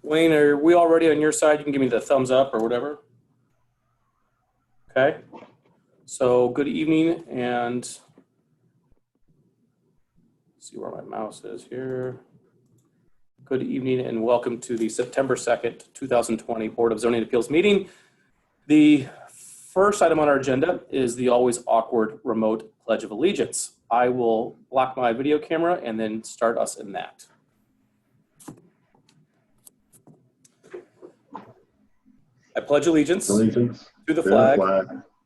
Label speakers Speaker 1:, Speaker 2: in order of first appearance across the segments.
Speaker 1: Wayne, are we all ready on your side? You can give me the thumbs up or whatever. Okay. So good evening, and see where my mouse is here. Good evening and welcome to the September 2nd, 2020 Board of Zoning Appeals meeting. The first item on our agenda is the always awkward remote Pledge of Allegiance. I will block my video camera and then start us in that. I pledge allegiance to the flag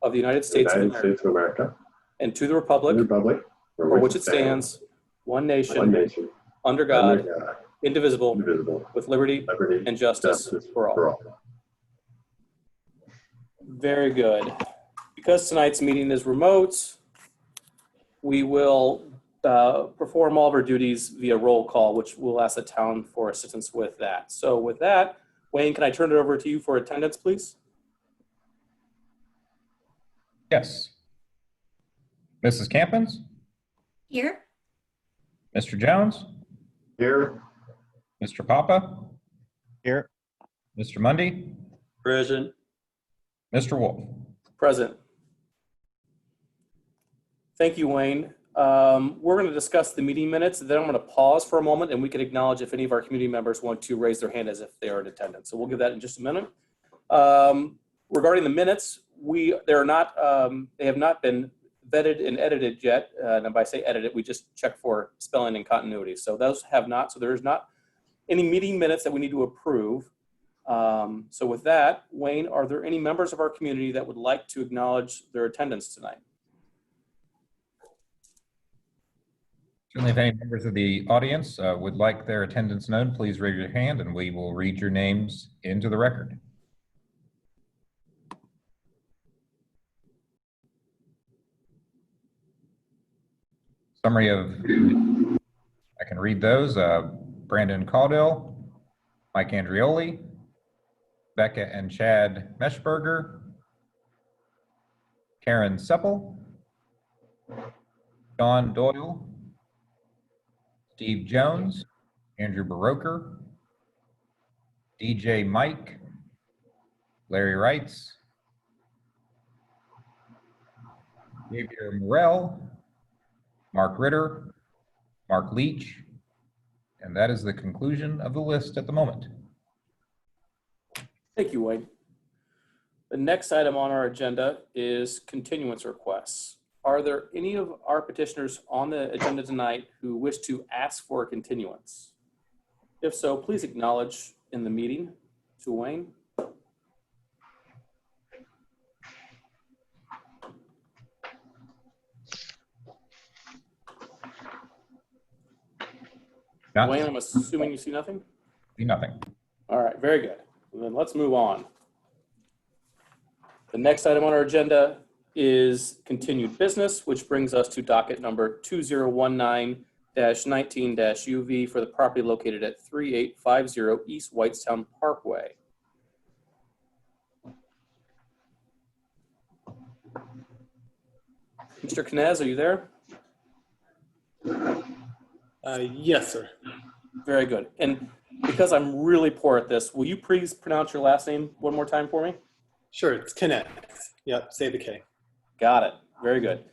Speaker 1: of the United States of America and to the republic for which it stands, one nation, under God, indivisible, with liberty and justice for all. Very good. Because tonight's meeting is remote, we will perform all of our duties via roll call, which we'll ask the town for assistance with that. So with that, Wayne, can I turn it over to you for attendance, please?
Speaker 2: Yes. Mrs. Campins?
Speaker 3: Here.
Speaker 2: Mr. Jones?
Speaker 4: Here.
Speaker 2: Mr. Papa?
Speaker 4: Here.
Speaker 2: Mr. Mundy?
Speaker 4: Present.
Speaker 2: Mr. Wolf?
Speaker 1: Present. Thank you, Wayne. We're going to discuss the meeting minutes. Then I'm going to pause for a moment and we can acknowledge if any of our community members want to raise their hand as if they are in attendance. So we'll give that in just a minute. Regarding the minutes, they have not been vetted and edited yet. And by say edited, we just check for spelling and continuity. So those have not. So there is not any meeting minutes that we need to approve. So with that, Wayne, are there any members of our community that would like to acknowledge their attendance tonight?
Speaker 2: Certainly, if any members of the audience would like their attendance known, please raise your hand and we will read your names into the record. Summary of, I can read those. Brandon Caudill, Mike Andrioli, Becca and Chad Meshberger, Karen Seppel, John Doyle, Steve Jones, Andrew Baroker, DJ Mike, Larry Reitz, Xavier Morell, Mark Ritter, Mark Leach, and that is the conclusion of the list at the moment.
Speaker 1: Thank you, Wayne. The next item on our agenda is continuance requests. Are there any of our petitioners on the agenda tonight who wish to ask for a continuance? If so, please acknowledge in the meeting to Wayne. Wayne, I'm assuming you see nothing?
Speaker 2: See nothing.
Speaker 1: All right, very good. Well, then let's move on. The next item on our agenda is continued business, which brings us to docket number 2019-19-UV for the property located at 3850 East Whitestown Parkway. Mr. Knez, are you there?
Speaker 4: Yes, sir.
Speaker 1: Very good. And because I'm really poor at this, will you please pronounce your last name one more time for me?
Speaker 4: Sure, it's Knez. Yep, say the K.
Speaker 1: Got it. Very good.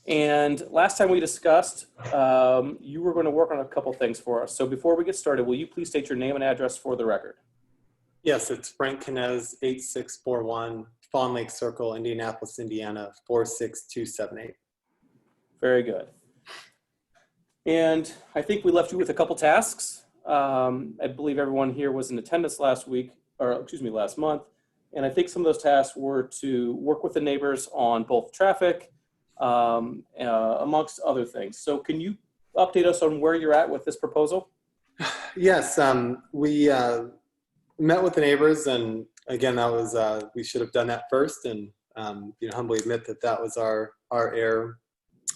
Speaker 1: And last time we discussed, you were going to work on a couple things for us. So before we get started, will you please state your name and address for the record?
Speaker 4: Yes, it's Frank Knez, 8641 Fawn Lake Circle, Indianapolis, Indiana, 46278.
Speaker 1: Very good. And I think we left you with a couple tasks. I believe everyone here was in attendance last month. And I think some of those tasks were to work with the neighbors on both traffic, amongst other things. So can you update us on where you're at with this proposal?
Speaker 4: Yes, we met with the neighbors, and again, that was we should have done that first, and humbly admit that was our error.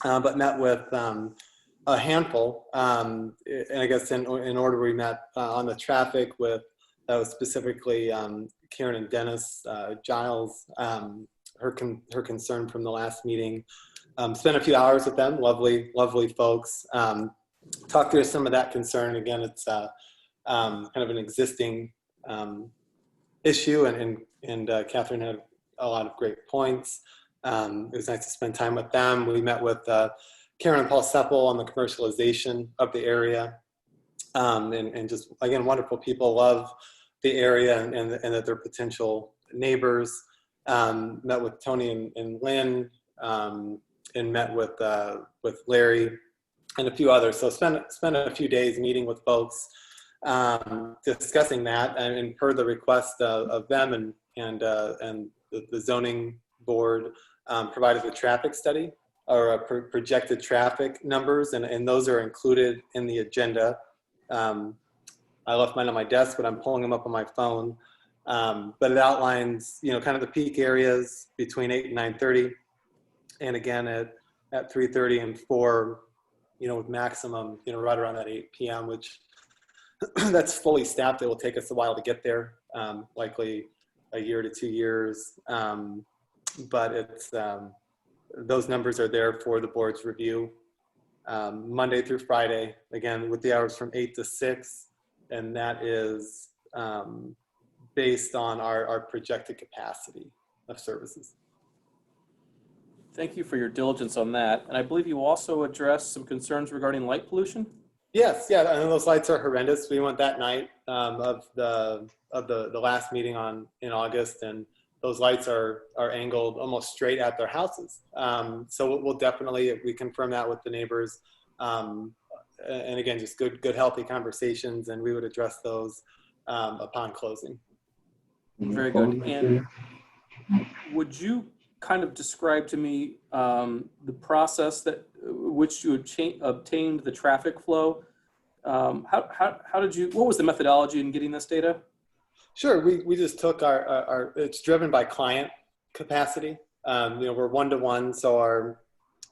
Speaker 4: But met with a handful, and I guess in order we met on the traffic with that was specifically Karen and Dennis Giles, her concern from the last meeting. Spent a few hours with them, lovely folks. Talked through some of that concern. Again, it's kind of an existing issue, and Catherine had a lot of great points. It was nice to spend time with them. We met with Karen and Paul Seppel on the commercialization of the area, and just, again, wonderful people, love the area and that they're potential neighbors. Met with Tony and Lynn, and met with Larry and a few others. So spent a few days meeting with folks, discussing that, and per the request of them and the zoning board provided the traffic study, or projected traffic numbers, and those are included in the agenda. I left mine on my desk, but I'm pulling them up on my phone. But it outlines, kind of the peak areas between 8 and 9:30, and again at 3:30 and 4, with maximum, right around that 8 p.m., which that's fully staffed. It will take us a while to get there, likely a year to 2 years. But it's those numbers are there for the board's review, Monday through Friday, again with the hours from 8 to 6, and that is based on our projected capacity of services.
Speaker 1: Thank you for your diligence on that. And I believe you also addressed some concerns regarding light pollution.
Speaker 4: Yes, yeah, I know those lights are horrendous. We went that night of the last meeting in August, and those lights are angled almost straight at their houses. So we'll definitely, we confirm that with the neighbors, and again, just good healthy conversations, and we would address those upon closing.
Speaker 1: Very good. And would you kind of describe to me the process which you obtained the traffic flow? How did you, what was the methodology in getting this data?
Speaker 4: Sure, we just took our it's driven by client capacity. We're one-to-one, so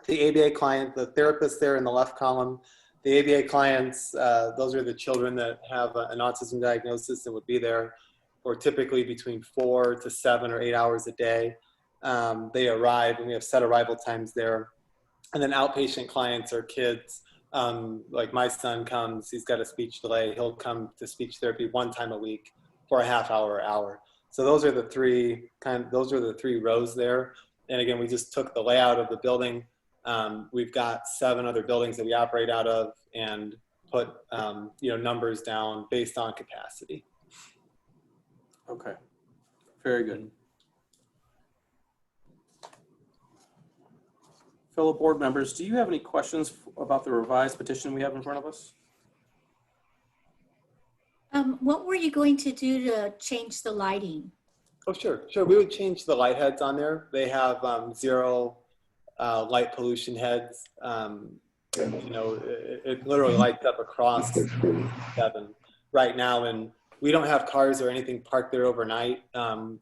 Speaker 4: the ABA client, the therapist there in the left column, the ABA clients, those are the children that have an autism diagnosis and would be there for typically between 4 to 7 or 8 hours a day. They arrive, and we have set arrival times there. And then outpatient clients are kids. Like my son comes, he's got a speech delay. He'll come to speech therapy one time a week for a half hour or hour. So those are the three rows there. And again, we just took the layout of the building. We've got 7 other buildings that we operate out of, and put numbers down based on capacity.
Speaker 1: Okay, very good. Fellow board members, do you have any questions about the revised petition we have in front of us?
Speaker 3: What were you going to do to change the lighting?
Speaker 4: Oh, sure. We would change the light heads on there. They have 0 light pollution heads. It literally lights up across 7 right now, and we don't have cars or anything parked there overnight.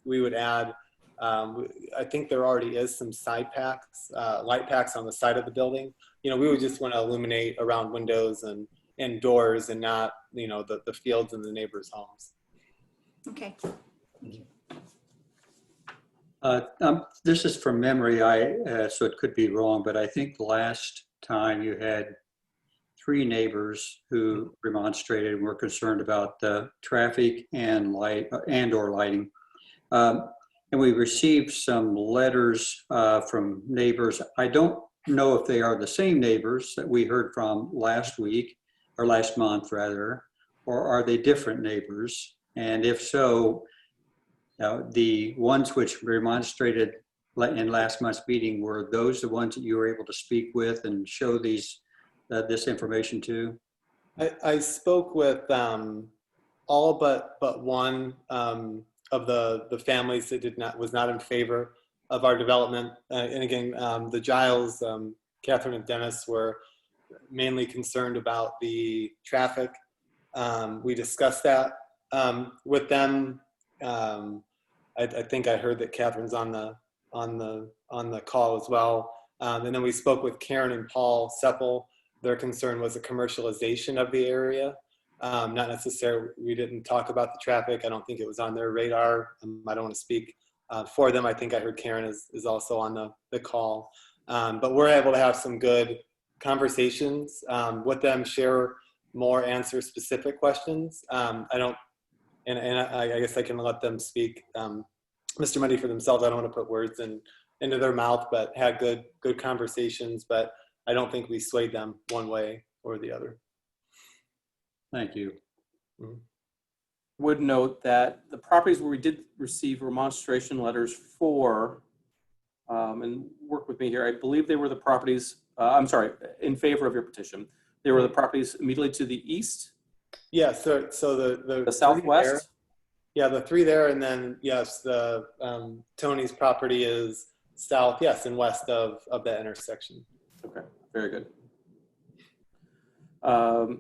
Speaker 4: We would add, I think there already is some side packs, light packs on the side of the building. We would just want to illuminate around windows and doors, and not, the fields and the neighbors' homes.
Speaker 3: Okay. Thank you.
Speaker 5: This is from memory, so it could be wrong, but I think last time you had 3 neighbors who remonstrated and were concerned about the traffic and or lighting. And we received some letters from neighbors. I don't know if they are the same neighbors that we heard from last week, or last month rather, or are they different neighbors? And if so, the ones which remonstrated in last month's meeting, were those the ones that you were able to speak with and show this information to?
Speaker 4: I spoke with all but one of the families that was not in favor of our development. And again, the Giles, Catherine and Dennis were mainly concerned about the traffic. We discussed that with them. I think I heard that Catherine's on the call as well. And then we spoke with Karen and Paul Seppel. Their concern was the commercialization of the area. Not necessarily, we didn't talk about the traffic. I don't think it was on their radar. I don't want to speak for them. I think I heard Karen is also on the call. But we're able to have some good conversations with them, share more, answer specific questions. I don't and I guess I can let them speak, Mr. Mundy, for themselves. I don't want to put words into their mouth, but had good conversations, but I don't think we swayed them one way or the other.
Speaker 5: Thank you.
Speaker 1: Would note that the properties where we did receive remonstration letters for, and work with me here, I believe they were the properties, I'm sorry, in favor of your petition. They were the properties immediately to the east,
Speaker 4: Yeah, so the
Speaker 1: the
Speaker 4: three
Speaker 1: southwest.
Speaker 4: there- yeah, the three there, and then yes, the Tony's property is south, yes, and west of that intersection.
Speaker 1: Okay, very good.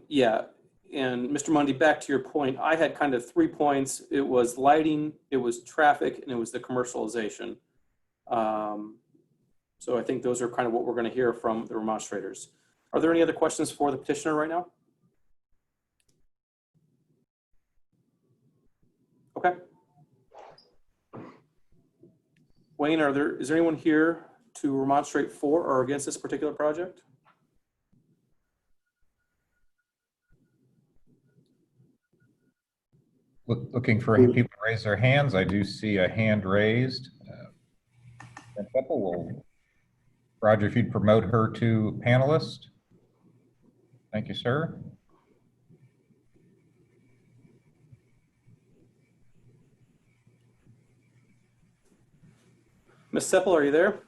Speaker 1: Yeah, and Mr. Mundy, back to your point, I had kind of 3 points. It was lighting, it was traffic, and it was the commercialization. So I think those are kind of what we're going to hear from the remonstrators. Are there any other questions for the petitioner right now? Okay. Wayne, is there anyone here to remonstrate for or against this particular project?
Speaker 2: Looking for people to raise their hands. I do see a hand raised. Roger, if you'd promote her to panelist. Thank you, sir.
Speaker 1: Ms. Seppel, are you there?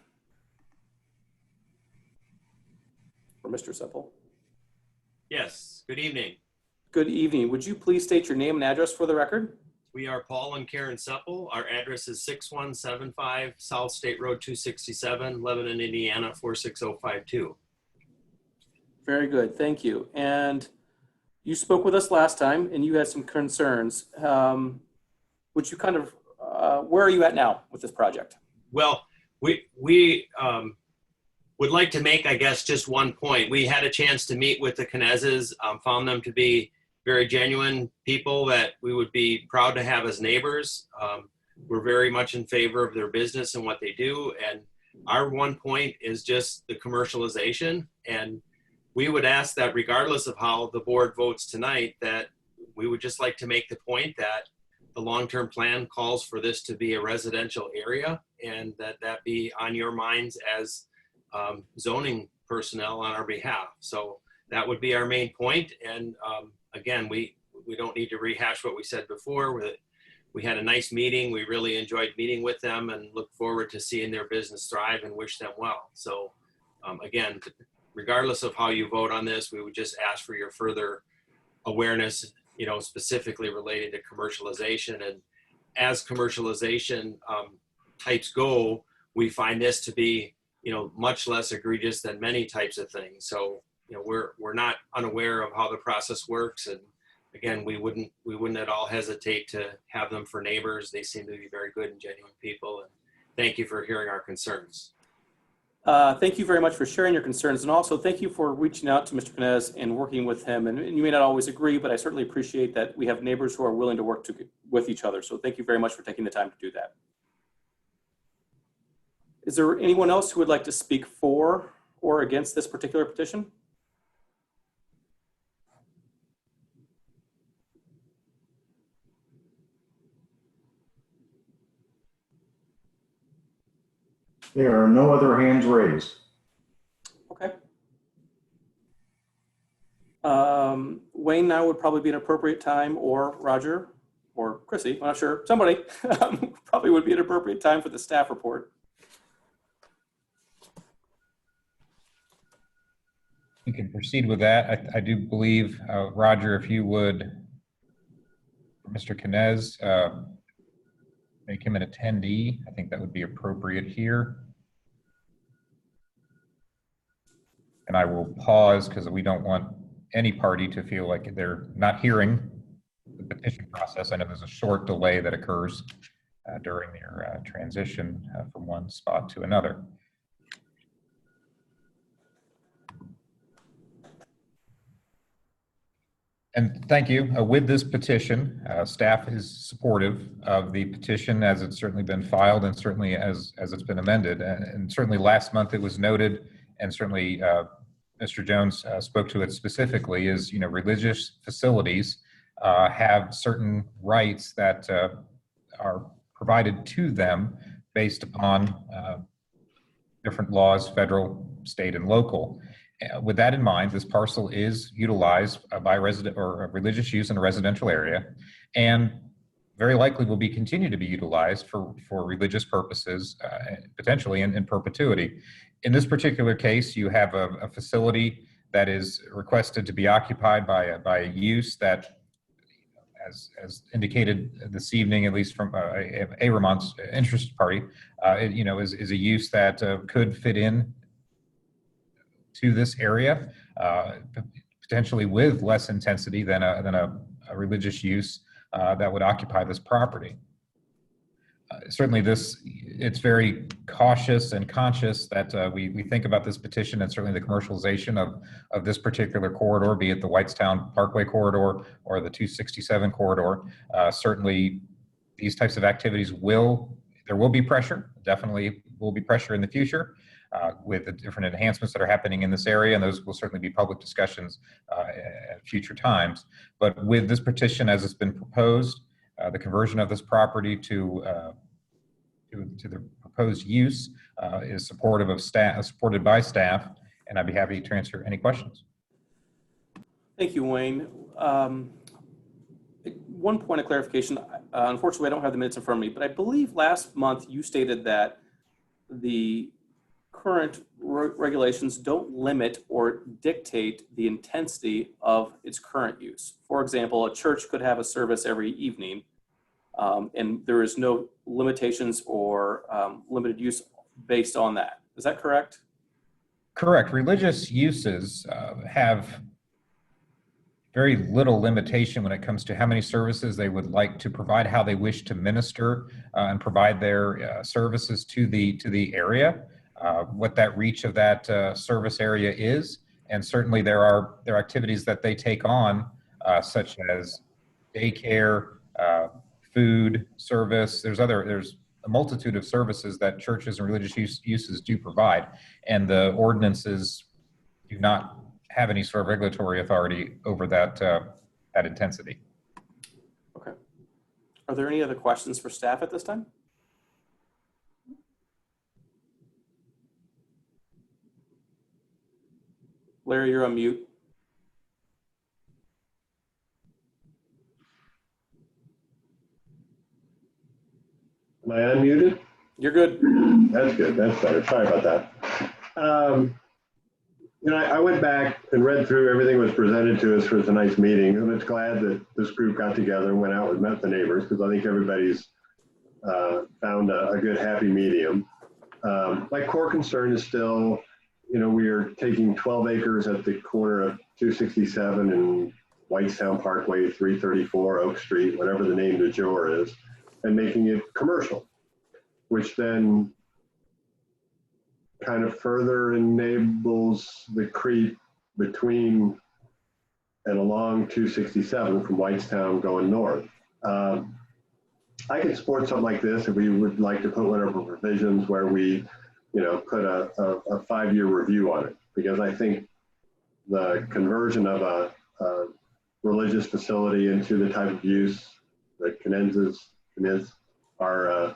Speaker 1: Or Mr. Seppel?
Speaker 6: Yes, good evening.
Speaker 1: Good evening. Would you please state your name and address for the record?
Speaker 6: We are Paul and Karen Seppel. Our address is 6175 South State Road 267, Lebanon, Indiana 46052.
Speaker 1: Very good. Thank you. And you spoke with us last time and you had some concerns. Would you kind of, where are you at now with this project?
Speaker 6: Well, we would like to make, I guess, just one point. We had a chance to meet with the Knezes, found them to be very genuine people that we would be proud to have as neighbors. We're very much in favor of their business and what they do. And our one point is just the commercialization. And we would ask that regardless of how the board votes tonight, that we would just like to make the point that the long-term plan calls for this to be a residential area and that be on your minds as zoning personnel on our behalf. So that would be our main point. And again, we don't need to rehash what we said before. We had a nice meeting. We really enjoyed meeting with them and look forward to seeing their business thrive and wish them well. So again, regardless of how you vote on this, we would just ask for your further awareness, specifically related to commercialization. And as commercialization types go, we find this to be, much less egregious than many types of things. So, we're not unaware of how the process works. And again, we wouldn't at all hesitate to have them for neighbors. They seem to be very good and genuine people. And thank you for hearing our concerns.
Speaker 1: Thank you very much for sharing your concerns. And also thank you for reaching out to Mr. Knez and working with him. And you may not always agree, but I certainly appreciate that we have neighbors who are willing to work with each other. So thank you very much for taking the time to do that. Is there anyone else who would like to speak for or against this particular petition?
Speaker 7: There are no other hands raised.
Speaker 1: Okay. Wayne now would probably be an appropriate time, or Roger, or Chrissy, I'm not sure, somebody probably would be an appropriate time for the staff report.
Speaker 2: We can proceed with that. I do believe, Roger, if you would, Mr. Knez, make him an attendee. I think that would be appropriate here. And I will pause because we don't want any party to feel like they're not hearing the petition process. I know there's a short delay that occurs during their transition from one spot to another. And thank you. With this petition, staff is supportive of the petition as it's certainly been filed and certainly as it's been amended. And certainly last month it was noted, and certainly Mr. Jones spoke to it specifically, is religious facilities have certain rights that are provided to them based upon different laws, federal, state, and local. With that in mind, this parcel is utilized by resident or religious use in a residential area, and very likely will be continue to be utilized for religious purposes, potentially in perpetuity. In this particular case, you have a facility that is requested to be occupied by a use that, as indicated this evening, at least from Vermont's interested party, is a use that could fit in to this area, potentially with less intensity than a religious use that would occupy this property. Certainly it's very cautious and conscious that we think about this petition, and certainly the commercialization of this particular corridor, be it the Whitestown Parkway corridor or the 267 corridor. Certainly these types of activities there will be pressure, definitely will be pressure in the future with the different enhancements that are happening in this area, and those will certainly be public discussions at future times. But with this petition as it's been proposed, the conversion of this property to the proposed use is supported by staff, and I'd be happy to answer any questions.
Speaker 1: Thank you, Wayne. One point of clarification. Unfortunately, I don't have the minutes in front of me, but I believe last month you stated that the current regulations don't limit or dictate the intensity of its current use. For example, a church could have a service every evening, and there is no limitations or limited use based on that. Is that correct?
Speaker 2: Correct. Religious uses have very little limitation when it comes to how many services they would like to provide, how they wish to minister and provide their services to the area, what that reach of that service area is. And certainly there are activities that they take on, such as daycare, food service. There's a multitude of services that churches and religious uses do provide, and the ordinances do not have any sort of regulatory authority over that intensity.
Speaker 1: Okay. Are there any other questions for staff at this time? Larry, you're on mute.
Speaker 8: Am I unmuted?
Speaker 1: You're good.
Speaker 8: That's good. That's better. Sorry about that. I went back and read through everything that was presented to us for tonight's meeting, and it's glad that this group got together and went out and met the neighbors, because I think everybody's found a good happy medium. My core concern is still, we are taking 12 acres at the corner of 267 and Whitestown Parkway, 334 Oak Street, whatever the name du jour is, and making it commercial, which then kind of further enables the creep between and along 267 from Whitestown going north. I could support something like this if we would like to put one of our provisions where we, put a 5-year review on it, because I think the conversion of a religious facility into the type of use that Canenses are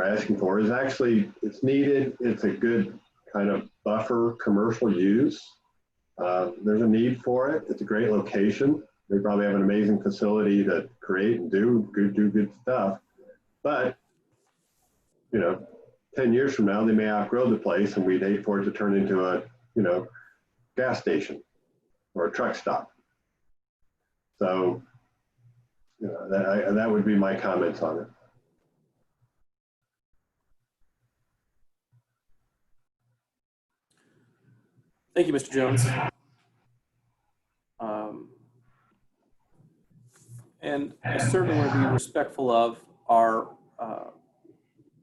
Speaker 8: asking for is actually, it's needed. It's a good kind of buffer commercial use. There's a need for it. It's a great location. They probably have an amazing facility to create and do good stuff. But, 10 years from now, they may outgrow the place, and we'd hate for it to turn into a, gas station or a truck stop. So, that would be my comments on it.
Speaker 1: Thank you, Mr. Jones. And I certainly want to be respectful of our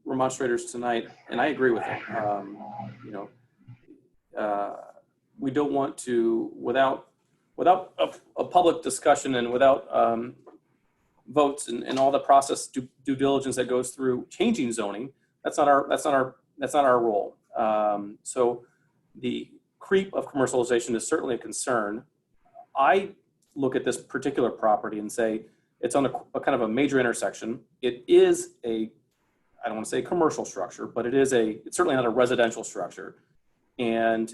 Speaker 1: remonstrators tonight, and I agree with them. We don't want to, without a public discussion and without votes and all the process due diligence that goes through changing zoning, that's not our role. So the creep of commercialization is certainly a concern. I look at this particular property and say, it's on a kind of a major intersection. It is I don't want to say commercial structure, but it's certainly not a residential structure. And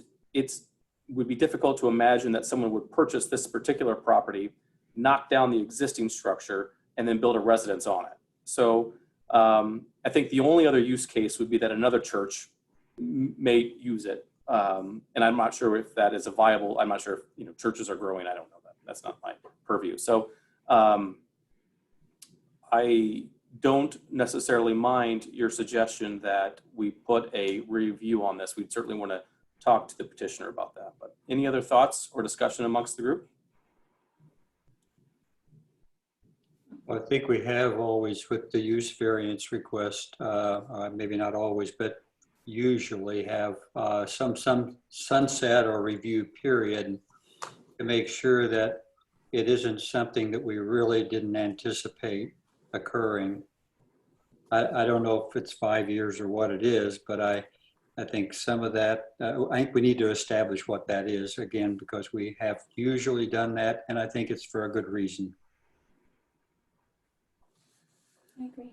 Speaker 1: would be difficult to imagine that someone would purchase this particular property, knock down the existing structure, and then build a residence on it. So I think the only other use case would be that another church may use it. And I'm not sure if that is I'm not sure if, churches are growing. I don't know that. That's not my purview. So I don't necessarily mind your suggestion that we put a review on this. We'd certainly want to talk to the petitioner about that. But any other thoughts or discussion amongst the group?
Speaker 5: I think we have always, with the use variance request, maybe not always, but usually have some sunset or review period to make sure that it isn't something that we really didn't anticipate occurring. I don't know if it's 5 years or what it is, but I think some of that, I think we need to establish what that is again, because we have usually done that, and I think it's for a good reason.
Speaker 3: I agree.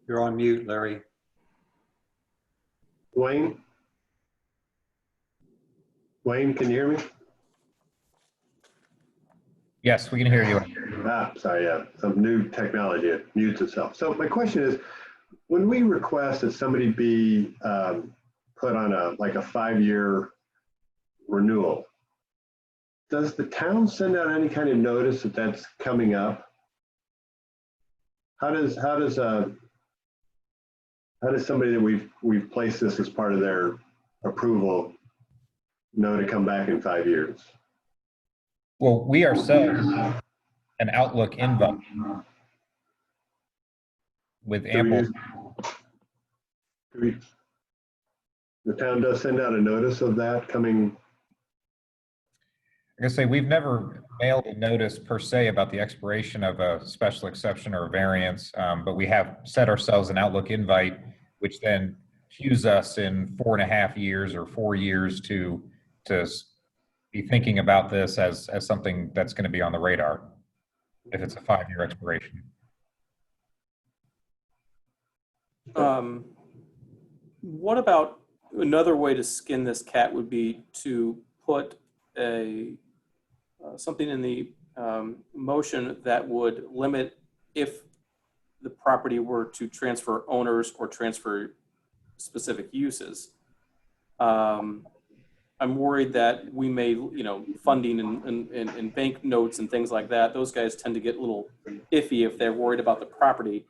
Speaker 5: You're on mute, Larry.
Speaker 8: Wayne? Wayne, can you hear me?
Speaker 2: Yes, we can hear you.
Speaker 8: Sorry, yeah, some new technology, it mutes itself. So my question is, when we request that somebody be put on a 5-year renewal, does the town send out any kind of notice that that's coming up? How does somebody that we've placed this as part of their approval know to come back in 5 years?
Speaker 2: Well, we ourselves, an Outlook invite with ample.
Speaker 8: The town does send out a notice of that coming.
Speaker 2: I say we've never mailed a notice per se about the expiration of a special exception or a variance, but we have set ourselves an Outlook invite, which then cues us in 4.5 years or 4 years to be thinking about this as something that's going to be on the radar if it's a 5-year expiration.
Speaker 1: What about another way to skin this cat would be to put something in the motion that would limit if the property were to transfer owners or transfer specific uses. I'm worried that we may, funding and bank notes and things like that, those guys tend to get a little iffy if they're worried about the property.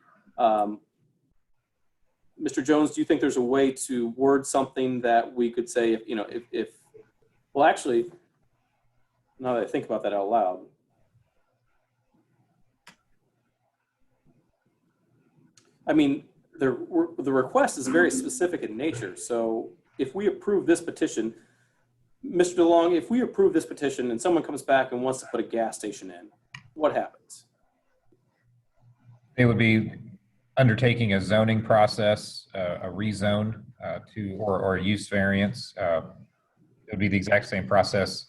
Speaker 1: Mr. Jones, do you think there's a way to word something that we could say, well, actually, now that I think about that out loud, I mean, the request is very specific in nature. So if we approve this petition, Mr. DeLong, if we approve this petition and someone comes back and wants to put a gas station in, what happens?
Speaker 2: They would be undertaking a zoning process, a rezone or a use variance. It would be the exact same process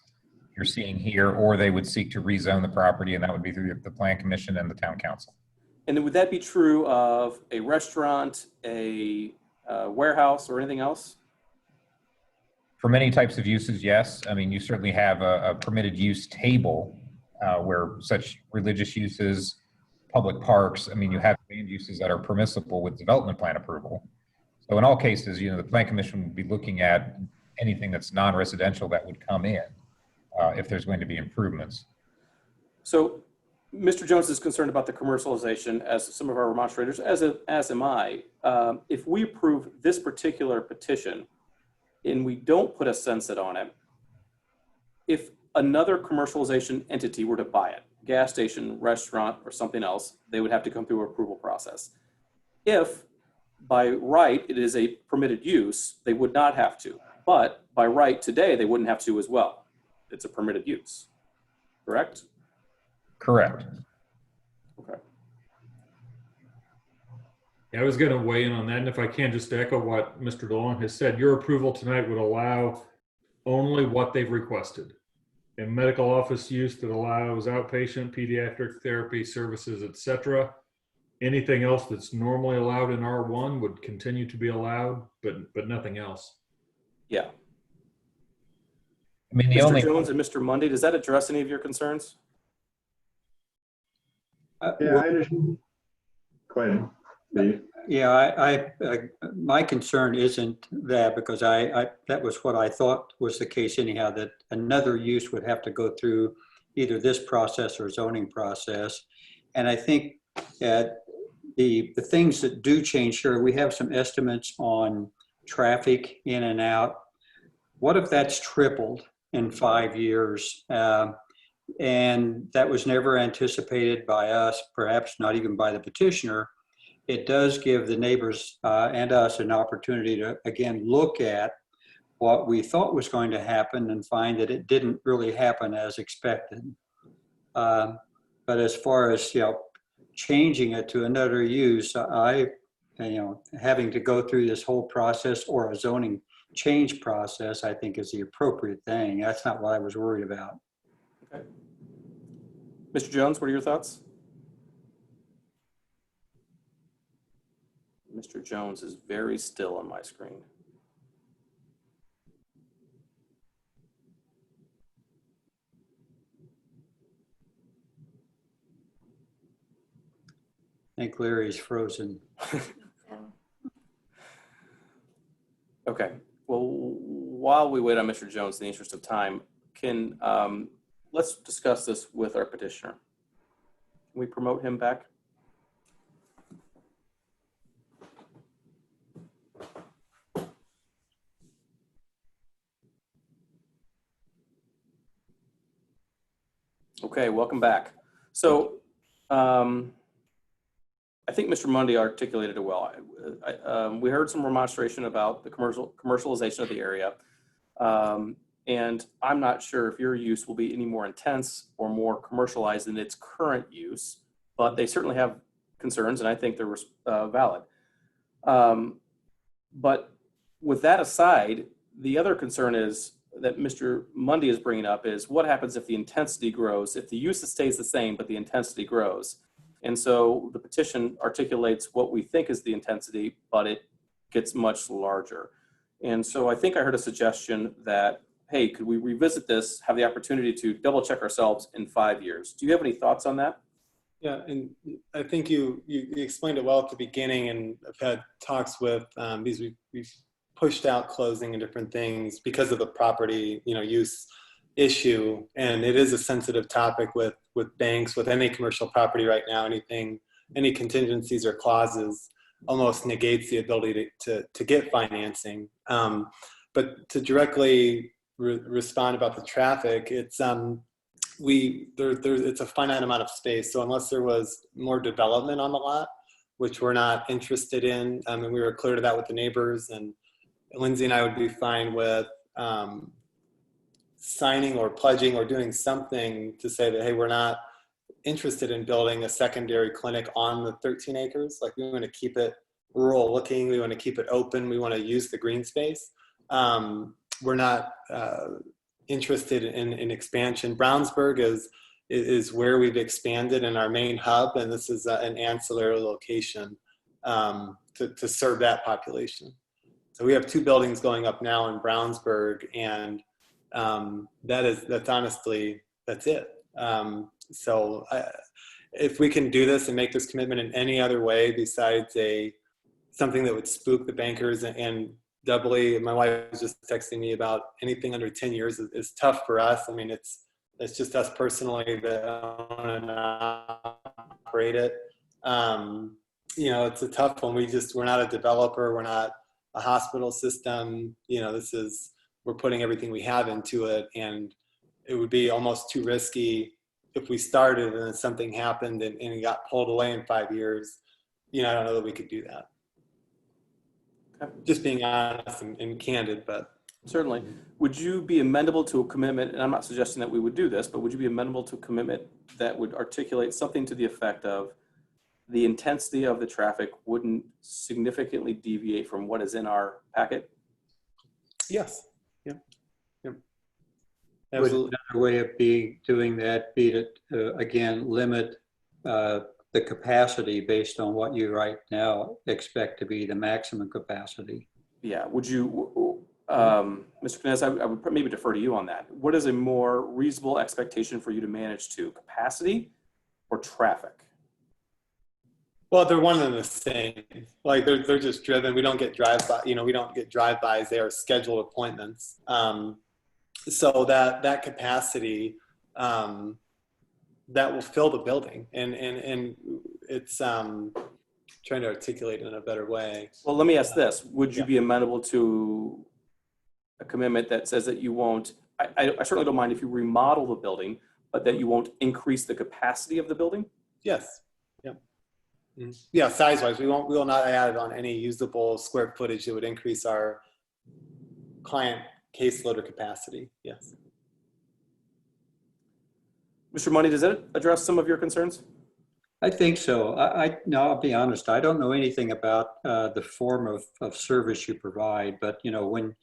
Speaker 2: you're seeing here, or they would seek to rezone the property, and that would be through the Plan Commission and the Town Council. And
Speaker 1: then would that be true of a restaurant, a warehouse, or anything else?
Speaker 2: For many types of uses, yes. I mean, you certainly have a permitted use table where such religious uses, public parks, I mean, you have land uses that are permissible with development plan approval. So in all cases, the Plan Commission would be looking at anything that's non-residential that would come in if there's going to be improvements. So Mr. Jones is concerned about the commercialization, as some of our remonstrators, as am I. If we approve this particular petition and we don't put a sunset on it, if another commercialization entity were to buy it, gas station, restaurant, or something else, they would have to come through an approval process. If by right it is a permitted use, they would not have to. But by right today, they wouldn't have to as well. It's a permitted use, correct? Correct.
Speaker 1: Okay.
Speaker 9: Yeah, I was going to weigh in on that, and if I can just echo what Mr. DeLong has said, your approval tonight would allow only what they've requested. In medical office use that allows outpatient pediatric therapy services, etc. Anything else that's normally allowed in R1 would continue to be allowed, but nothing else.
Speaker 1: Yeah.
Speaker 2: I mean, the
Speaker 1: Mr.
Speaker 2: only,
Speaker 1: Jones and Mr. Mundy, does that address any of your concerns?
Speaker 8: Yeah, I understand. Go ahead, Steve.
Speaker 5: Yeah, my concern isn't that, because that was what I thought was the case anyhow, that another use would have to go through either this process or zoning process. And I think that the things that do change here, we have some estimates on traffic in and out. What if that's tripled in 5 years? And that was never anticipated by us, perhaps not even by the petitioner. It does give the neighbors and us an opportunity to, again, look at what we thought was going to happen and find that it didn't really happen as expected. But as far as, changing it to another use, having to go through this whole process or a zoning change process, I think is the appropriate thing. That's not what I was worried about.
Speaker 1: Okay. Mr. Jones, what are your thoughts? Mr. Jones is very still on my screen.
Speaker 5: I think Larry's frozen.
Speaker 1: Okay. Well, while we wait on Mr. Jones, in the interest of time, let's discuss this with our petitioner. Can we promote him back? Okay, welcome back. So I think Mr. Mundy articulated it well. We heard some remonstration about the commercialization of the area. And I'm not sure if your use will be any more intense or more commercialized than its current use, but they certainly have concerns, and I think they're valid. But with that aside, the other concern is that Mr. Mundy is bringing up is what happens if the intensity grows, if the use stays the same, but the intensity grows. And so the petition articulates what we think is the intensity, but it gets much larger. And so I think I heard a suggestion that, hey, could we revisit this, have the opportunity to double check ourselves in 5 years? Do you have any thoughts on that?
Speaker 4: Yeah, and I think you explained it well at the beginning, and I've had talks with these. We've pushed out closing and different things because of the property, use issue, and it is a sensitive topic with banks, with any commercial property right now. Any contingencies or clauses almost negates the ability to get financing. But to directly respond about the traffic, it's it's a finite amount of space. So unless there was more development on the lot, which we're not interested in, and we were clear to that with the neighbors, and Lindsay and I would be fine with signing or pledging or doing something to say that, hey, we're not interested in building a secondary clinic on the 13 acres. Like, we want to keep it rural looking. We want to keep it open. We want to use the green space. We're not interested in expansion. Brownsburg is where we've expanded in our main hub, and this is an ancillary location to serve that population. So we have 2 buildings going up now in Brownsburg, and that's honestly, that's it. So if we can do this and make this commitment in any other way besides something that would spook the bankers, and doubly, my wife was just texting me about anything under 10 years is tough for us. I mean, it's just us personally that own and operate it. It's a tough one. We're not a developer. We're not a hospital system. We're putting everything we have into it, and it would be almost too risky if we started and then something happened and it got pulled away in 5 years. I don't know that we could do that. Okay. Just being honest and candid, but.
Speaker 1: Certainly. Would you be amenable to a commitment, and I'm not suggesting that we would do this, but would you be amenable to a commitment that would articulate something to the effect of the intensity of the traffic wouldn't significantly deviate from what is in our packet?
Speaker 4: Yes. Yep.
Speaker 5: Would
Speaker 4: Absolutely.
Speaker 5: another way of doing that be to, again, limit the capacity based on what you right now expect to be the maximum capacity?
Speaker 1: Yeah, would you, Mr. Knez, I would maybe defer to you on that. What is a more reasonable expectation for you to manage to, capacity or traffic?
Speaker 4: Well, they're one and the same. Like they're just driven. We don't get drive-by. We don't get drive-bys. They are scheduled appointments. So that capacity that will fill the building, and it's trying to articulate it in a better way.
Speaker 1: Well, let me ask this. Would you be amenable to a commitment that says that you won't, I certainly don't mind if you remodel the building, but that you won't increase the capacity of the building?
Speaker 4: Yes. Yeah. Yeah. Size-wise, we will not add on any usable square footage that would increase our client caseload or capacity. Yes.
Speaker 1: Mr. Money, does that address some of your concerns?
Speaker 5: I think so. No, I'll be honest. I don't know anything about the form of service you provide, but when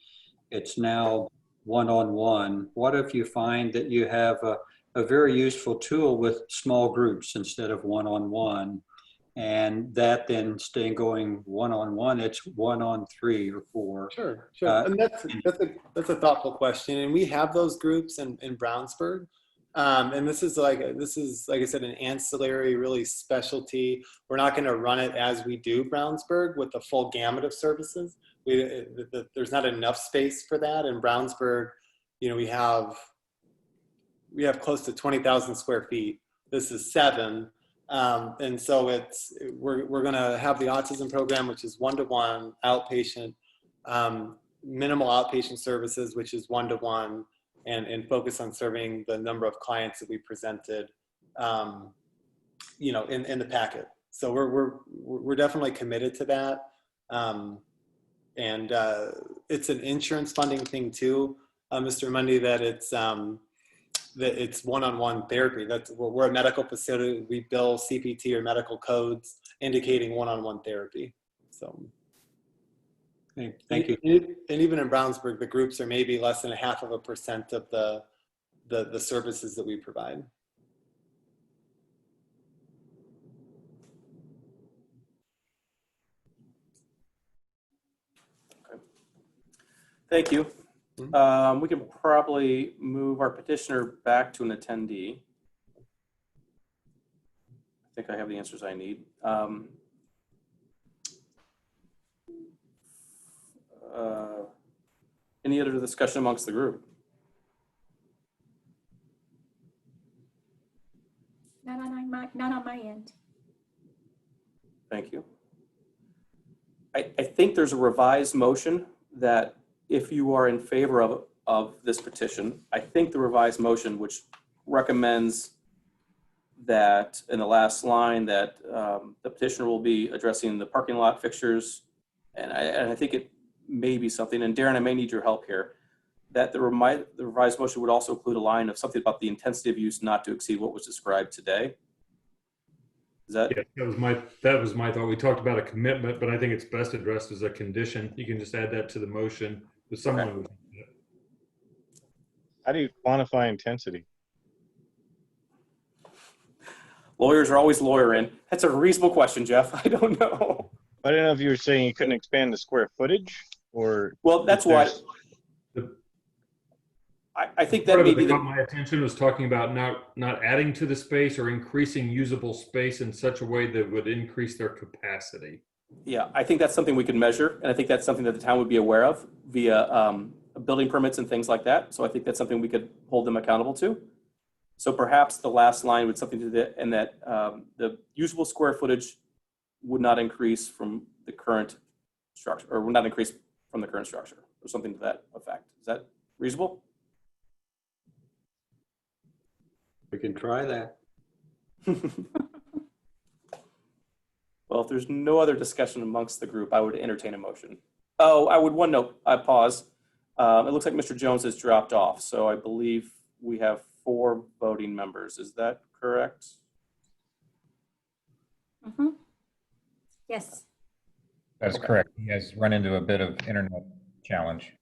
Speaker 5: it's now one-on-one, what if you find that you have a very useful tool with small groups instead of one-on-one, and that then staying going one-on-one, it's 1-on-3 or 4.
Speaker 4: Sure. And that's a thoughtful question, and we have those groups in Brownsburg. And this is like I said, an ancillary, really specialty. We're not going to run it as we do Brownsburg with the full gamut of services. There's not enough space for that in Brownsburg. We have close to 20,000 square feet. This is 7, and so we're going to have the autism program, which is 1-to-1 outpatient, minimal outpatient services, which is 1-to-1. And focus on serving the number of clients that we presented, in the packet. So we're definitely committed to that, and it's an insurance funding thing too, Mr. Mundy. That it's one-on-one therapy. We're a medical facility. We bill CPT or medical codes indicating one-on-one therapy. So.
Speaker 5: Thank you.
Speaker 4: And even in Brownsburg, the groups are maybe less than 0.5% of the services that we provide.
Speaker 1: Okay. Thank you. We can probably move our petitioner back to an attendee. I think I have the answers I need. Any other discussion amongst the group?
Speaker 3: Not on my end.
Speaker 1: Thank you. I think there's a revised motion that if you are in favor of this petition, I think the revised motion, which recommends that in the last line that the petitioner will be addressing the parking lot fixtures, and I think it may be something, and Darren, I may need your help here, that the revised motion would also include a line of something about the intensity of use not to exceed what was described today. Is that?
Speaker 9: Yeah, that was my thought. We talked about a commitment, but I think it's best addressed as a condition. You can just add that to the motion with someone.
Speaker 1: Okay.
Speaker 10: How do you quantify intensity?
Speaker 1: Lawyers are always lawyering. That's a reasonable question, Jeff. I don't know.
Speaker 10: I don't know if you were saying you couldn't expand the square footage or.
Speaker 1: Well, that's why I think that maybe
Speaker 9: my attention was talking about not adding to the space or increasing usable space in such a way that would increase their capacity.
Speaker 1: Yeah, I think that's something we could measure, and I think that's something that the town would be aware of via building permits and things like that. So I think that's something we could hold them accountable to. So perhaps the last line would something to that, and that the usable square footage would not increase from the current structure, or would not increase from the current structure, or something to that effect. Is that reasonable?
Speaker 5: We can try that.
Speaker 1: Well, if there's no other discussion amongst the group, I would entertain a motion. Oh, I would one note, I pause. It looks like Mr. Jones has dropped off, so I believe we have 4 voting members. Is that correct?
Speaker 3: Mm-hmm. Yes.
Speaker 2: That's correct. He has run into a bit of internet challenge.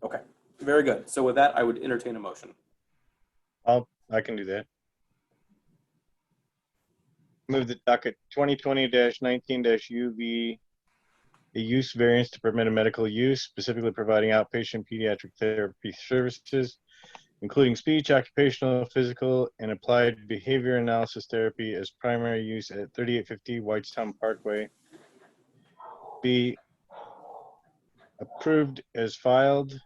Speaker 1: Okay. Very good. So with that, I would entertain a motion.
Speaker 10: I can do that. Move the docket 2020-19-UV, a use variance to permit a medical use, specifically providing outpatient pediatric therapy services, including speech, occupational, physical, and applied behavior analysis therapy as primary use at 3850 Whitestown Parkway. Be approved as filed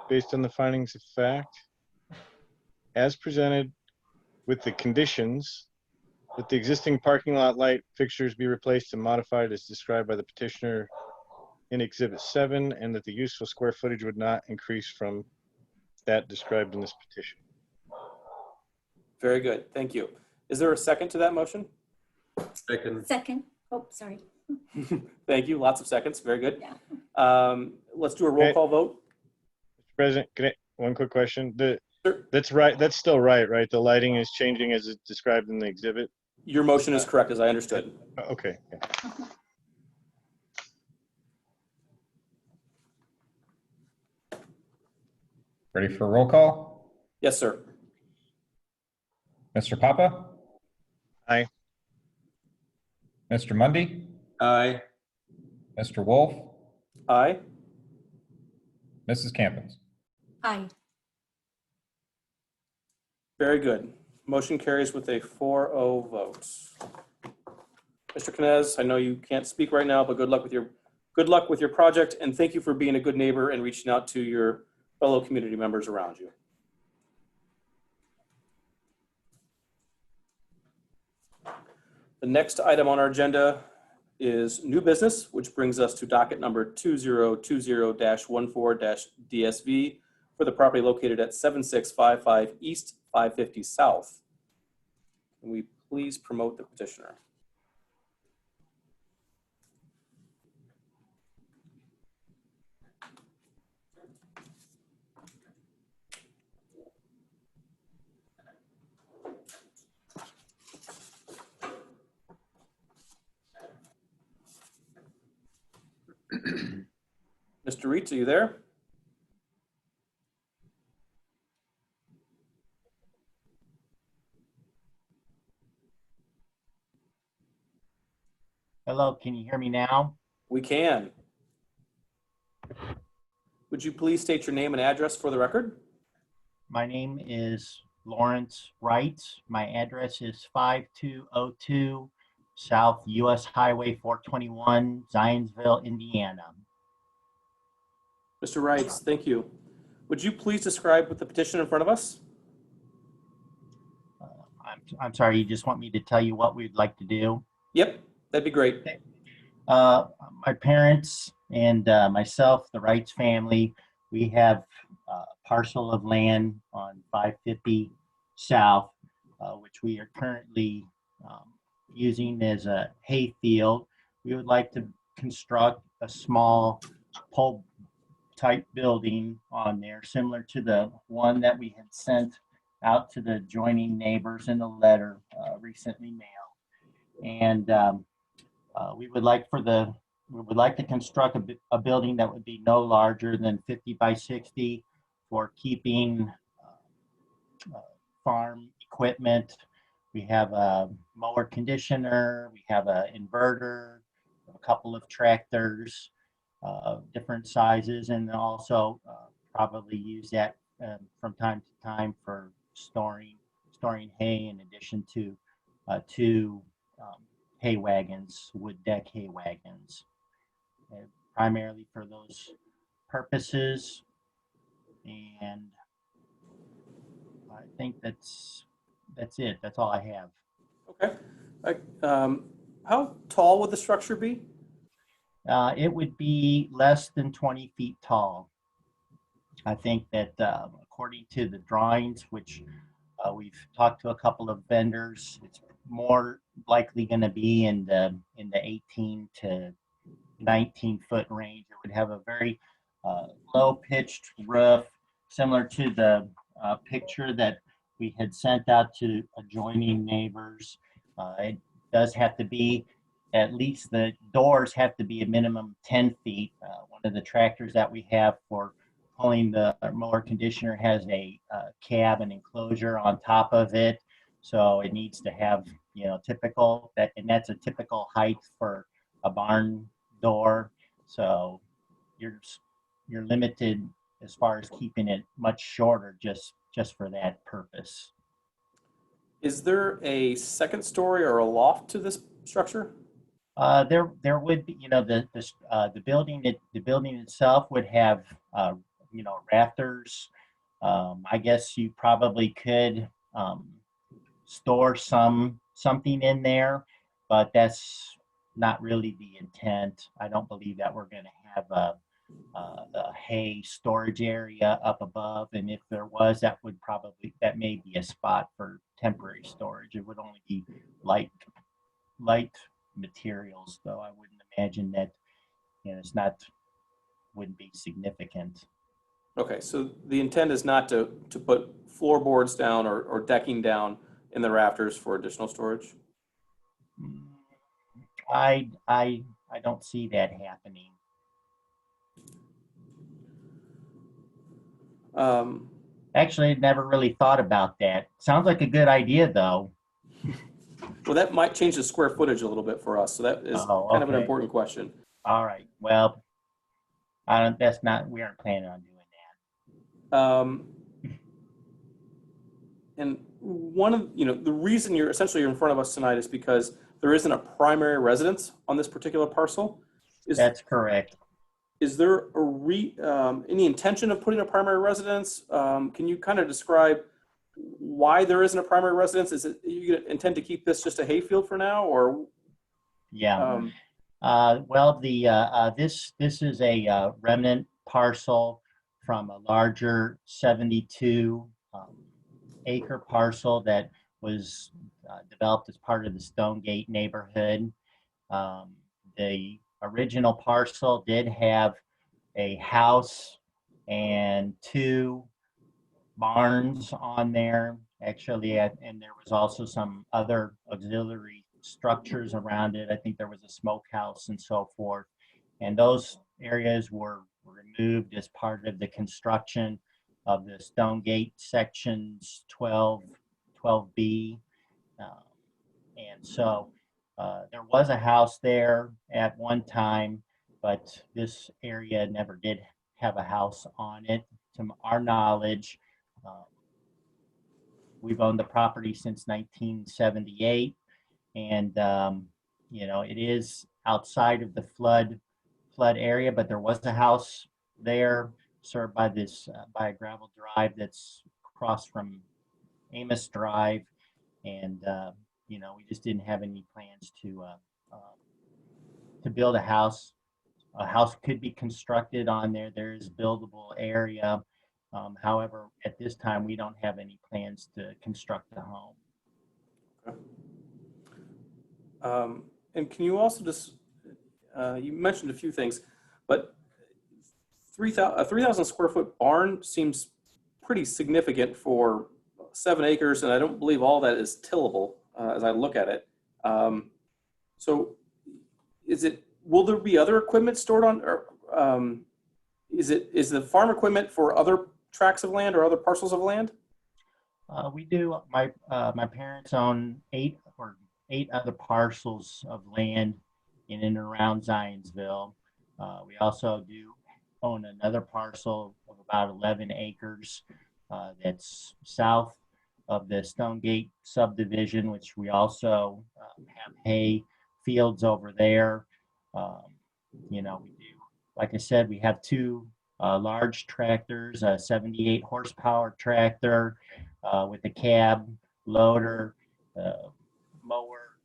Speaker 10: based on the findings of fact as presented, with the conditions that the existing parking lot light fixtures be replaced and modified as described by the petitioner in Exhibit 7, and that the useful square footage would not increase from that described in this petition.
Speaker 1: Very good. Thank you. Is there a second to that motion?
Speaker 5: Second.
Speaker 3: Second. Oh, sorry.
Speaker 1: Thank you. Lots of seconds. Very good.
Speaker 3: Yeah.
Speaker 1: Let's do a roll
Speaker 10: Okay.
Speaker 1: call vote.
Speaker 10: Mr. President, one quick question.
Speaker 1: Sure.
Speaker 10: That's right. That's still right? The lighting is changing as it's described in the exhibit?
Speaker 1: Your motion is correct, as I understood.
Speaker 10: Okay. Yeah.
Speaker 2: Ready for a roll call?
Speaker 1: Yes, sir.
Speaker 2: Mr. Papa?
Speaker 10: Aye.
Speaker 2: Mr. Mundy?
Speaker 5: Aye.
Speaker 2: Mr. Wolf?
Speaker 1: Aye.
Speaker 2: Mrs. Campins?
Speaker 3: Aye.
Speaker 1: Very good. Motion carries with a 4-0 vote. Mr. Knez, I know you can't speak right now, but good luck with your project, and thank you for being a good neighbor and reaching out to your fellow community members around you. The next item on our agenda is new business, which brings us to docket number 2020-14-DSV for the property located at 7655 East 550 South. Can we please promote the petitioner? Mr. Reitz, are you there?
Speaker 11: Hello, can you hear me now?
Speaker 1: We can. Would you please state your name and address for the record?
Speaker 11: My name is Lawrence Reitz. My address is 5202 South US Highway 421, Zionsville, Indiana.
Speaker 1: Mr. Reitz, thank you. Would you please describe what the petition in front of us?
Speaker 11: I'm sorry, you just want me to tell you what we'd like to do?
Speaker 1: Yep, that'd be great.
Speaker 11: My parents and myself, the Reitz family, we have a parcel of land on 550 South, which we are currently using as a hay field. We would like to construct a small pole type building on there, similar to the one that we had sent out to the adjoining neighbors in a letter recently mailed. And we would like to construct a building that would be no larger than 50 by 60 for keeping farm equipment. We have a mower conditioner, we have an inverter, a couple of tractors, different sizes, and also probably use that from time to time for storing hay, in addition to two hay wagons, wood deck hay wagons, primarily for those purposes. And I think that's it. That's all I have.
Speaker 1: Okay. How tall would the structure be?
Speaker 11: It would be less than 20 feet tall. I think that according to the drawings, which we've talked to a couple of vendors, it's more likely going to be in the 18 to 19 foot range. It would have a very low pitched roof, similar to the picture that we had sent out to adjoining neighbors. It does have to be at least the doors have to be a minimum 10 feet. One of the tractors that we have for pulling the mower conditioner has a cab and enclosure on top of it. So it needs to have, typical, and that's a typical height for a barn door. So you're limited as far as keeping it much shorter just for that purpose.
Speaker 1: Is there a second story or a loft to this structure?
Speaker 11: There would be, the building itself would have, rafters. I guess you probably could store something in there, but that's not really the intent. I don't believe that we're going to have a hay storage area up above, and if there was, that may be a spot for temporary storage. It would only be light materials, though. I wouldn't imagine that, wouldn't be significant.
Speaker 1: Okay, so the intent is not to put floorboards down or decking down in the rafters for additional storage?
Speaker 11: I don't see that happening. Actually, I never really thought about that. Sounds like a good idea, though.
Speaker 1: Well, that might change the square footage a little bit for us, so that is kind of an
Speaker 11: Okay.
Speaker 1: important question.
Speaker 11: All right. Well, we aren't planning on doing that.
Speaker 1: And one of, the reason you're in front of us tonight is because there isn't a primary residence on this particular parcel.
Speaker 11: That's correct.
Speaker 1: Is there any intention of putting a primary residence? Can you kind of describe why there isn't a primary residence? Is it you intend to keep this just a hayfield for now, or?
Speaker 11: Yeah. Well, this is a remnant parcel from a larger 72 acre parcel that was developed as part of the Stonegate neighborhood. The original parcel did have a house and 2 barns on there, actually, and there was also some other auxiliary structures around it. I think there was a smokehouse and so forth. And those areas were removed as part of the construction of the Stonegate sections 12B. And so there was a house there at one time, but this area never did have a house on it, to our knowledge. We've owned the property since 1978, and it is outside of the flood area, but there was a house there served by by a gravel drive that's across from Amos Drive, and we just didn't have any plans to build a house. A house could be constructed on there. There is buildable area. However, at this time, we don't have any plans to construct a home.
Speaker 1: Okay. And can you also just, you mentioned a few things, but a 3,000 square foot barn seems pretty significant for 7 acres, and I don't believe all that is tillable as I look at it. So will there be other equipment stored on, or is the farm equipment for other tracts of land or other parcels of land?
Speaker 11: We do. My parents own 8 other parcels of land in and around Zionsville. We also do own another parcel of about 11 acres that's south of the Stonegate subdivision, which we also have hay fields over there. We do, like I said, we have 2 large tractors, a 78 horsepower tractor with a cab, loader, mower,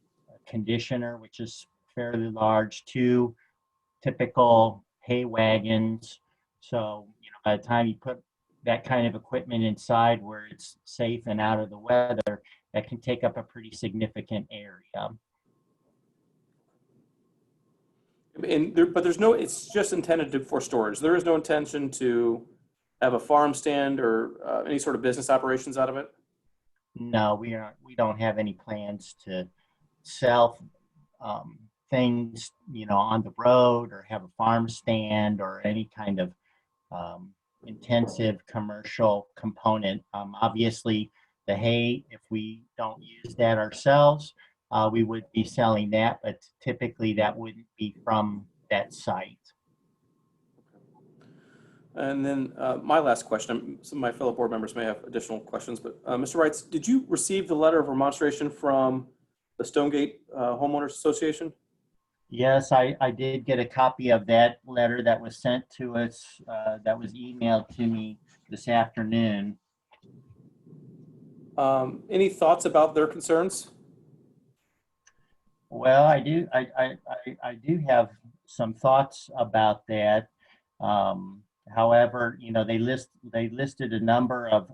Speaker 11: conditioner, which is fairly large, 2 typical hay wagons. So, by the time you put that kind of equipment inside where it's safe and out of the weather, that can take up a pretty significant area.
Speaker 1: But it's just intended for storage. There is no intention to have a farm stand or any sort of business operations out of it?
Speaker 11: No, we don't have any plans to sell things, on the road or have a farm stand or any kind of intensive commercial component. Obviously, the hay, if we don't use that ourselves, we would be selling that, but typically that wouldn't be from that site.
Speaker 1: And then my last question, some of my fellow board members may have additional questions, but Mr. Reitz, did you receive the letter of remonstration from the Stonegate Homeowners Association?
Speaker 11: Yes, I did get a copy of that letter that was sent to us, that was emailed to me this afternoon.
Speaker 1: Any thoughts about their concerns?
Speaker 11: Well, I do have some thoughts about that. However, they listed a number of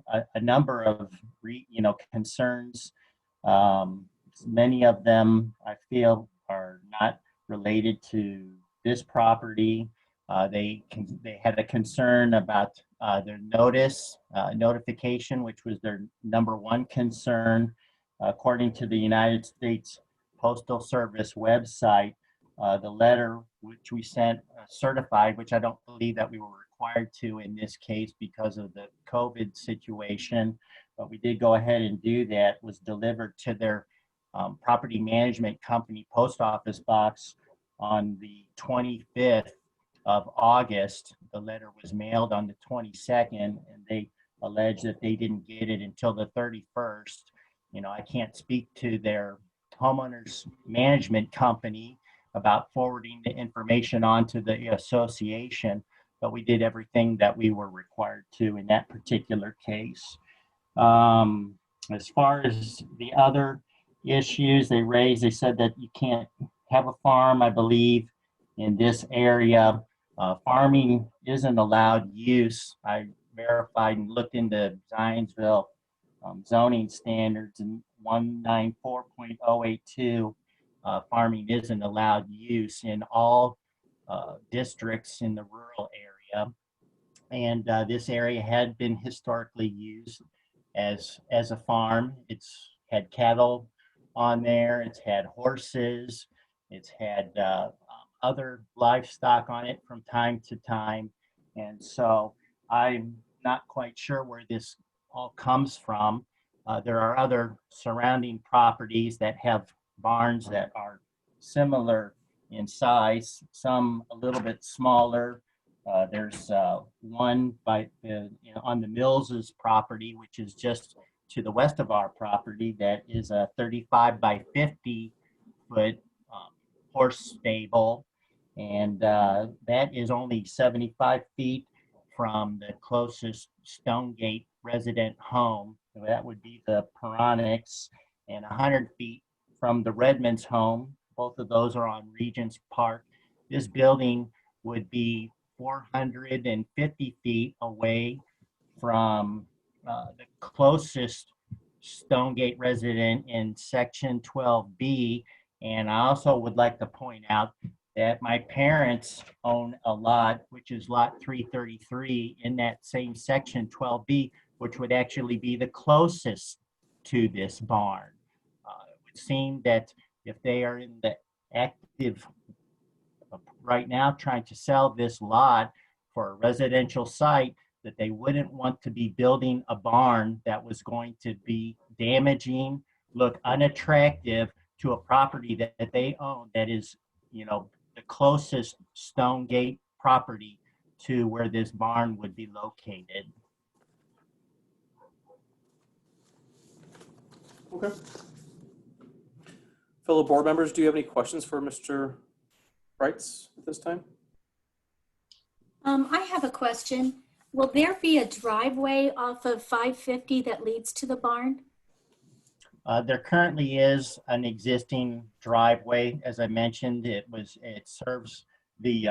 Speaker 11: concerns. Many of them I feel are not related to this property. They had a concern about their notification, which was their number one concern. According to the United States Postal Service website, the letter which we sent certified, which I don't believe that we were required to in this case because of the COVID situation, but we did go ahead and do that, was delivered to their property management company post office box on the 25th of August. The letter was mailed on the 22nd, and they alleged that they didn't get it until the 31st. I can't speak to their homeowners management company about forwarding the information on to the association, but we did everything that we were required to in that particular case. As far as the other issues they raised, they said that you can't have a farm, I believe, in this area. Farming isn't allowed use. I verified and looked into Zionsville zoning standards, and 194.082, farming isn't allowed use in all districts in the rural area. And this area had been historically used as a farm. It's had cattle on there, it's had horses, it's had other livestock on it from time to time. And so I'm not quite sure where this all comes from. There are other surrounding properties that have barns that are similar in size, some a little bit smaller. There's one on the Mills's property, which is just to the west of our property, that is a 35 by 50 foot horse stable, and that is only 75 feet from the closest Stonegate resident home. So that would be the Peronics, and 100 feet from the Redmond's home. Both of those are on Regents Park. This building would be 450 feet away from the closest Stonegate resident in section 12B. And I also would like to point out that my parents own a lot, which is lot 333 in that same section 12B, which would actually be the closest to this barn. It would seem that if they are in the active right now trying to sell this lot for a residential site, that they wouldn't want to be building a barn that was going to be damaging, look unattractive to a property that they own that is, the closest Stonegate property to where this barn would be located.
Speaker 1: Okay. Fellow board members, do you have any questions for Mr. Reitz at this time?
Speaker 3: I have a question. Will there be a driveway off of 550 that leads to the barn?
Speaker 11: There currently is an existing driveway. As I mentioned, it serves the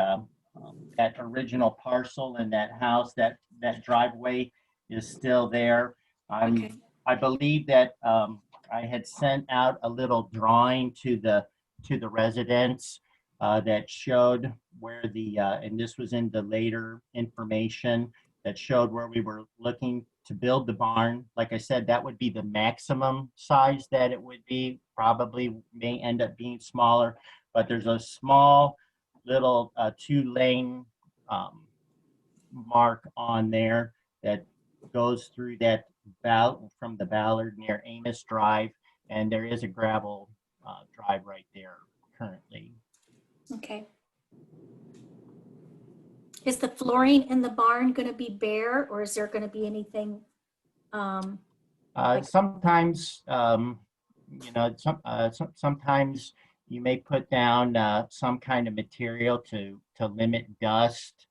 Speaker 11: that original parcel and that house. That driveway is still there.
Speaker 3: Okay.
Speaker 11: I believe that I had sent out a little drawing to the residents that showed where the and this was in the later information that showed where we were looking to build the barn. Like I said, that would be the maximum size that it would be. Probably may end up being smaller, but there's a small little 2-lane mark on there that goes through that from the Ballard near Amos Drive, and there is a gravel drive right there currently.
Speaker 3: Okay. Is the flooring in the barn going to be bare, or is there going to be anything?
Speaker 11: Sometimes, you know, sometimes you may put down some kind of material to limit dust,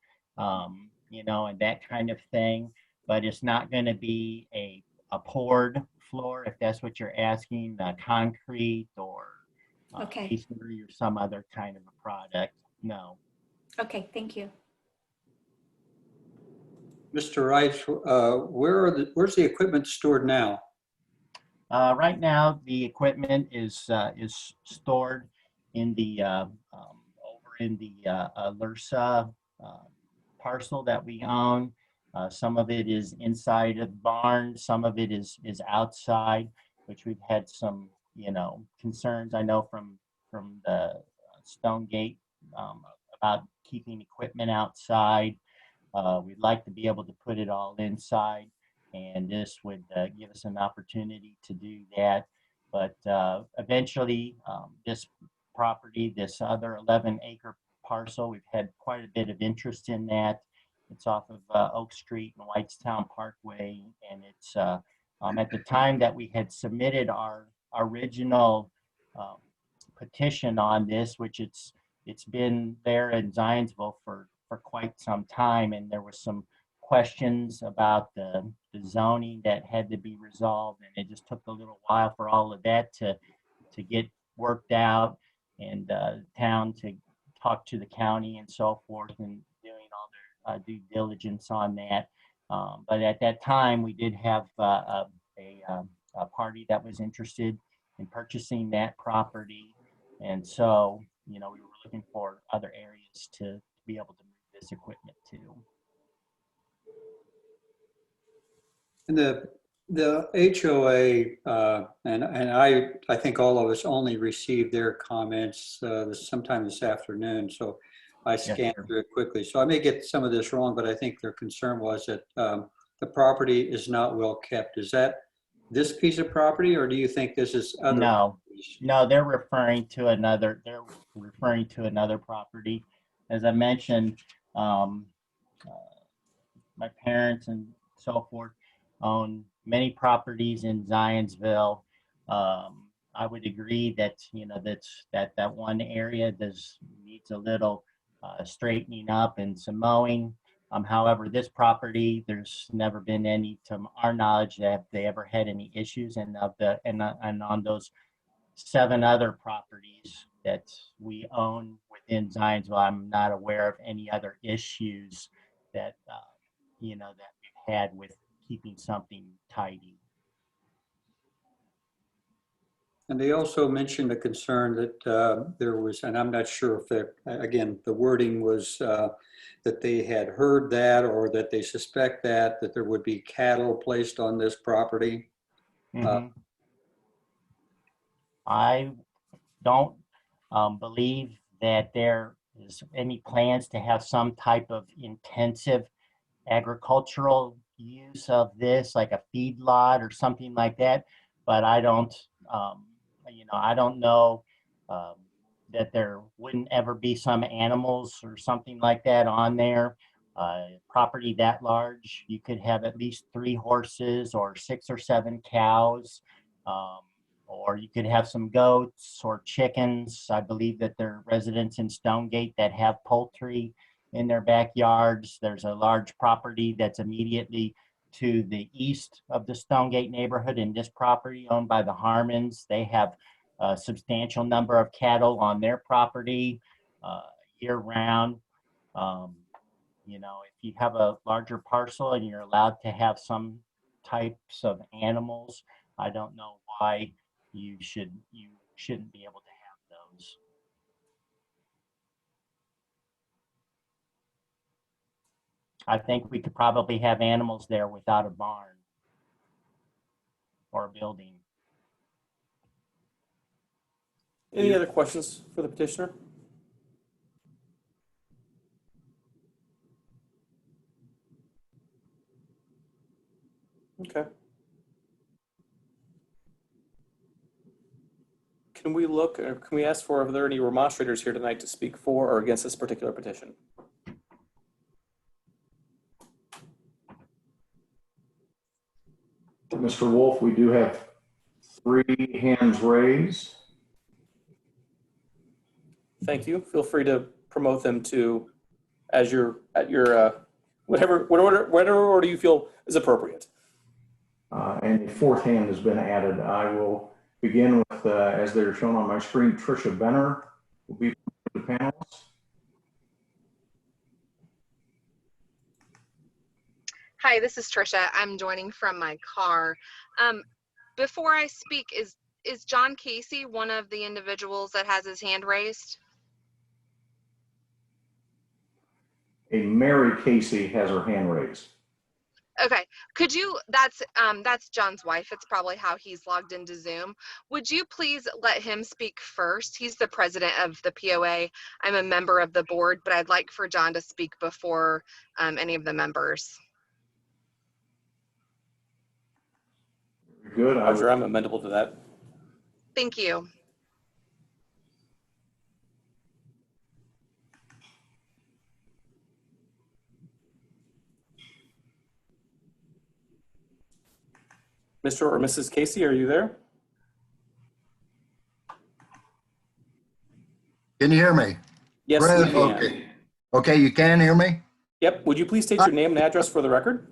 Speaker 11: you know, and that kind of thing. But it's not going to be a poured floor, if that's what you're asking, concrete or
Speaker 3: Okay.
Speaker 11: masonry or some other kind of a product. No.
Speaker 3: Okay, thank you.
Speaker 5: Mr. Reitz, where's the equipment stored now?
Speaker 11: Right now, the equipment is stored in the over in the Lursa parcel that we own. Some of it is inside of the barn. Some of it is outside, which we've had some, you know, concerns. I know from the Stonegate about keeping equipment outside. We'd like to be able to put it all inside, and this would give us an opportunity to do that. But eventually, this property, this other 11-acre parcel, we've had quite a bit of interest in that. It's off of Oak Street and Whitestown Parkway, and it's at the time that we had submitted our original petition on this, which it's been there in Zionsville for quite some time, and there was some questions about the zoning that had to be resolved, and it just took a little while for all of that to get worked out, and town to talk to the county and so forth, and doing all their due diligence on that. But at that time, we did have a party that was interested in purchasing that property, and so, you know, we were looking for other areas to be able to move this equipment to.
Speaker 5: And the HOA, and I think all of us only received their comments sometime this afternoon, so I scanned through it quickly. So I may get some of this wrong, but I think their concern was that the property is not well kept. Is that this piece of property, or do you think this is other?
Speaker 11: No, they're referring to another. They're referring to another property. As I mentioned, my parents and so forth own many properties in Zionsville. I would agree that, you know, that one area needs a little straightening up and some mowing. However, this property, there's never been any, to our knowledge, that they ever had any issues, and on those 7 other properties that we own within Zionsville, I'm not aware of any other issues that you know, that we've had with keeping something tidy.
Speaker 5: And they also mentioned a concern that there was, and I'm not sure if again, the wording was that they had heard that, or that they suspect that there would be cattle placed on this property.
Speaker 11: I don't believe that there is any plans to have some type of intensive agricultural use of this, like a feedlot or something like that. But I don't, you know, I don't know that there wouldn't ever be some animals or something like that on there. Property that large, you could have at least 3 horses or 6 or 7 cows. Or you could have some goats or chickens. I believe that there are residents in Stonegate that have poultry in their backyards. There's a large property that's immediately to the east of the Stonegate neighborhood, in this property owned by the Harmons. They have a substantial number of cattle on their property year round. You know, if you have a larger parcel and you're allowed to have some types of animals, I don't know why you shouldn't be able to have those. I think we could probably have animals there without a barn or a building.
Speaker 1: Any other questions for the petitioner? Okay. Can we look, or can we ask for, are there any remonstrators here tonight to speak for or against this particular petition?
Speaker 7: Mr. Wolf, we do have 3 hands raised.
Speaker 1: Thank you. Feel free to promote them to as your at your whatever order you feel is appropriate.
Speaker 7: And the 4th hand has been added. I will begin with, as they're shown on my screen, Trisha Benner will be the panelist.
Speaker 12: Hi, this is Trisha. I'm joining from my car. Before I speak, is John Casey one of the individuals that has his hand raised?
Speaker 7: A Mary Casey has her hand raised.
Speaker 12: Okay, could you, that's John's wife. It's probably how he's logged into Zoom. Would you please let him speak first? He's the president of the POA. I'm a member of the board, but I'd like for John to speak before any of the members.
Speaker 7: Good.
Speaker 1: Roger, I'm amenable to that.
Speaker 12: Thank you.
Speaker 1: Mr. or Mrs. Casey, are you there?
Speaker 13: Can you hear me?
Speaker 1: Yes, we can.
Speaker 13: Okay. Okay, you can hear me?
Speaker 1: Yep. Would you please state your name and address for the record?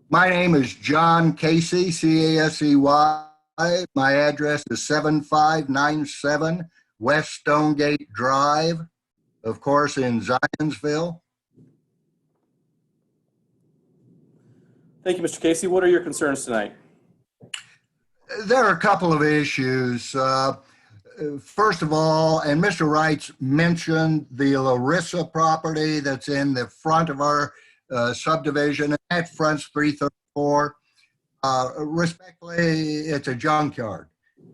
Speaker 13: My name is John Casey, C-A-S-E-Y. My address is 7597 West Stonegate Drive, of course, in Zionsville.
Speaker 1: Thank you, Mr. Casey. What are your concerns tonight?
Speaker 13: There are a couple of issues. First of all, and Mr. Reitz mentioned the Larissa property that's in the front of our subdivision, and that front's 334. Respectfully, it's a junkyard.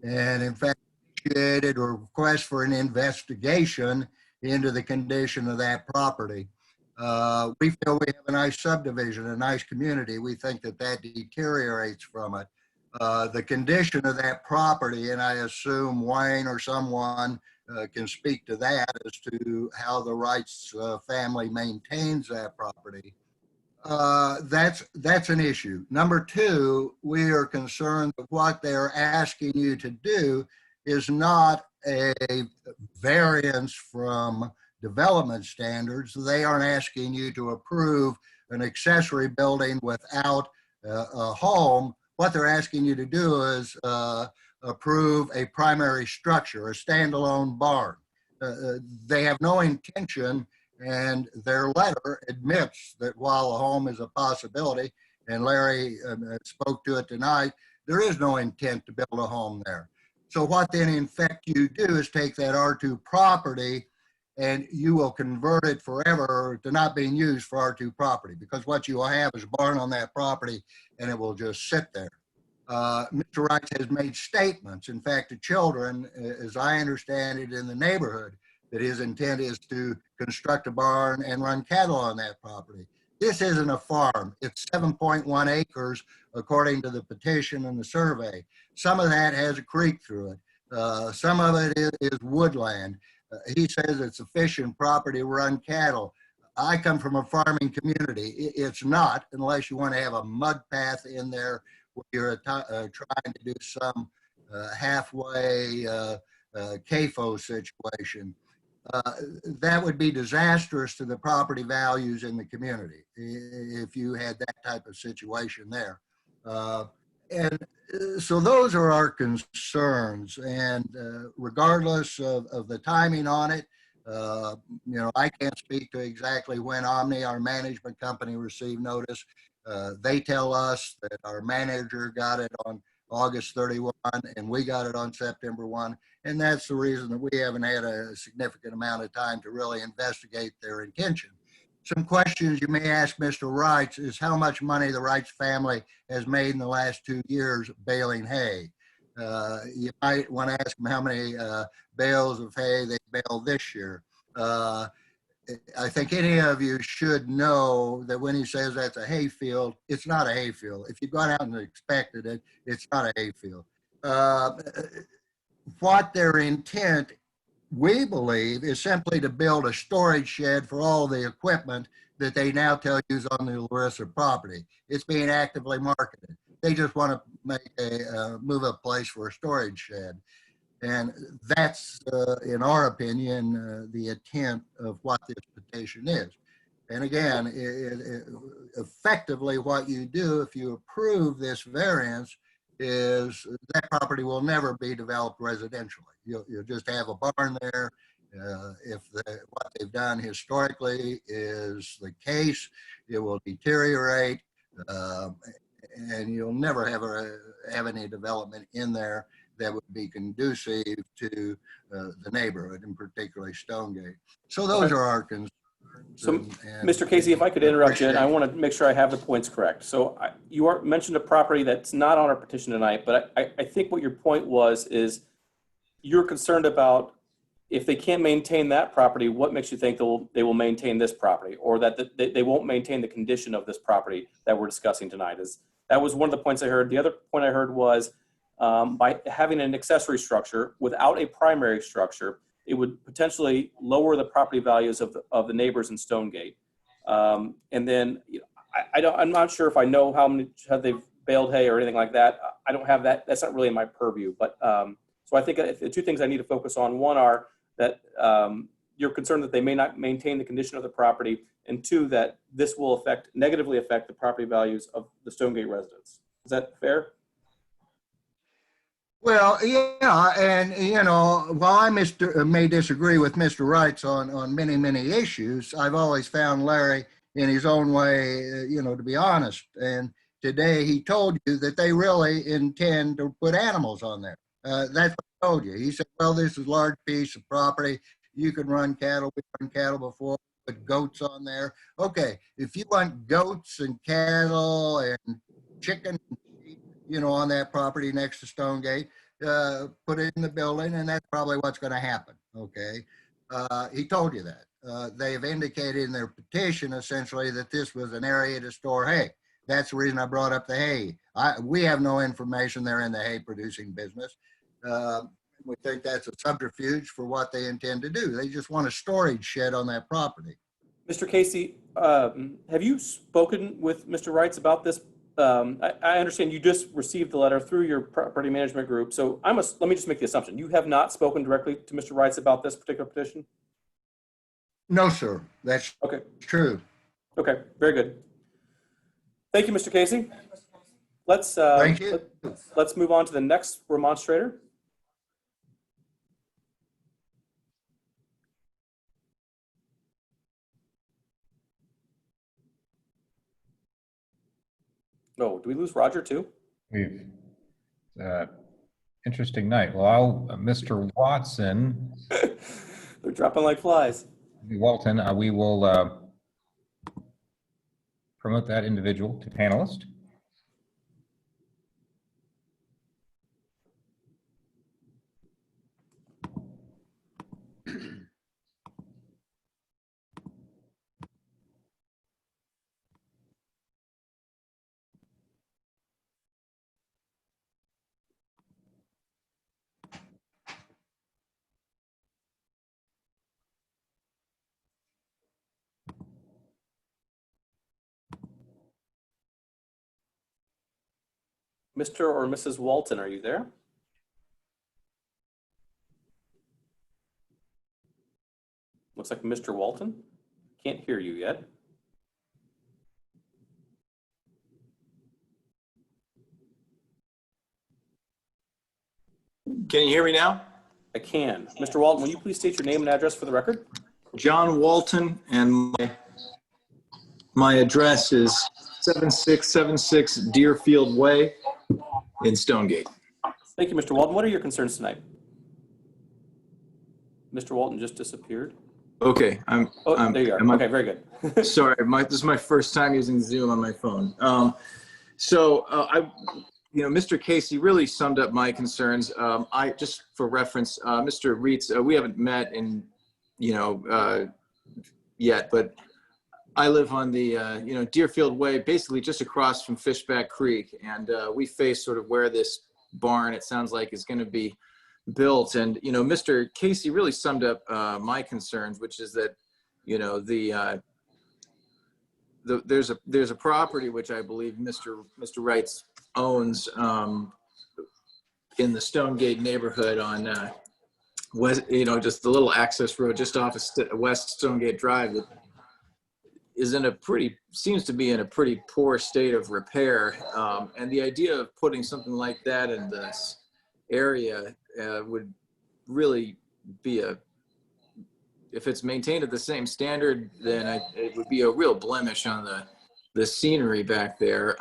Speaker 13: And in fact, initiated a request for an investigation into the condition of that property. We feel we have a nice subdivision, a nice community. We think that that deteriorates from it. The condition of that property, and I assume Wayne or someone can speak to that as to how the Reitz family maintains that property. That's an issue. Number two, we are concerned that what they're asking you to do is not a variance from development standards. They aren't asking you to approve an accessory building without a home. What they're asking you to do is approve a primary structure, a standalone barn. They have no intention, and their letter admits that while a home is a possibility, and Larry spoke to it tonight, there is no intent to build a home there. So what then in fact you do is take that R2 property and you will convert it forever to not being used for R2 property, because what you will have is a barn on that property and it will just sit there. Mr. Reitz has made statements, in fact, to children, as I understand it, in the neighborhood, that his intent is to construct a barn and run cattle on that property. This isn't a farm. It's 7.1 acres, according to the petition and the survey. Some of that has a creek through it. Some of it is woodland. He says it's sufficient property to run cattle. I come from a farming community. It's not, unless you want to have a mud path in there where you're trying to do some halfway CAFO situation. That would be disastrous to the property values in the community if you had that type of situation there. And so those are our concerns, and regardless of the timing on it, you know, I can't speak to exactly when Omni, our management company, received notice. They tell us that our manager got it on August 31 and we got it on September 1. And that's the reason that we haven't had a significant amount of time to really investigate their intention. Some questions you may ask Mr. Reitz is how much money the Reitz family has made in the last 2 years baling hay. You might want to ask them how many bales of hay they baled this year. I think any of you should know that when he says that's a hay field, it's not a hay field. If you've gone out and expected it, it's not a hay field. What their intent, we believe, is simply to build a storage shed for all the equipment that they now tell you is on the Larissa property. It's being actively marketed. They just want to make a move-up place for a storage shed. And that's, in our opinion, the intent of what this petition is. And again, effectively what you do if you approve this variance is that property will never be developed residentially. You'll just have a barn there. If what they've done historically is the case, it will deteriorate, and you'll never have any development in there that would be conducive to the neighborhood, and particularly Stonegate. So those are our concerns.
Speaker 1: So, Mr. Casey, if I could interrupt you, and I want to make sure I have the points correct. So you mentioned a property that's not on our petition tonight, but I think what your point was is you're concerned about if they can't maintain that property, what makes you think they will maintain this property, or that they won't maintain the condition of this property that we're discussing tonight? That was one of the points I heard. The other point I heard was by having an accessory structure without a primary structure, it would potentially lower the property values of the neighbors in Stonegate. And then I'm not sure if I know how they've baled hay or anything like that. I don't have that. That's not really in my purview. But so I think the two things I need to focus on, one are that you're concerned that they may not maintain the condition of the property, and two, that this will negatively affect the property values of the Stonegate residents. Is that fair?
Speaker 13: Well, yeah, and while I may disagree with Mr. Reitz on many, many issues, I've always found Larry in his own way, to be honest. And today he told you that they really intend to put animals on there. That's what he told you. He said, well, this is a large piece of property. You can run cattle. We've run cattle before. Put goats on there. Okay, if you want goats and cattle and chicken, on that property next to Stonegate, put it in the building, and that's probably what's going to happen. Okay, he told you that. They've indicated in their petition essentially that this was an area to store hay. That's the reason I brought up the hay. We have no information they're in the hay producing business. We think that's a subterfuge for what they intend to do. They just want a storage shed on that property.
Speaker 1: Mr. Casey, have you spoken with Mr. Reitz about this? I understand you just received the letter through your property management group. So let me just make the assumption. You have not spoken directly to Mr. Reitz about this particular petition?
Speaker 13: No, sir. That's
Speaker 1: okay.
Speaker 13: True.
Speaker 1: Okay, very good. Thank you, Mr. Casey.
Speaker 13: Thank you.
Speaker 1: Let's move on to the next remonstrator. Oh, do we lose Roger too?
Speaker 2: We've interesting night. Well, Mr. Watson.
Speaker 1: They're dropping like flies.
Speaker 2: Walton, we will promote that individual to panelist.
Speaker 1: Mr. or Mrs. Walton, are you there? Looks like Mr. Walton. Can't hear you yet.
Speaker 14: Can you hear me now?
Speaker 1: I can. Mr. Walton, will you please state your name and address for the record?
Speaker 14: John Walton, and my address is 7676 Deerfield Way in Stonegate.
Speaker 1: Thank you, Mr. Walton. What are your concerns tonight? Mr. Walton just disappeared.
Speaker 14: Okay,
Speaker 1: there you are. Okay, very good.
Speaker 14: Sorry, this is my first time using Zoom on my phone. Mr. Casey really summed up my concerns. I just for reference, Mr. Reitz, we haven't met in, yet, but I live on the, Deerfield Way, basically just across from Fishback Creek. And we face sort of where this barn, it sounds like, is going to be built. And, Mr. Casey really summed up my concerns, which is that, there's a property which I believe Mr. Reitz owns in the Stonegate neighborhood on west, just the little access road just off of West Stonegate Drive that is seems to be in a pretty poor state of repair. And the idea of putting something like that in this area would really be if it's maintained at the same standard, then it would be a real blemish on the scenery back there.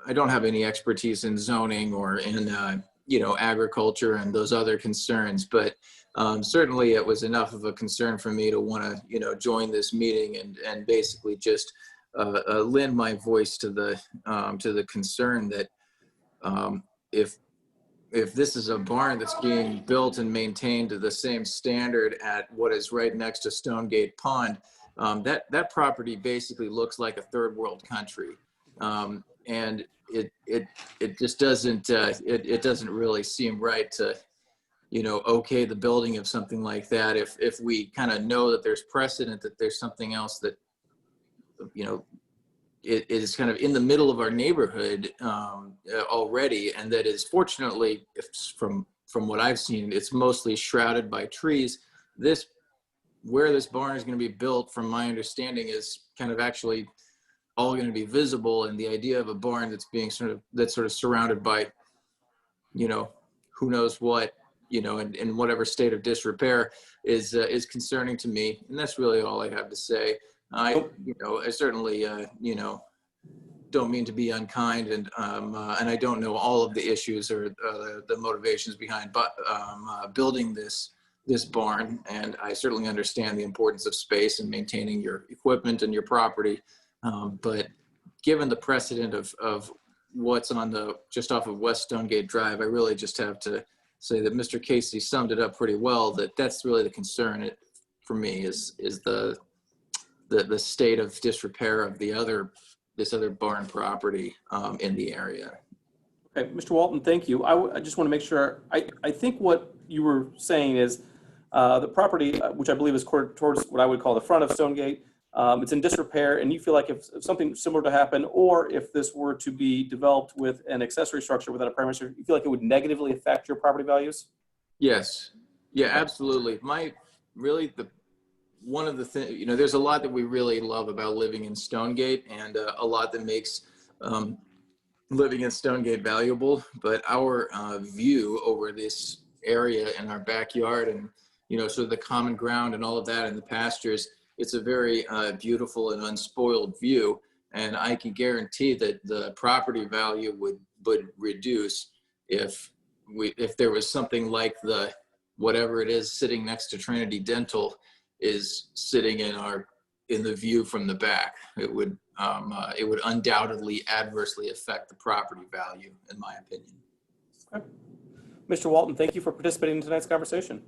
Speaker 14: I don't have any expertise in zoning or in, agriculture and those other concerns, but certainly it was enough of a concern for me to want to, join this meeting and basically just lend my voice to the concern that if this is a barn that's being built and maintained to the same standard at what is right next to Stonegate Pond, that property basically looks like a third world country. And it just doesn't, it doesn't really seem right to, okay the building of something like that if we kind of know that there's precedent that there's something else that, it is kind of in the middle of our neighborhood already, and that is fortunately, from what I've seen, it's mostly shrouded by trees. Where this barn is going to be built, from my understanding, is kind of actually all going to be visible, and the idea of a barn that's being sort of surrounded by, who knows what, in whatever state of disrepair is concerning to me, and that's really all I have to say. I certainly, don't mean to be unkind, and I don't know all of the issues or the motivations behind, building this barn, and I certainly understand the importance of space and maintaining your equipment and your property. But given the precedent of what's on just off of West Stonegate Drive, I really just have to say that Mr. Casey summed it up pretty well. That's really the concern for me is the state of disrepair of this other barn property in the area.
Speaker 1: Okay, Mr. Walton, thank you. I just want to make sure, I think what you were saying is the property, which I believe is towards what I would call the front of Stonegate, it's in disrepair, and you feel like if something similar to happen, or if this were to be developed with an accessory structure without a primary structure, you feel like it would negatively affect your property values?
Speaker 14: Yes. Yeah, absolutely. One of the things, there's a lot that we really love about living in Stonegate, and a lot that makes living in Stonegate valuable. But our view over this area in our backyard and, sort of the common ground and all of that in the pastures, it's a very beautiful and unspoiled view. And I can guarantee that the property value would reduce if there was something like whatever it is sitting next to Trinity Dental is sitting in the view from the back. It would undoubtedly adversely affect the property value, in my opinion.
Speaker 1: Okay. Mr. Walton, thank you for participating in tonight's conversation.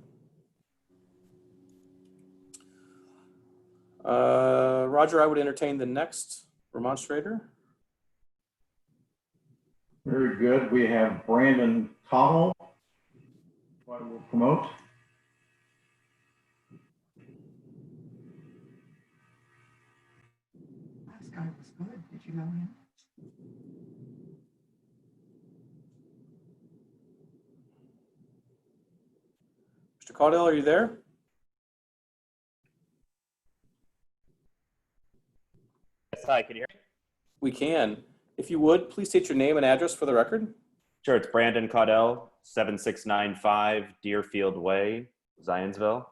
Speaker 1: Roger, I would entertain the next remonstrator.
Speaker 7: Very good. We have Brandon Cottle, who I will promote.
Speaker 15: Last guy was good. Did you know him?
Speaker 1: Mr. Caudell, are you there?
Speaker 16: Yes, hi, can you hear me?
Speaker 1: We can. If you would, please state your name and address for the record.
Speaker 16: Sure, it's Brandon Caudell, 7695 Deerfield Way, Zionsville.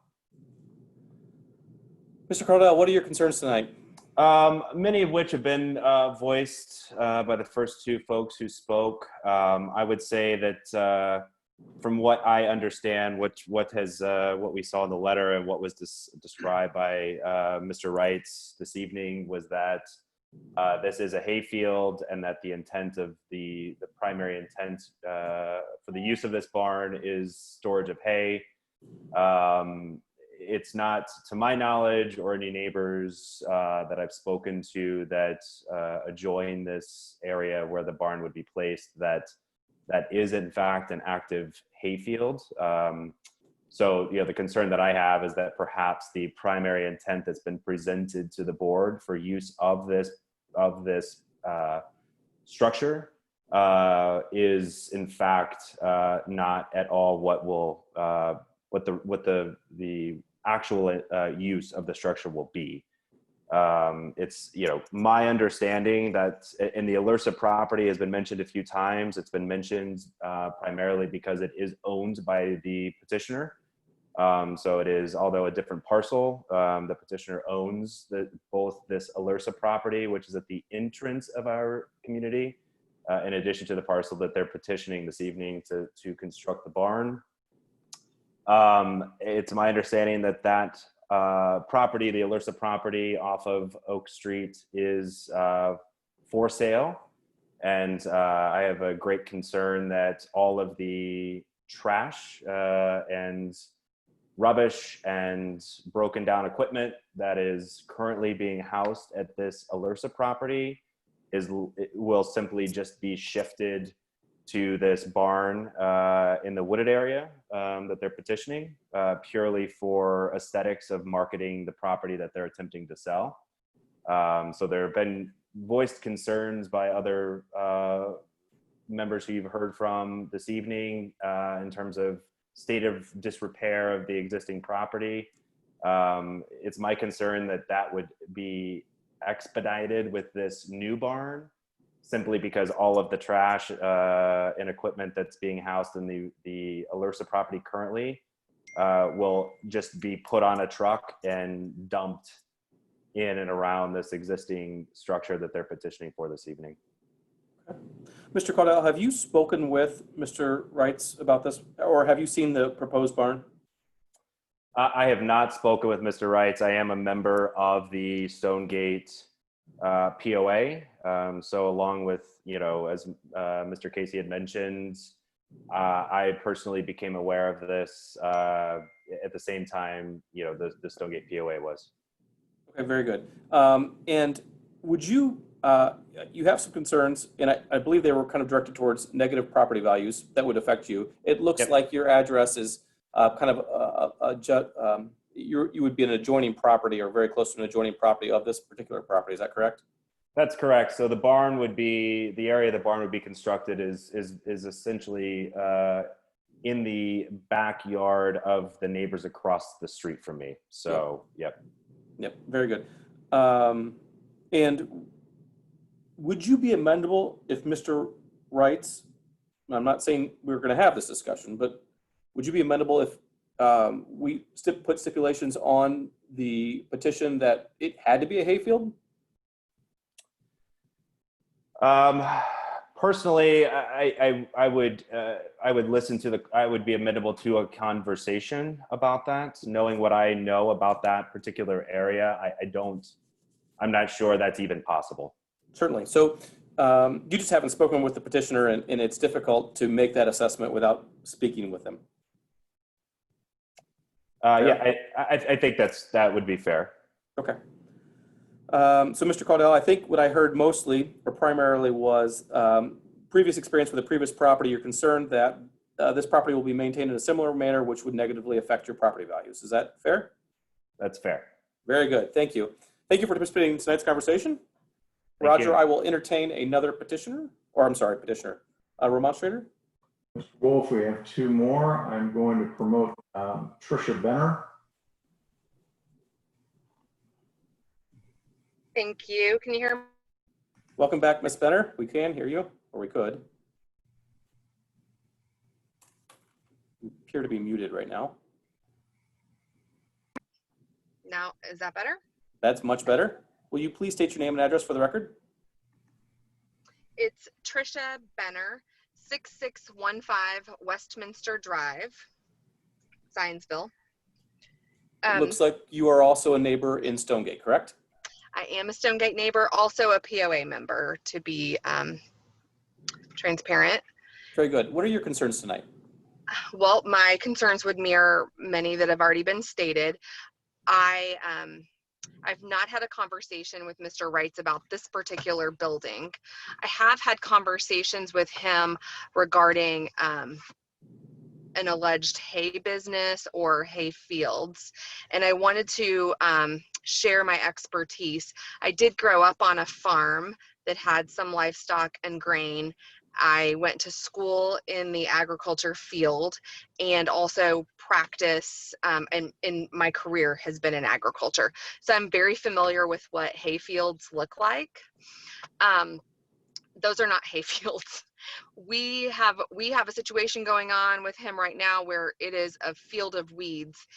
Speaker 1: Mr. Caudell, what are your concerns tonight?
Speaker 16: Many of which have been voiced by the first two folks who spoke. I would say that from what I understand, what we saw in the letter and what was described by Mr. Reitz this evening was that this is a hayfield and that the intent of the primary intent for the use of this barn is storage of hay. It's not, to my knowledge, or any neighbors that I've spoken to that adjoin this area where the barn would be placed, that is in fact an active hayfield. So, the concern that I have is that perhaps the primary intent that's been presented to the board for use of this structure is in fact not at all what the actual use of the structure will be. It's, my understanding that in the Alersa property has been mentioned a few times. It's been mentioned primarily because it is owned by the petitioner. So it is, although a different parcel, the petitioner owns both this Alersa property, which is at the entrance of our community, in addition to the parcel that they're petitioning this evening to construct the barn. It's my understanding that property, the Alersa property off of Oak Street, is for sale. And I have a great concern that all of the trash and rubbish and broken down equipment that is currently being housed at this Alersa property will simply just be shifted to this barn in the wooded area that they're petitioning, purely for aesthetics of marketing the property that they're attempting to sell. So there have been voiced concerns by other members who you've heard from this evening in terms of state of disrepair of the existing property. It's my concern that would be expedited with this new barn, simply because all of the trash and equipment that's being housed in the Alersa property currently will just be put on a truck and dumped in and around this existing structure that they're petitioning for this evening.
Speaker 1: Mr. Caudell, have you spoken with Mr. Reitz about this, or have you seen the proposed barn?
Speaker 16: I have not spoken with Mr. Reitz. I am a member of the Stonegate POA. So along with, as Mr. Casey had mentioned, I personally became aware of this at the same time, the Stonegate POA was.
Speaker 1: Okay, very good. And would you, you have some concerns, and I believe they were kind of directed towards negative property values that would affect you. It looks like your address is kind of you would be an adjoining property or very close to an adjoining property of this particular property. Is that correct?
Speaker 16: That's correct. So the barn would be, the area the barn would be constructed is essentially in the backyard of the neighbors across the street from me. So, yep.
Speaker 1: Yep, very good. And would you be amendable if Mr. Reitz, I'm not saying we're going to have this discussion, but would you be amendable if we put stipulations on the petition that it had to be a hayfield?
Speaker 16: Personally, I would listen to I would be amenable to a conversation about that. Knowing what I know about that particular area, I'm not sure that's even possible.
Speaker 1: Certainly. So you just haven't spoken with the petitioner, and it's difficult to make that assessment without speaking with them.
Speaker 16: Yeah, I think that would be fair.
Speaker 1: Okay. So Mr. Caudell, I think what I heard mostly or primarily was previous experience with a previous property. You're concerned that this property will be maintained in a similar manner, which would negatively affect your property values. Is that fair?
Speaker 16: That's fair.
Speaker 1: Very good. Thank you. Thank you for participating in tonight's conversation. Roger, I will entertain another petitioner, a remonstrator.
Speaker 7: Mr. Wolf, we have two more. I'm going to promote Trisha Benner.
Speaker 12: Thank you. Can you hear me?
Speaker 1: Welcome back, Ms. Benner. We can hear you, or we could. You appear to be muted right now.
Speaker 12: Now, is that better?
Speaker 1: That's much better. Will you please state your name and address for the record?
Speaker 12: It's Trisha Benner, 6615 Westminster Drive, Zionsville.
Speaker 1: Looks like you are also a neighbor in Stonegate, correct?
Speaker 12: I am a Stonegate neighbor, also a POA member, to be transparent.
Speaker 1: Very good. What are your concerns tonight?
Speaker 12: Well, my concerns would mirror many that have already been stated. I've not had a conversation with Mr. Reitz about this particular building. I have had conversations with him regarding an alleged hay business or hay fields, and I wanted to share my expertise. I did grow up on a farm that had some livestock and grain. I went to school in the agriculture field and also practice, and in my career has been in agriculture. So I'm very familiar with what hay fields look like. Those are not hay fields. We have a situation going on with him right now where it is a field of weeds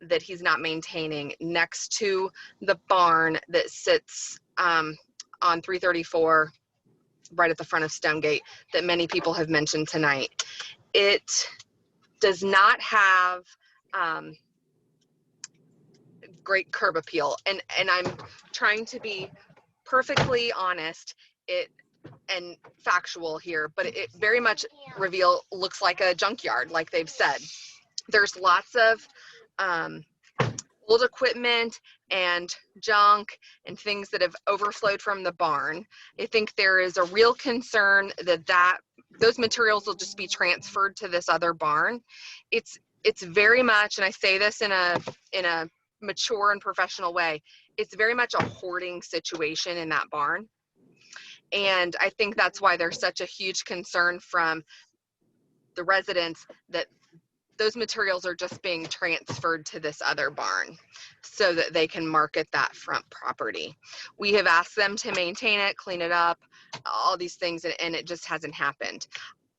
Speaker 12: that he's not maintaining next to the barn that sits on 334 right at the front of Stonegate that many people have mentioned tonight. It does not have great curb appeal, and I'm trying to be perfectly honest and factual here, but it very much looks like a junkyard, like they've said. There's lots of old equipment and junk and things that have overflowed from the barn. I think there is a real concern that those materials will just be transferred to this other barn. It's very much, and I say this in a mature and professional way, it's very much a hoarding situation in that barn. And I think that's why there's such a huge concern from the residents that those materials are just being transferred to this other barn so that they can market that front property. We have asked them to maintain it, clean it up, all these things, and it just hasn't happened.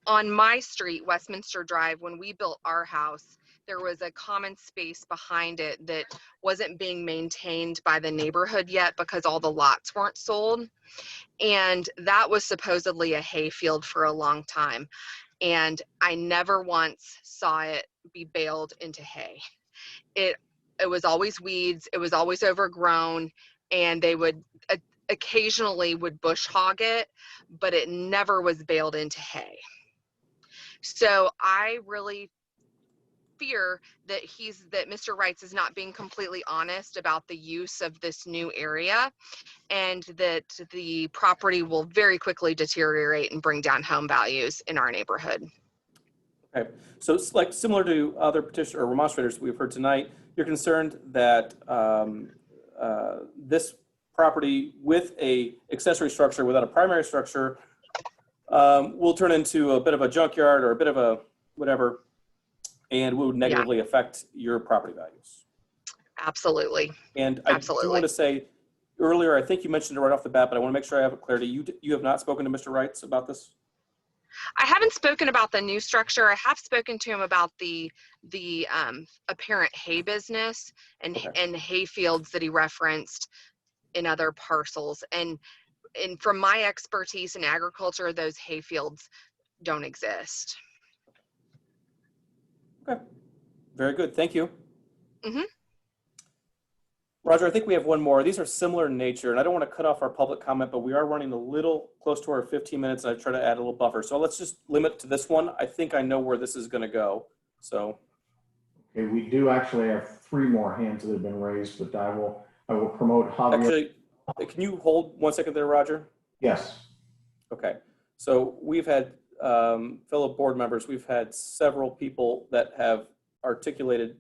Speaker 12: On my street, Westminster Drive, when we built our house, there was a common space behind it that wasn't being maintained by the neighborhood yet because all the lots weren't sold. And that was supposedly a hay field for a long time. And I never once saw it be baled into hay. It was always weeds, it was always overgrown, and they would occasionally would bush hog it, but it never was baled into hay. So I really fear that Mr. Reitz is not being completely honest about the use of this new area, and that the property will very quickly deteriorate and bring down home values in our neighborhood.
Speaker 1: Okay, so it's like similar to other petition or remonstrators we've heard tonight, you're concerned that this property with a accessory structure without a primary structure will turn into a bit of a junkyard or a bit of a whatever, and will negatively affect your property values.
Speaker 12: Absolutely.
Speaker 1: And I do want to say earlier, I think you mentioned it right off the bat, but I want to make sure I have it clarity. You have not spoken to Mr. Reitz about this?
Speaker 12: I haven't spoken about the new structure. I have spoken to him about the apparent hay business and hay fields that he referenced in other parcels. And from my expertise in agriculture, those hay fields don't exist.
Speaker 1: Okay, very good. Thank you.
Speaker 12: Mm-hmm.
Speaker 1: Roger, I think we have one more. These are similar in nature, and I don't want to cut off our public comment, but we are running a little close to our 15 minutes, and I try to add a little buffer. So let's just limit to this one. I think I know where this is going to go. So,
Speaker 7: okay, we do actually have 3 more hands that have been raised, but I will promote Javier.
Speaker 1: Actually, can you hold 1 second there, Roger?
Speaker 7: Yes.
Speaker 1: Okay. So we've had fellow board members. We've had several people that have articulated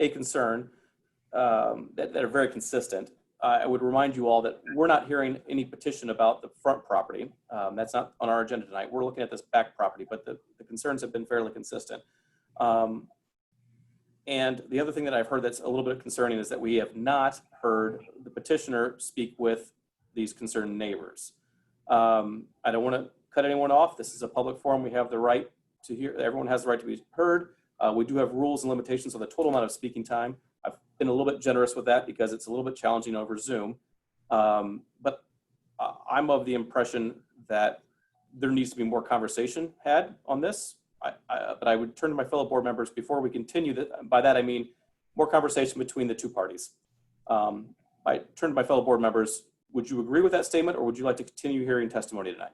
Speaker 1: a concern that are very consistent. I would remind you all that we're not hearing any petition about the front property. That's not on our agenda tonight. We're looking at this back property, but the concerns have been fairly consistent. And the other thing that I've heard that's a little bit concerning is that we have not heard the petitioner speak with these concerned neighbors. I don't want to cut anyone off. This is a public forum. We have the right to hear. Everyone has the right to be heard. We do have rules and limitations on the total amount of speaking time. I've been a little bit generous with that because it's a little bit challenging over Zoom. But I'm of the impression that there needs to be more conversation had on this. But I would turn to my fellow board members before we continue. By that, I mean, more conversation between the two parties. I turn to my fellow board members. Would you agree with that statement, or would you like to continue hearing testimony tonight?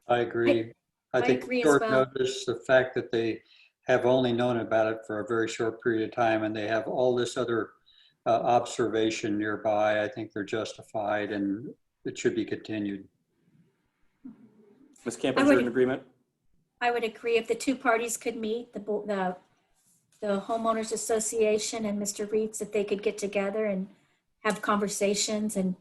Speaker 5: I agree. I think
Speaker 3: agree as
Speaker 5: short
Speaker 3: well.
Speaker 5: notice, the fact that they have only known about it for a very short period of time and they have all this other observation nearby, I think they're justified and it should be continued.
Speaker 1: Ms. Campbell, you're in agreement?
Speaker 3: I would agree if the two parties could meet, the homeowners association and Mr. Reitz, if they could get together and have conversations and,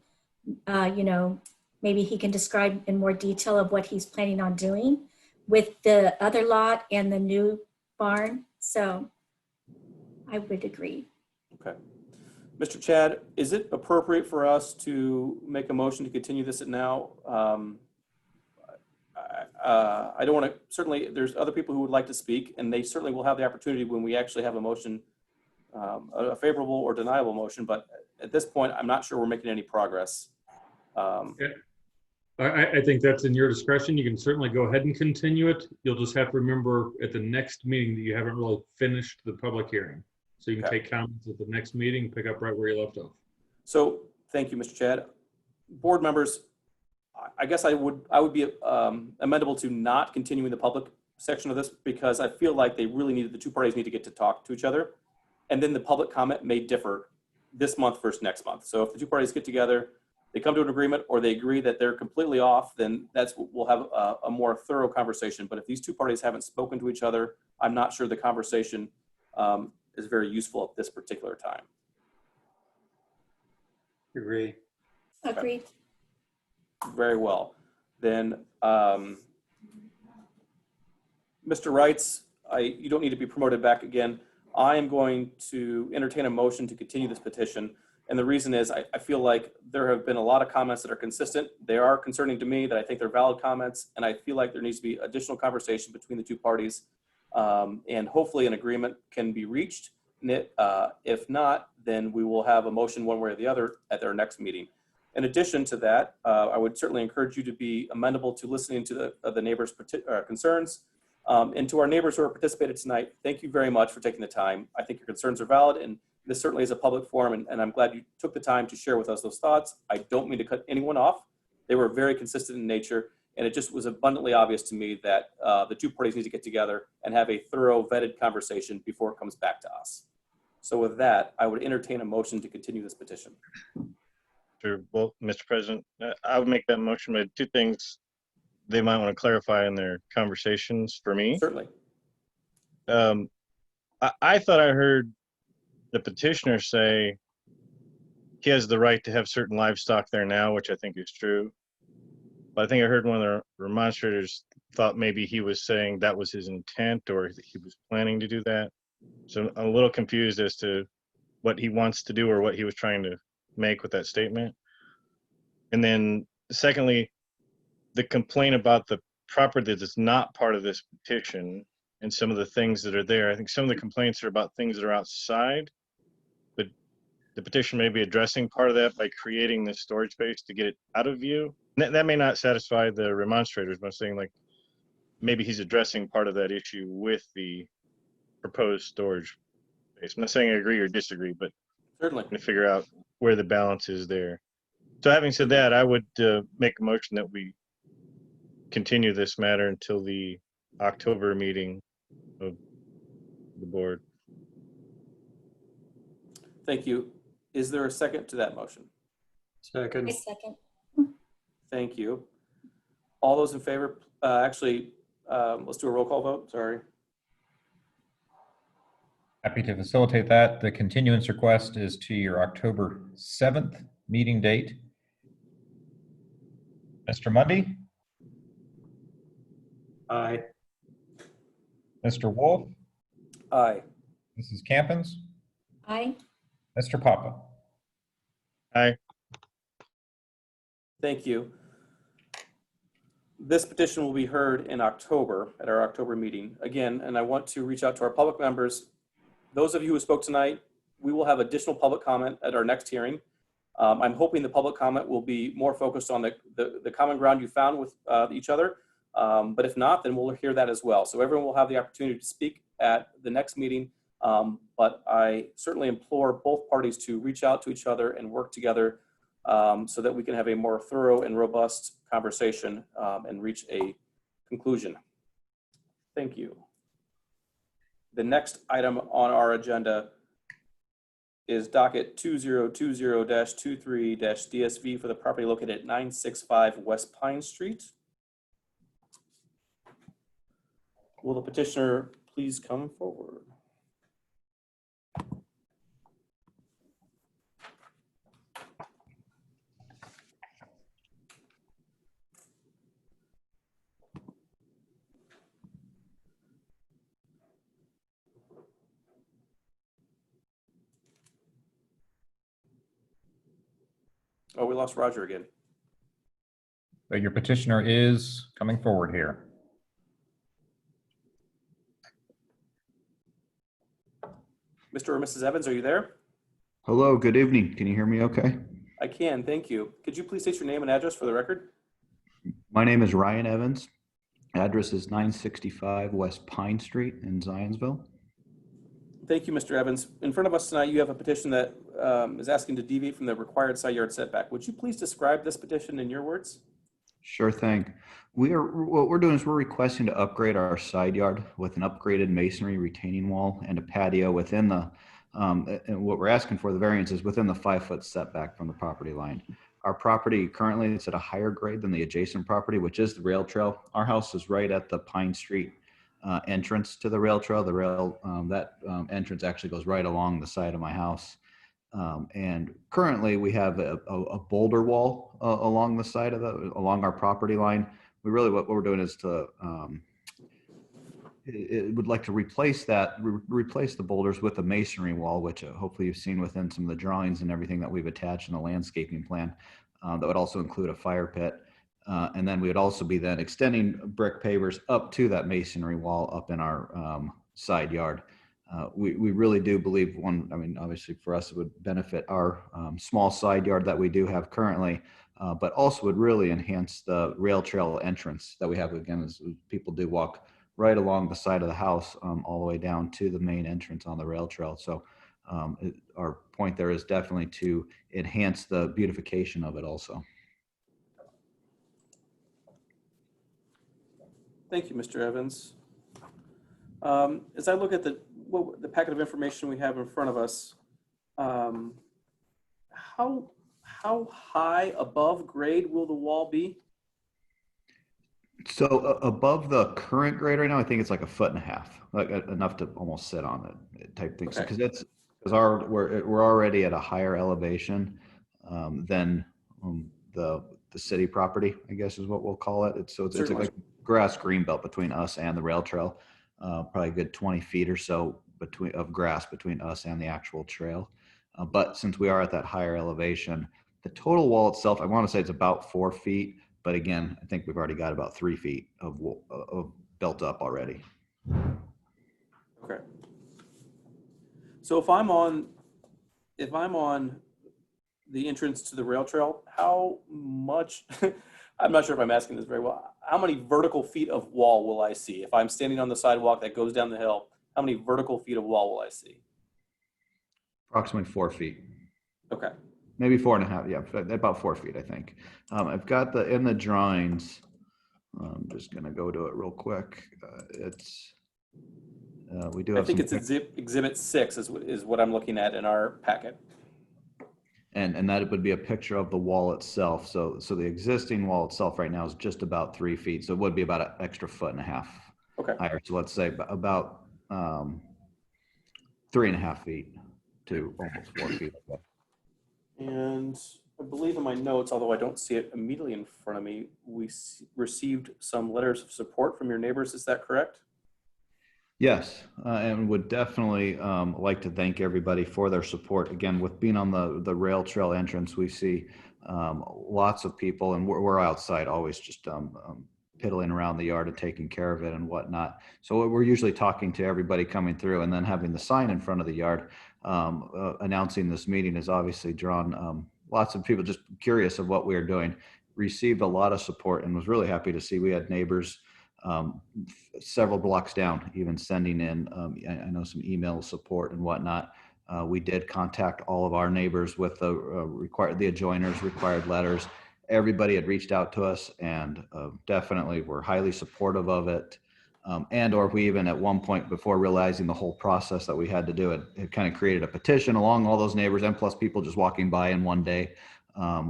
Speaker 3: you know, maybe he can describe in more detail of what he's planning on doing with the other lot and the new barn. So I would agree.
Speaker 1: Okay. Mr. Chad, is it appropriate for us to make a motion to continue this at now? I don't want to, certainly there's other people who would like to speak, and they certainly will have the opportunity when we actually have a motion, a favorable or deniable motion, but at this point, I'm not sure we're making any progress.
Speaker 9: Okay. I think that's in your discretion. You can certainly go ahead and continue it. You'll just have to remember at the next meeting that you haven't really finished the public hearing. So you can take comments at the next meeting, pick up right where you left off.
Speaker 1: So thank you, Mr. Chad. Board members, I guess I would be amenable to not continuing the public section of this because I feel like the two parties need to get to talk to each other. And then the public comment may differ this month versus next month. So if the two parties get together, they come to an agreement or they agree that they're completely off, then we'll have a more thorough conversation. But if these two parties haven't spoken to each other, I'm not sure the conversation is very useful at this particular time.
Speaker 5: Agree.
Speaker 3: Agreed.
Speaker 1: Very well. Then, Mr. Reitz, you don't need to be promoted back again. I am going to entertain a motion to continue this petition. And the reason is I feel like there have been a lot of comments that are consistent. They are concerning to me that I think they're valid comments. And I feel like there needs to be additional conversation between the two parties. And hopefully an agreement can be reached. If not, then we will have a motion one way or the other at their next meeting. In addition to that, I would certainly encourage you to be amenable to listening to the neighbors' concerns. And to our neighbors who are participated tonight, thank you very much for taking the time. I think your concerns are valid, and this certainly is a public forum, and I'm glad you took the time to share with us those thoughts. I don't mean to cut anyone off. They were very consistent in nature, and it just was abundantly obvious to me that the two parties need to get together and have a thorough, vetted conversation before it comes back to us. So with that, I would entertain a motion to continue this petition.
Speaker 10: Sure. Well, Mr. President, I would make that motion, but two things they might want to clarify in their conversations for me.
Speaker 1: Certainly.
Speaker 10: I thought I heard the petitioner say he has the right to have certain livestock there now, which I think is true. But I think I heard one of the remonstrators thought maybe he was saying that was his intent or he was planning to do that. So I'm a little confused as to what he wants to do or what he was trying to make with that statement. And then secondly, the complaint about the property that is not part of this petition and some of the things that are there. I think some of the complaints are about things that are outside, but the petition may be addressing part of that by creating this storage space to get it out of view. That may not satisfy the remonstrators, but I'm saying like maybe he's addressing part of that issue with the proposed storage space. I'm not saying I agree or disagree, but
Speaker 1: certainly
Speaker 10: to figure out where the balance is there. So having said that, I would make a motion that we continue this matter until the October meeting of the board.
Speaker 1: Thank you. Is there a second to that motion?
Speaker 5: Second.
Speaker 3: A second.
Speaker 1: Thank you. All those in favor, let's do a roll call vote, sorry.
Speaker 2: Happy to facilitate that. The continuance request is to your October 7th meeting date. Mr. Mundy?
Speaker 5: Aye.
Speaker 2: Mr. Wolf?
Speaker 1: Aye.
Speaker 2: Mrs. Campins?
Speaker 3: Aye.
Speaker 2: Mr. Papa?
Speaker 10: Aye.
Speaker 1: Thank you. This petition will be heard in October at our October meeting. Again, and I want to reach out to our public members. Those of you who spoke tonight, we will have additional public comment at our next hearing. I'm hoping the public comment will be more focused on the common ground you found with each other. But if not, then we'll hear that as well. So everyone will have the opportunity to speak at the next meeting. But I certainly implore both parties to reach out to each other and work together so that we can have a more thorough and robust conversation and reach a conclusion. Thank you. The next item on our agenda is docket 2020-23-DSV for the property located at 965 West Pine Street. Will the petitioner please come forward? Oh, we lost Roger again.
Speaker 2: So your petitioner is coming forward here.
Speaker 1: Mr. or Mrs. Evans, are you there?
Speaker 17: Hello, good evening. Can you hear me okay?
Speaker 1: I can, thank you. Could you please state your name and address for the record?
Speaker 17: My name is Ryan Evans. Address is 965 West Pine Street in Zionsville.
Speaker 1: Thank you, Mr. Evans. In front of us tonight, you have a petition that is asking to deviate from the required side yard setback. Would you please describe this petition in your words?
Speaker 17: Sure thing. What we're doing is we're requesting to upgrade our side yard with an upgraded masonry retaining wall and a patio within the, and what we're asking for, the variance is within the 5-foot setback from the property line. Our property currently is at a higher grade than the adjacent property, which is the rail trail. Our house is right at the Pine Street entrance to the rail trail. The rail, entrance actually goes right along the side of my house. And currently we have a boulder wall along the side of along our property line. What we're doing is to, it would like to replace that, replace the boulders with a masonry wall, which hopefully you've seen within some of the drawings and everything that we've attached in the landscaping plan. That would also include a fire pit. And then we would also be then extending brick pavers up to that masonry wall up in our side yard. We really do believe obviously for us, it would benefit our small side yard that we do have currently, but also would really enhance the rail trail entrance that we have. Again, as people do walk right along the side of the house, all the way down to the main entrance on the rail trail. So our point there is definitely to enhance the beautification of it also.
Speaker 1: Thank you, Mr. Evans. As I look at the packet of information we have in front of us, how high above grade will the wall be?
Speaker 17: So above the current grade right now, I think it's like 1.5 feet, like enough to almost sit on it type thing.
Speaker 1: Okay.
Speaker 17: Because we're already at a higher elevation than the city property, I guess is what we'll call it. It's like a grass green belt between us and the rail trail, probably a good 20 feet or so of grass between us and the actual trail. But since we are at that higher elevation, the total wall itself, I want to say it's about 4 feet. But again, I think we've already got about 3 feet of built up already.
Speaker 1: Okay. So if I'm on the entrance to the rail trail, how much, I'm not sure if I'm asking this very well, how many vertical feet of wall will I see? If I'm standing on the sidewalk that goes down the hill, how many vertical feet of wall will I see?
Speaker 17: Approximately 4 feet.
Speaker 1: Okay.
Speaker 17: Maybe 4.5, yeah, about 4 feet, I think. I've got in the drawings, I'm just gonna go to it real quick. We do have, I think it's
Speaker 1: exhibit 6 is what I'm looking at in our packet.
Speaker 17: And that would be a picture of the wall itself. So the existing wall itself right now is just about 3 feet. So it would be about an extra 1.5 feet
Speaker 1: okay.
Speaker 17: higher. So let's say about 3.5 feet to almost 4 feet.
Speaker 1: And I believe in my notes, although I don't see it immediately in front of me, we received some letters of support from your neighbors. Is that correct?
Speaker 17: Yes, and would definitely like to thank everybody for their support. Again, with being on the rail trail entrance, we see lots of people, and we're outside always just piddling around the yard and taking care of it and whatnot. So we're usually talking to everybody coming through, and then having the sign in front of the yard announcing this meeting has obviously drawn lots of people just curious of what we are doing. Received a lot of support and was really happy to see we had neighbors several blocks down, even sending in, I know some email support and whatnot. We did contact all of our neighbors with the adjoiners required letters. Everybody had reached out to us and definitely were highly supportive of it. Or we even at one point, before realizing the whole process that we had to do, it kind of created a petition along all those neighbors and plus people just walking by in one day. I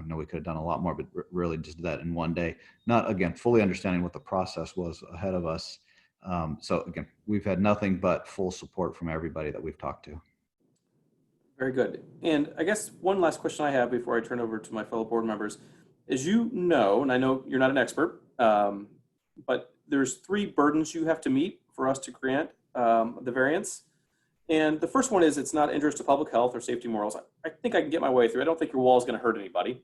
Speaker 17: know we could have done a lot more, but really just did that in one day. Not, again, fully understanding what the process was ahead of us. So again, we've had nothing but full support from everybody that we've talked to.
Speaker 1: Very good. And I guess one last question I have before I turn over to my fellow board members, as you know, and I know you're not an expert, but there's 3 burdens you have to meet for us to grant the variance. And the first one is it's not interest to public health or safety morals. I think I can get my way through. I don't think your wall is going to hurt anybody.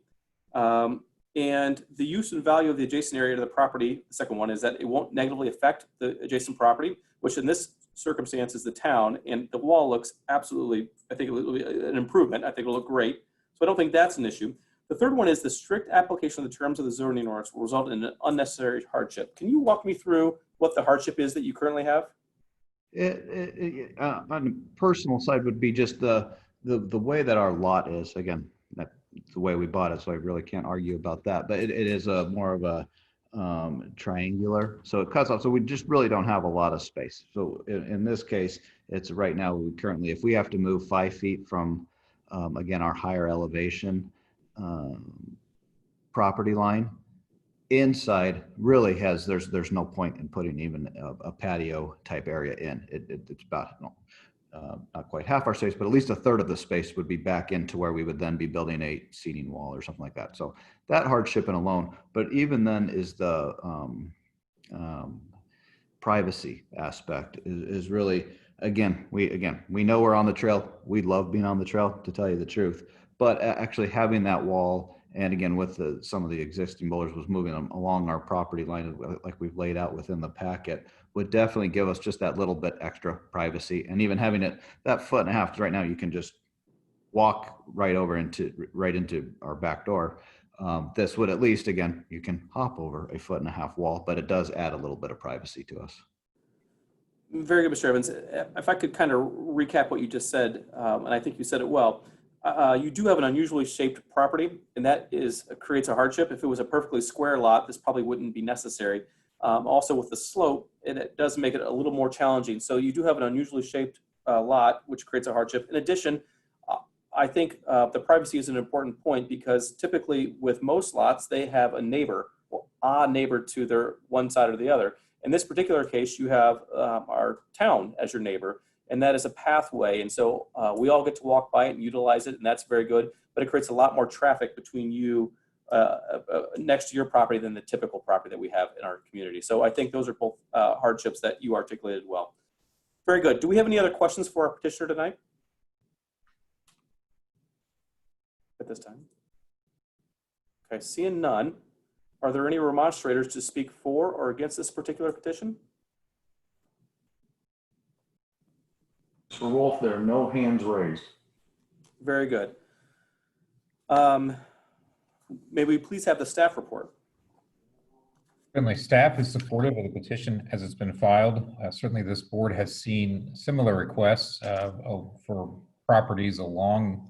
Speaker 1: And the use and value of the adjacent area to the property, the second one, is that it won't negatively affect the adjacent property, which in this circumstance is the town. And the wall looks absolutely, I think it will be an improvement. I think it'll look great. So I don't think that's an issue. The third one is the strict application of the terms of the zoning ordinance will result in an unnecessary hardship. Can you walk me through what the hardship is that you currently have?
Speaker 17: On the personal side would be just the way that our lot is. Again, that's the way we bought it, so I really can't argue about that. But it is a more of a triangular, so it cuts off. So we just really don't have a lot of space. So in this case, it's right now we currently, if we have to move 5 feet from again our higher elevation property line, inside really has there's no point in putting even a patio type area in. It's about not quite half our space, but at least a third of the space would be back into where we would then be building a seating wall or something like that. So that hardship in alone, but even then is the privacy aspect is really, again, we know we're on the trail. We love being on the trail, to tell you the truth, but actually having that wall, and again, with some of the existing boulders was moving them along our property line, like we've laid out within the packet, would definitely give us just that little bit extra privacy. And even having it that 1.5 feet, because right now you can just walk right into our back door. This would at least, again, you can hop over a 1.5 feet wall, but it does add a little bit of privacy to us.
Speaker 1: Very good, Mr. Evans. If I could kind of recap what you just said, and I think you said it well. You do have an unusually shaped property, and that creates a hardship. If it was a perfectly square lot, this probably wouldn't be necessary. Also, with the slope, it does make it a little more challenging. So you do have an unusually shaped lot, which creates a hardship. In addition, I think the privacy is an important point because typically with most lots, they have a neighbor to their one side or the other. In this particular case, you have our town as your neighbor, and that is a pathway. And so we all get to walk by it and utilize it, and that's very good. But it creates a lot more traffic between you next to your property than the typical property that we have in our community. So I think those are both hardships that you articulated well. Very good. Do we have any other questions for our petitioner tonight at this time? Okay, seeing none. Are there any remonstrators to speak for or against this particular petition?
Speaker 7: Mr. Wolf, there are no hands raised.
Speaker 1: Very good. May we please have the staff report?
Speaker 2: Certainly, staff is supportive of the petition as it's been filed. Certainly, this board has seen similar requests for properties along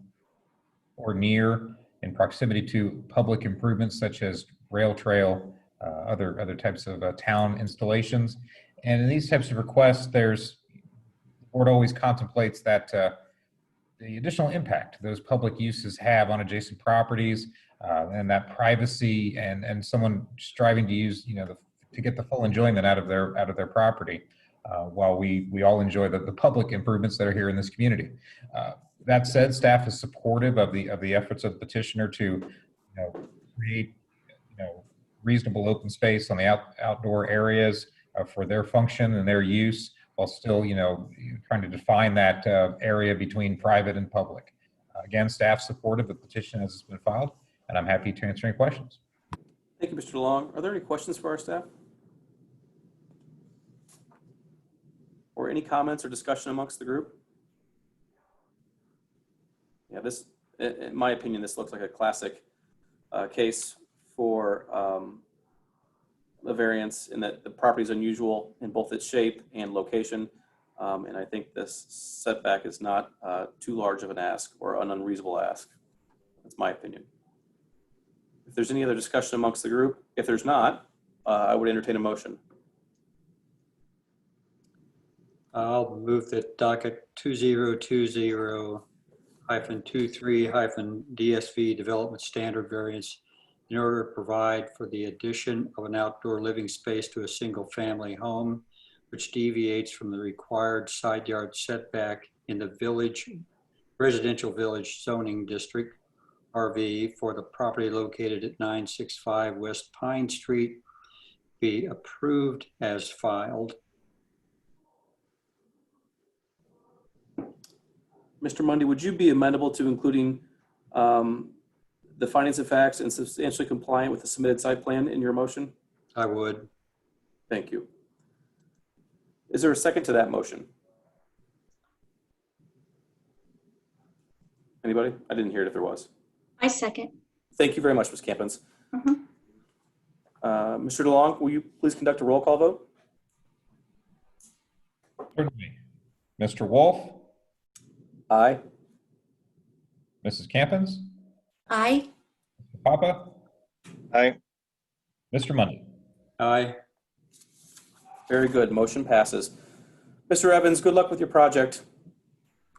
Speaker 2: or near in proximity to public improvements such as rail trail, other types of town installations. And in these types of requests, the board always contemplates that the additional impact those public uses have on adjacent properties, and that privacy and someone striving to use, to get the full enjoyment out of their property, while we all enjoy the public improvements that are here in this community. That said, staff is supportive of the efforts of the petitioner to create reasonable open space on the outdoor areas for their function and their use, while still trying to define that area between private and public. Again, staff supportive of the petition as it's been filed, and I'm happy to answer any questions.
Speaker 1: Thank you, Mr. DeLong. Are there any questions for our staff? Or any comments or discussion amongst the group? Yeah, this, in my opinion, this looks like a classic case for a variance in that the property is unusual in both its shape and location. And I think this setback is not too large of an ask or an unreasonable ask. That's my opinion. If there's any other discussion amongst the group, if there's not, I would entertain a motion.
Speaker 5: I'll move that docket 2020-23-DSV development standard variance in order to provide for the addition of an outdoor living space to a single family home, which deviates from the required side yard setback in the residential village zoning district, RV, for the property located at 965 West Pine Street, be approved as filed.
Speaker 1: Mr. Mundy, would you be amenable to including the findings of facts and substantially compliant with the submitted site plan in your motion?
Speaker 5: I would.
Speaker 1: Thank you. Is there a second to that motion? Anybody? I didn't hear it if there was.
Speaker 3: I second.
Speaker 1: Thank you very much, Ms. Campins. Mr. DeLong, will you please conduct a roll call vote?
Speaker 2: Certainly. Mr. Wolf?
Speaker 1: Aye.
Speaker 2: Mrs. Campins?
Speaker 3: Aye.
Speaker 2: Mr. Papa?
Speaker 10: Aye.
Speaker 2: Mr. Mundy?
Speaker 5: Aye.
Speaker 1: Very good. Motion passes. Mr. Evans, good luck with your project.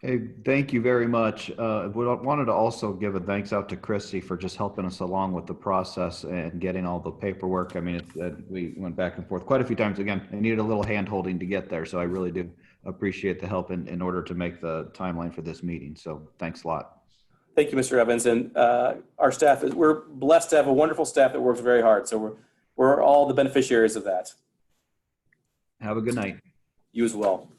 Speaker 17: Hey, thank you very much. Wanted to also give a thanks out to Chrissy for just helping us along with the process and getting all the paperwork. I mean, we went back and forth quite a few times. Again, I needed a little hand holding to get there, so I really do appreciate the help in order to make the timeline for this meeting. So thanks a lot.
Speaker 1: Thank you, Mr. Evans. And our staff, we're blessed to have a wonderful staff that works very hard. So we're all the beneficiaries of that.
Speaker 17: Have a good night.
Speaker 1: You as well.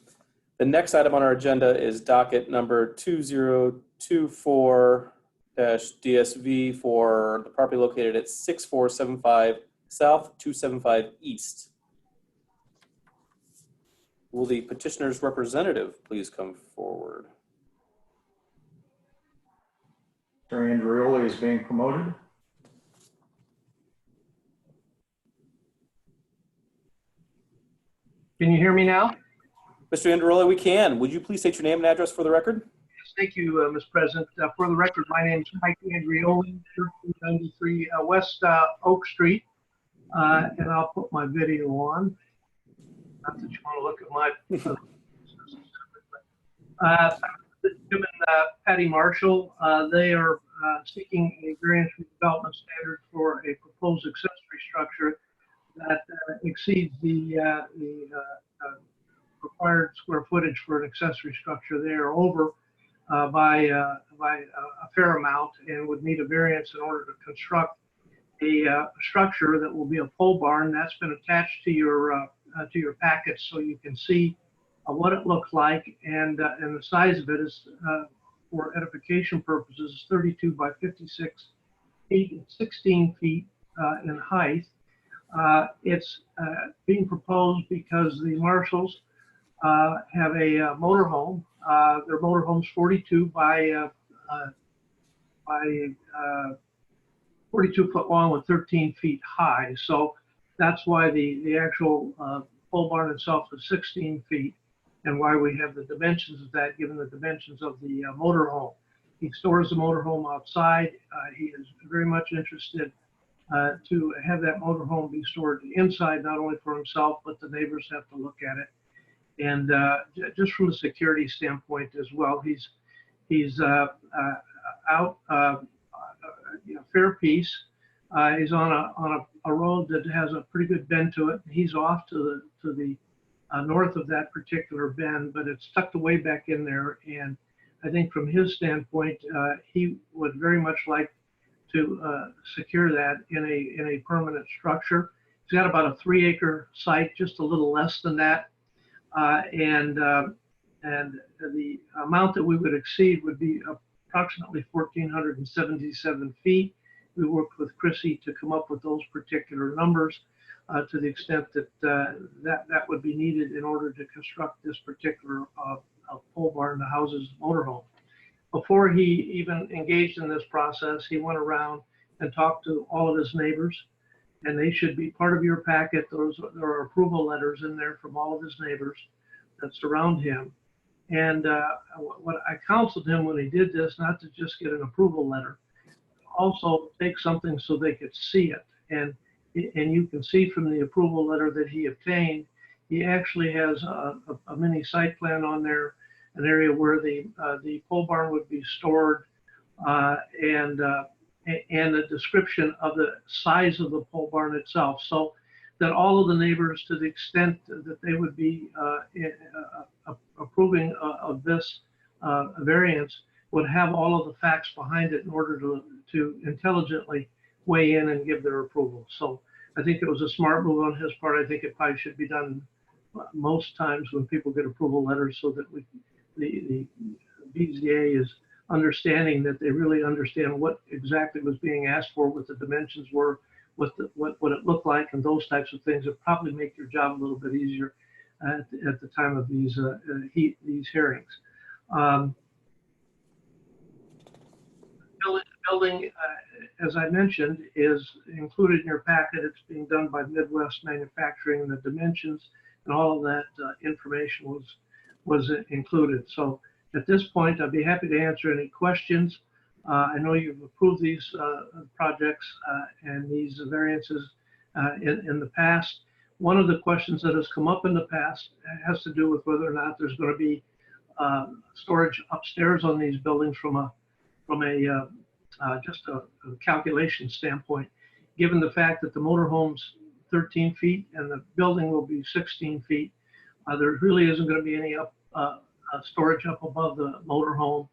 Speaker 1: The next item on our agenda is docket number 2024-DSV for the property located at 6475 South, 275 East. Will the petitioner's representative please come forward?
Speaker 7: Mr. Andreoli is being promoted.
Speaker 18: Can you hear me now?
Speaker 1: Mr. Andreoli, we can. Would you please state your name and address for the record?
Speaker 18: Yes, thank you, Mr. President. For the record, my name is Mike Andreoli, 1393 West Oak Street. And I'll put my video on. Not that you want to look at my... Jim and Patty Marshall, they are seeking a variance from development standard for a proposed accessory structure that exceeds the required square footage for an accessory structure. They are over by a fair amount and would need a variance in order to construct a structure that will be a pole barn. That's been attached to your packets so you can see what it looks like, and the size of it is, for edification purposes, is 32 by 56 feet and 16 feet in height. It's being proposed because the Marshalls have a motorhome. Their motorhome's 42 by 42 foot long with 13 feet high. So that's why the actual pole barn itself is 16 feet, and why we have the dimensions of that, given the dimensions of the motorhome. He stores the motorhome outside. He is very much interested to have that motorhome be stored inside, not only for himself, but the neighbors have to look at it. And just from a security standpoint as well, he's out fair piece. He's on a road that has a pretty good bend to it. He's off to the north of that particular bend, but it's tucked away back in there. And I think from his standpoint, he would very much like to secure that in a permanent structure. He's got about a 3-acre site, just a little less than that. And the amount that we would exceed would be approximately 1,477 feet. We worked with Chrissy to come up with those particular numbers to the extent that that would be needed in order to construct this particular pole barn that houses motorhome. Before he even engaged in this process, he went around and talked to all of his neighbors and they should be part of your packet. There are approval letters in there from all of his neighbors that surround him. And what I counseled him when he did this, not to just get an approval letter, also take something so they could see it. And you can see from the approval letter that he obtained, he actually has a mini site plan on there, an area where the pole barn would be stored, and a description of the size of the pole barn itself, so that all of the neighbors, to the extent that they would be approving of this variance, would have all of the facts behind it in order to intelligently weigh in and give their approval. So I think it was a smart move on his part. I think it probably should be done most times when people get approval letters, so that the BZA is understanding that they really understand what exactly was being asked for, what the dimensions were, what it looked like, and those types of things that probably make your job a little bit easier at the time of these hearings. Building, as I mentioned, is included in your packet. It's being done by Midwest Manufacturing, and the dimensions and all of that information was included. So at this point, I'd be happy to answer any questions. I know you've approved these projects and these variances in the past. One of the questions that has come up in the past has to do with whether or not there's going to be storage upstairs on these buildings from just a calculation standpoint, given the fact that the motorhome's 13 feet and the building will be 16 feet. There really isn't going to be any storage up above the motorhome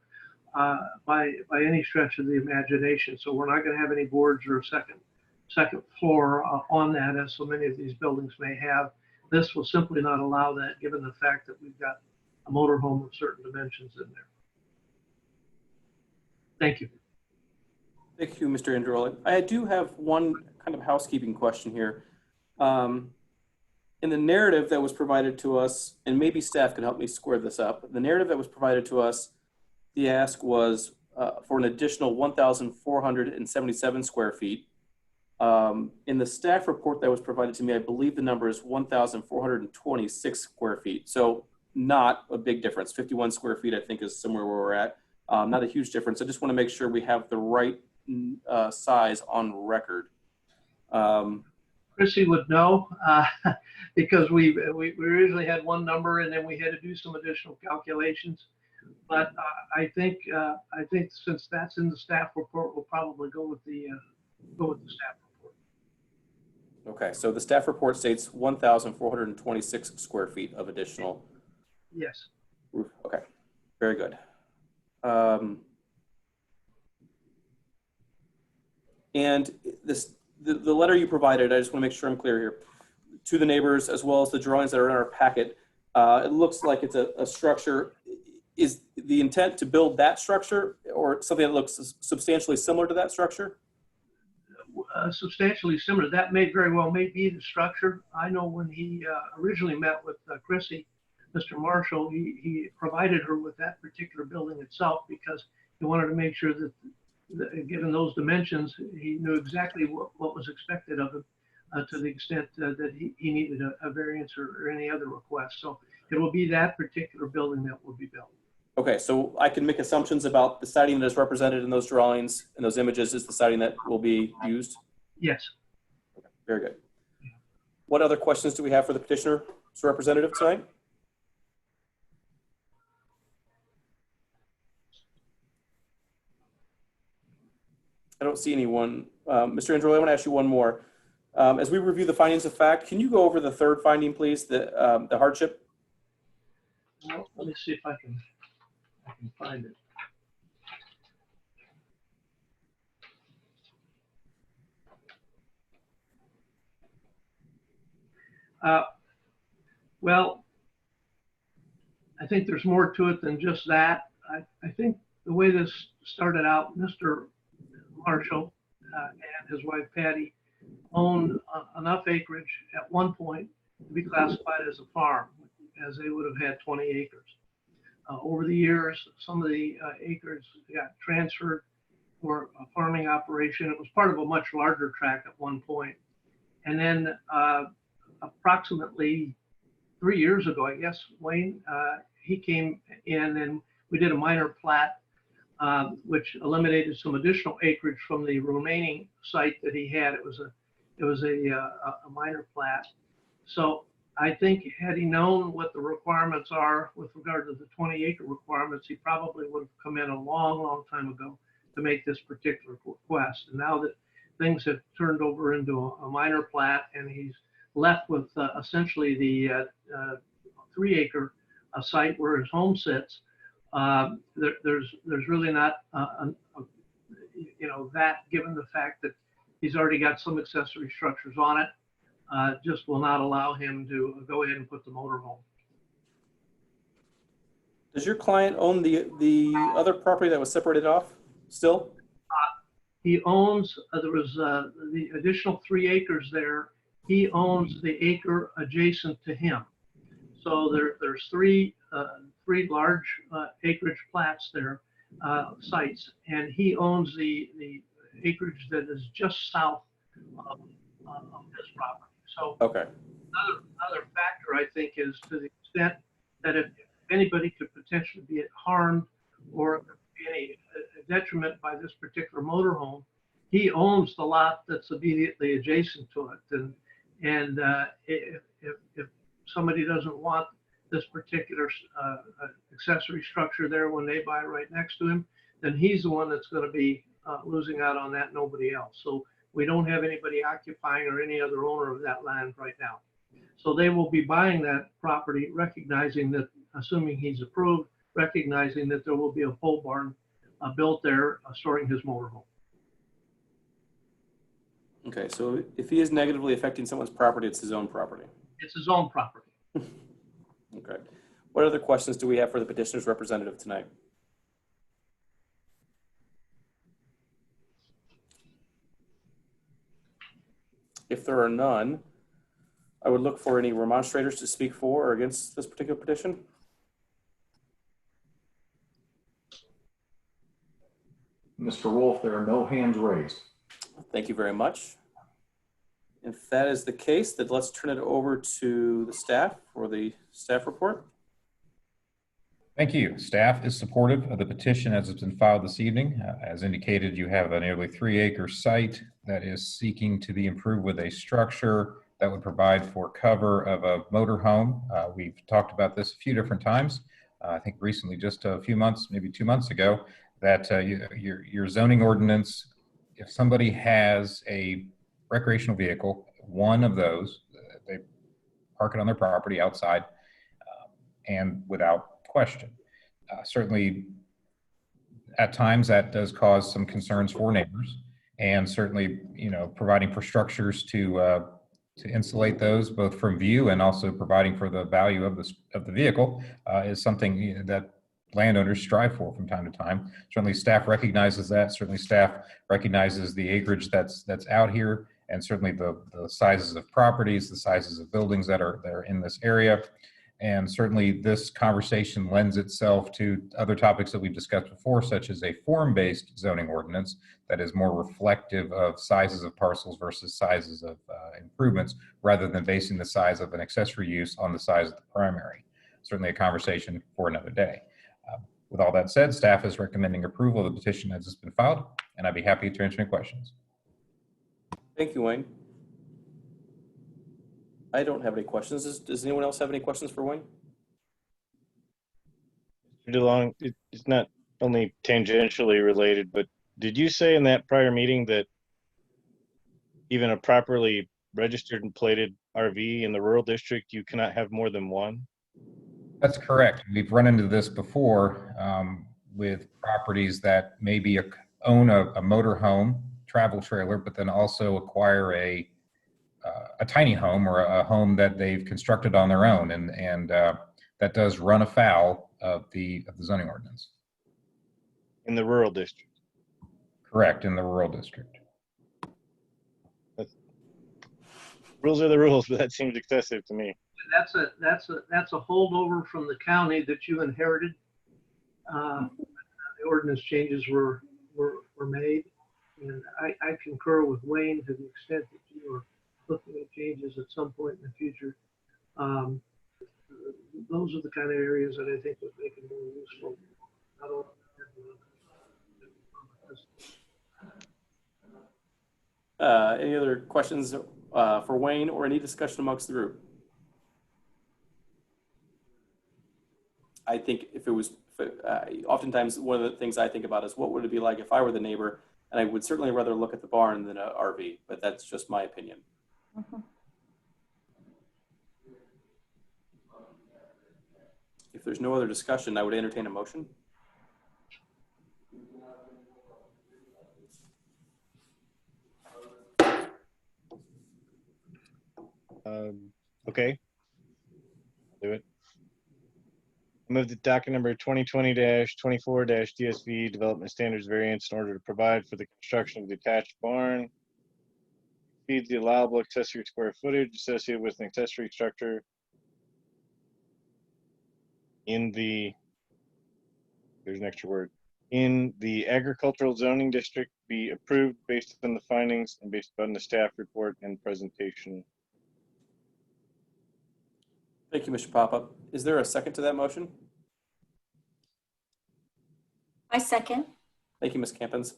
Speaker 18: by any stretch of the imagination. So we're not going to have any boards or a second floor on that, as so many of these buildings may have. This will simply not allow that, given the fact that we've got a motorhome of certain dimensions in there. Thank you.
Speaker 1: Thank you, Mr. Androli. I do have one kind of housekeeping question here. In the narrative that was provided to us, and maybe staff can help me square this up, the narrative that was provided to us, the ask was for an additional 1,477 square feet. In the staff report that was provided to me, I believe the number is 1,426 square feet. So not a big difference. 51 square feet, I think, is somewhere where we're at. Not a huge difference. I just want to make sure we have the right size on record.
Speaker 18: Chrissy would know because we originally had one number and then we had to do some additional calculations. But I think since that's in the staff report, we'll probably go with the staff report.
Speaker 1: Okay, so the staff report states 1,426 square feet of additional.
Speaker 18: Yes.
Speaker 1: Roof. Okay, very good. And the letter you provided, I just want to make sure I'm clear here, to the neighbors as well as the drawings that are in our packet, it looks like it's a structure. Is the intent to build that structure or something that looks substantially similar to that structure?
Speaker 18: Substantially similar. That may very well be the structure. I know when he originally met with Chrissy, Mr. Marshall, he provided her with that particular building itself because he wanted to make sure that given those dimensions, he knew exactly what was expected of him to the extent that he needed a variance or any other request. So it will be that particular building that will be built.
Speaker 1: Okay, so I can make assumptions about the siding that is represented in those drawings and those images is the siding that will be used?
Speaker 18: Yes.
Speaker 1: Okay, very good. What other questions do we have for the petitioner's representative tonight? I don't see anyone. Mr. Androli, I want to ask you one more. As we review the findings of fact, can you go over the third finding, please, the hardship?
Speaker 18: Well, let me see if I can find it. Well, I think there's more to it than just that. I think the way this started out, Mr. Marshall and his wife Patty owned enough acreage at one point to be classified as a farm, as they would have had 20 acres. Over the years, some of the acres got transferred for a farming operation. It was part of a much larger tract at one point. And then approximately 3 years ago, I guess, Wayne, he came in and we did a minor plat, which eliminated some additional acreage from the remaining site that he had. It was a minor plat. So I think had he known what the requirements are with regard to the 20-acre requirements, he probably would have come in a long, long time ago to make this particular request. And now that things have turned over into a minor plat and he's left with essentially the 3-acre site where his home sits, there's really not, that given the fact that he's already got some accessory structures on it, just will not allow him to go ahead and put the motorhome.
Speaker 1: Does your client own the other property that was separated off still?
Speaker 18: He owns, there was the additional 3 acres there. He owns the acre adjacent to him. So there's three large acreage plats there, sites, and he owns the acreage that is just south of his property. So
Speaker 1: okay.
Speaker 18: Another factor I think is to the extent that if anybody could potentially be harmed or be any detriment by this particular motorhome, he owns the lot that's immediately adjacent to it. And if somebody doesn't want this particular accessory structure there when they buy right next to him, then he's the one that's going to be losing out on that, nobody else. So we don't have anybody occupying or any other owner of that land right now. So they will be buying that property, recognizing that, assuming he's approved, recognizing that there will be a pole barn built there storing his motorhome.
Speaker 1: Okay, so if he is negatively affecting someone's property, it's his own property.
Speaker 18: It's his own property.
Speaker 1: Okay. What other questions do we have for the petitioner's representative tonight? If there are none, I would look for any remonstrators to speak for or against this particular petition.
Speaker 7: Mr. Wolf, there are no hands raised.
Speaker 1: Thank you very much. If that is the case, then let's turn it over to the staff for the staff report.
Speaker 2: Thank you. Staff is supportive of the petition as it's been filed this evening. As indicated, you have a nearly 3-acre site that is seeking to be improved with a structure that would provide for cover of a motorhome. We've talked about this a few different times. I think recently, just a few months, maybe 2 months ago, that your zoning ordinance, if somebody has a recreational vehicle, one of those, they park it on their property outside and without question. Certainly, at times that does cause some concerns for neighbors, and certainly, providing for structures to insulate those both from view and also providing for the value of the vehicle is something that landowners strive for from time to time. Certainly, staff recognizes that. Certainly, staff recognizes the acreage that's out here, and certainly the sizes of properties, the sizes of buildings that are in this area. And certainly this conversation lends itself to other topics that we've discussed before, such as a form-based zoning ordinance that is more reflective of sizes of parcels versus sizes of improvements, rather than basing the size of an accessory use on the size of the primary. Certainly a conversation for another day. With all that said, staff is recommending approval of the petition as it's been filed, and I'd be happy to answer any questions.
Speaker 1: Thank you, Wayne. I don't have any questions. Does anyone else have any questions for Wayne?
Speaker 10: Mr. DeLong, it's not only tangentially related, but did you say in that prior meeting that even a properly registered and plated RV in the rural district, you cannot have more than one?
Speaker 2: That's correct. We've run into this before with properties that maybe own a motorhome, travel trailer, but then also acquire a tiny home or a home that they've constructed on their own, and that does run afoul of the zoning ordinance.
Speaker 10: In the rural district?
Speaker 2: Correct, in the rural district.
Speaker 10: Rules are the rules, but that seems excessive to me.
Speaker 18: That's a holdover from the county that you inherited. The ordinance changes were made, and I concur with Wayne to the extent that you were looking at changes at some point in the future. Um, those are the kind of areas that I think would make it more useful. Not only
Speaker 1: Any other questions for Wayne or any discussion amongst the group? I think oftentimes one of the things I think about is what would it be like if I were the neighbor, and I would certainly rather look at the barn than an RV, but that's just my opinion.
Speaker 3: Mhm.
Speaker 1: If there's no other discussion, I would entertain a motion.
Speaker 10: Okay. Do it. I move that docket number 2020-24-DSV Development Standards Variance in order to provide for the construction of the attached barn exceeds the allowable accessory square footage associated with an accessory structure in the, there's an extra word, in the agricultural zoning district be approved based on the findings and based on the staff report and presentation.
Speaker 1: Thank you, Mr. Papa. Is there a second to that motion?
Speaker 3: I second.
Speaker 1: Thank you, Ms. Campins.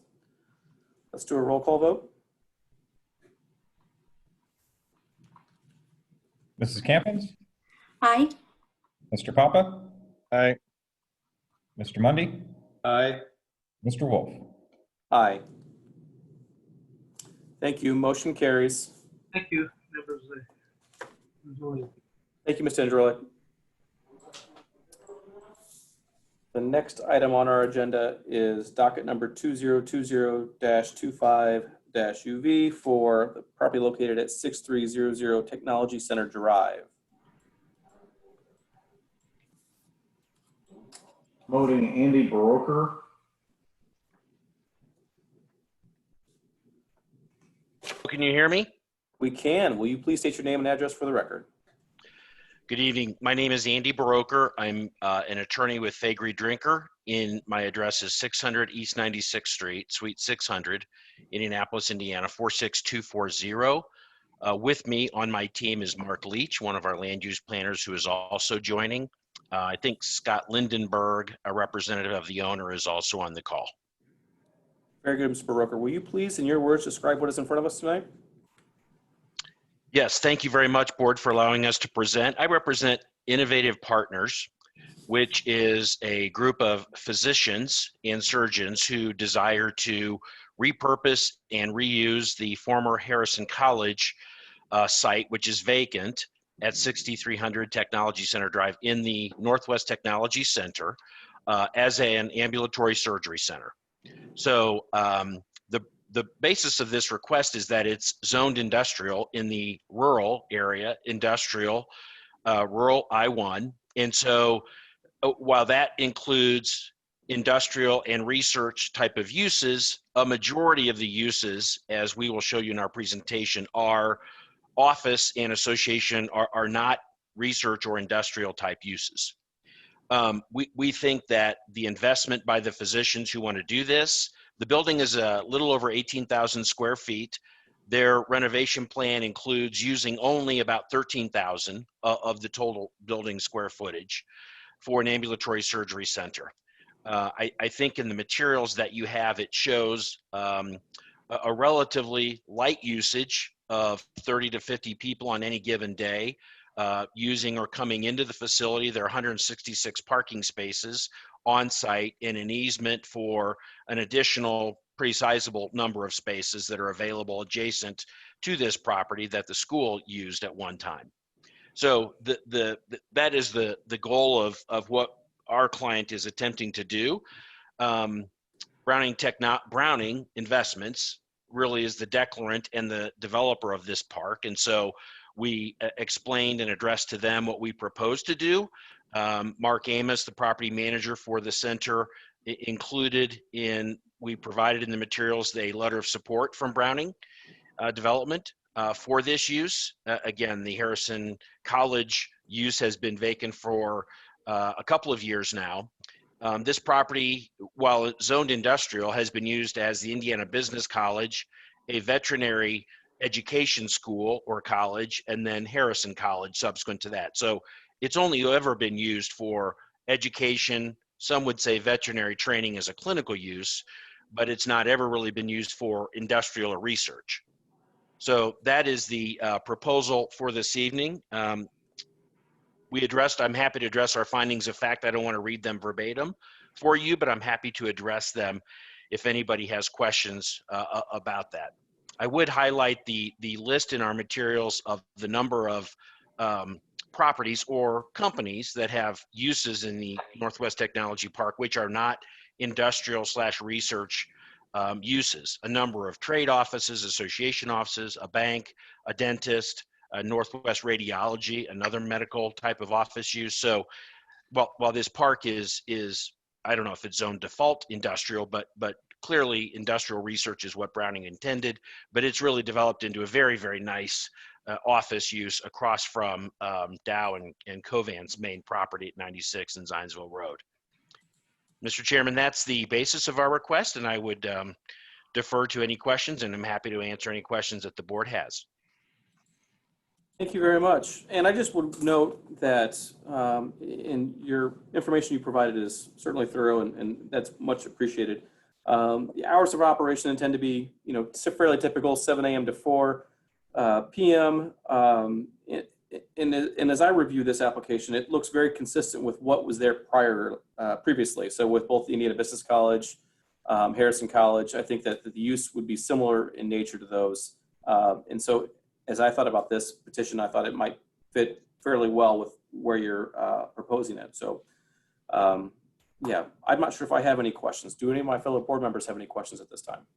Speaker 1: Let's do a roll call vote.
Speaker 2: Mrs. Campins?
Speaker 3: Aye.
Speaker 2: Mr. Papa?
Speaker 10: Aye.
Speaker 2: Mr. Mundy?
Speaker 5: Aye.
Speaker 2: Mr. Wolf?
Speaker 1: Aye. Thank you. Motion carries.
Speaker 18: thank you, members of the zoning.
Speaker 1: Thank you, Mr. Androli. The next item on our agenda is docket number 2020-25-UV for the property located at 6300 Technology Center Drive.
Speaker 7: Promoting Andy Baroker.
Speaker 19: Can you hear me?
Speaker 1: We can. Will you please state your name and address for the record?
Speaker 19: Good evening. My name is Andy Baroker. I'm an attorney with Faegre Drinker. My address is 600 East 96th Street, Suite 600, Indianapolis, Indiana, 46240. With me on my team is Mark Leach, one of our land use planners who is also joining. I think Scott Lindenberg, a representative of the owner, is also on the call.
Speaker 1: Very good, Mr. Baroker. Will you please, in your words, describe what is in front of us tonight?
Speaker 19: Yes, thank you very much, Board, for allowing us to present. I represent Innovative Partners, which is a group of physicians and surgeons who desire to repurpose and reuse the former Harrison College site, which is vacant at 6300 Technology Center Drive in the Northwest Technology Center as an ambulatory surgery center. So the basis of this request is that it's zoned industrial in the rural area, industrial, rural I-1. And so while that includes industrial and research type of uses, a majority of the uses, as we will show you in our presentation, are office and association are not research or industrial type uses. We think that the investment by the physicians who want to do this, the building is a little over 18,000 square feet. Their renovation plan includes using only about 13,000 of the total building square footage for an ambulatory surgery center. I think in the materials that you have, it shows a relatively light usage of 30 to 50 people on any given day using or coming into the facility. There are 166 parking spaces on site and an easement for an additional pretty sizable number of spaces that are available adjacent to this property that the school used at one time. So that is the goal of what our client is attempting to do. Browning Investments really is the declarant and the developer of this park. And so we explained and addressed to them what we propose to do. Mark Amos, the property manager for the center, we provided in the materials a letter of support from Browning Development for this use. Again, the Harrison College use has been vacant for a couple of years now. This property, while zoned industrial, has been used as the Indiana Business College, a veterinary education school or college, and then Harrison College subsequent to that. So it's only ever been used for education. Some would say veterinary training as a clinical use, but it's not ever really been used for industrial or research. So that is the proposal for this evening. I'm happy to address our findings of fact. I don't want to read them verbatim for you, but I'm happy to address them if anybody has questions about that. I would highlight the list in our materials of the number of properties or companies that have uses in the Northwest Technology Park, which are not industrial/research uses. A number of trade offices, association offices, a bank, a dentist, Northwest Radiology, another medical type of office use. So while this park is I don't know if it's zoned default industrial, but clearly industrial research is what Browning intended, but it's really developed into a very, very nice office use across from Dow and Covan's main property at 96 and Zionsville Road. Mr. Chairman, that's the basis of our request, and I would defer to any questions, and I'm happy to answer any questions that the board has.
Speaker 1: Thank you very much. And I just would note that in your information you provided is certainly thorough, and that's much appreciated. The hours of operation intend to be, fairly typical, 7 a.m. to 4 p.m. And as I review this application, it looks very consistent with what was there previously. So with both Indiana Business College, Harrison College, I think that the use would be similar in nature to those. And so as I thought about this petition, I thought it might fit fairly well with where you're proposing it. So yeah, I'm not sure if I have any questions. Do any of my fellow board members have any questions at this time?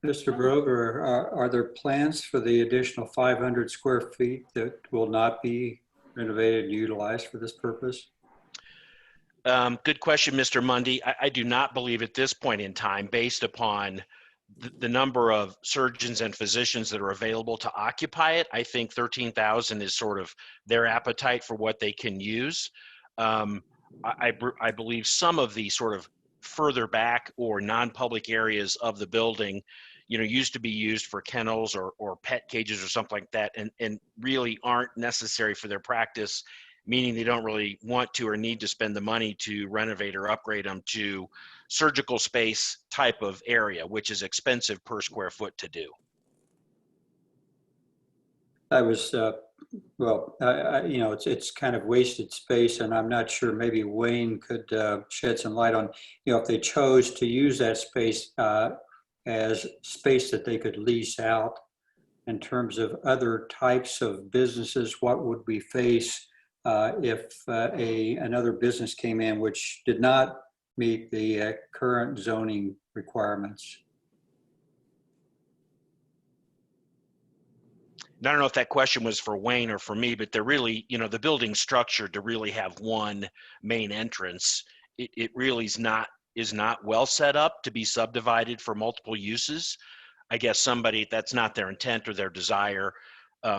Speaker 5: Mr. Broger, are there plans for the additional 500 square feet that will not be renovated and utilized for this purpose?
Speaker 19: Good question, Mr. Mundy. I do not believe at this point in time, based upon the number of surgeons and physicians that are available to occupy it, I think 13,000 is sort of their appetite for what they can use. I believe some of the sort of further back or non-public areas of the building, used to be used for kennels or pet cages or something like that, and really aren't necessary for their practice, meaning they don't really want to or need to spend the money to renovate or upgrade them to surgical space type of area, which is expensive per square foot to do.
Speaker 5: I was, it's kind of wasted space, and I'm not sure, maybe Wayne could shed some light on, if they chose to use that space as space that they could lease out in terms of other types of businesses, what would we face if another business came in which did not meet the current zoning requirements?
Speaker 19: I don't know if that question was for Wayne or for me, but they're really, the building structure to really have one main entrance, it really is not well set up to be subdivided for multiple uses. I guess that's not their intent or their desire.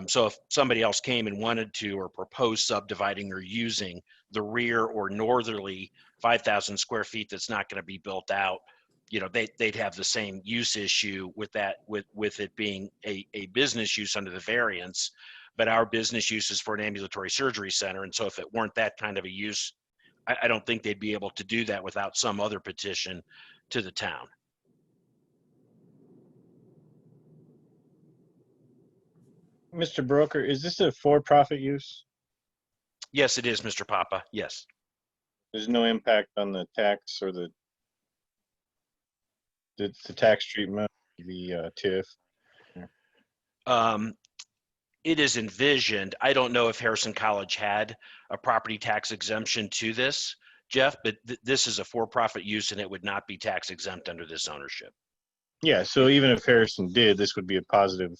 Speaker 19: So if somebody else came and wanted to or proposed subdividing or using the rear or northerly 5,000 square feet that's not going to be built out, they'd have the same use issue with that, with it being a business use under the variance, but our business use is for an ambulatory surgery center. And so if it weren't that kind of a use, I don't think they'd be able to do that without some other petition to the town.
Speaker 10: Mr. Broker, is this a for-profit use?
Speaker 19: Yes, it is, Mr. Papa. Yes.
Speaker 10: There's no impact on the tax or the tax treatment, the TIF?
Speaker 19: It is envisioned. I don't know if Harrison College had a property tax exemption to this, Jeff, but this is a for-profit use and it would not be tax exempt under this ownership.
Speaker 10: Yeah, so even if Harrison did, this would be a positive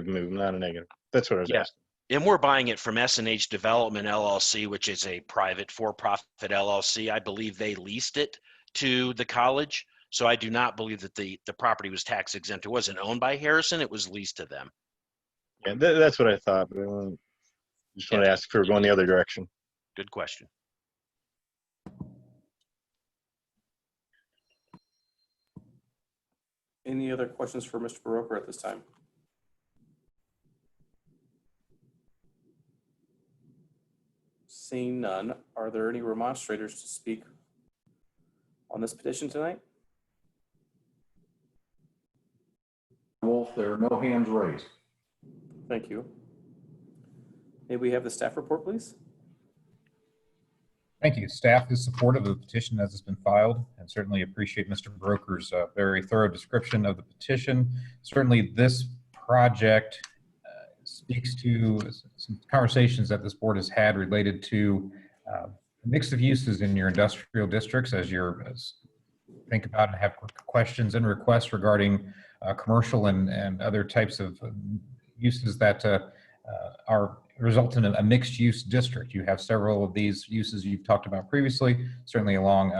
Speaker 10: move, not a negative. That's what I was asking.
Speaker 19: And we're buying it from S&H Development LLC, which is a private for-profit LLC. I believe they leased it to the college. So I do not believe that the property was tax exempt. It wasn't owned by Harrison. It was leased to them.
Speaker 10: Yeah, that's what I thought. But I just want to ask if we were going the other direction.
Speaker 19: Good question.
Speaker 1: Any other questions for Mr. Baroker at this time? Seeing none, are there any remonstrators to speak on this petition tonight?
Speaker 7: Wolf, there are no hands raised.
Speaker 1: Thank you. May we have the staff report, please?
Speaker 2: Thank you. Staff is supportive of the petition as it's been filed, and certainly appreciate Mr. Broker's very thorough description of the petition. Certainly this project speaks to some conversations that this board has had related to mix of uses in your industrial districts as you think about and have questions and requests regarding commercial and other types of uses that result in a mixed use district. You have several of these uses you've talked about previously, certainly along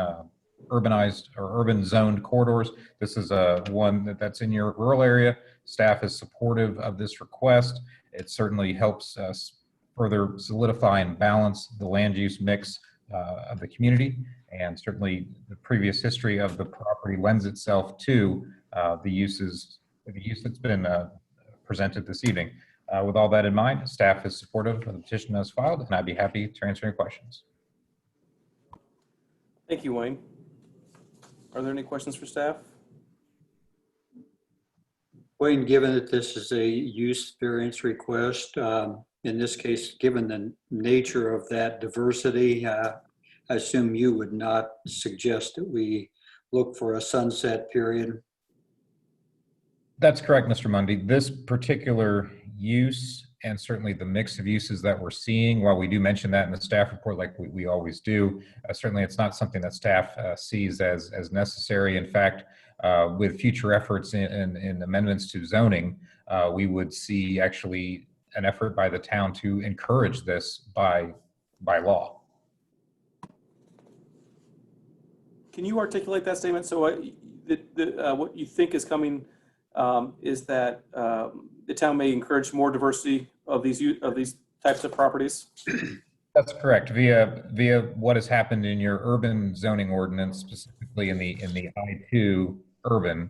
Speaker 2: urbanized or urban zoned corridors. This is one that's in your rural area. Staff is supportive of this request. It certainly helps us further solidify and balance the land use mix of the community. And certainly the previous history of the property lends itself to the use that's been presented this evening. With all that in mind, staff is supportive of the petition as filed, and I'd be happy to answer any questions.
Speaker 1: Thank you, Wayne. Are there any questions for staff?
Speaker 5: Wayne, given that this is a use variance request, in this case, given the nature of that diversity, I assume you would not suggest that we look for a sunset period.
Speaker 2: That's correct, Mr. Mundy. This particular use and certainly the mix of uses that we're seeing, while we do mention that in the staff report like we always do, certainly it's not something that staff sees as necessary. In fact, with future efforts in amendments to zoning, we would see actually an effort by the town to encourage this by law.
Speaker 1: Can you articulate that statement? So what you think is coming is that the town may encourage more diversity of these types of properties?
Speaker 2: That's correct. Via what has happened in your urban zoning ordinance, specifically in the I2 urban,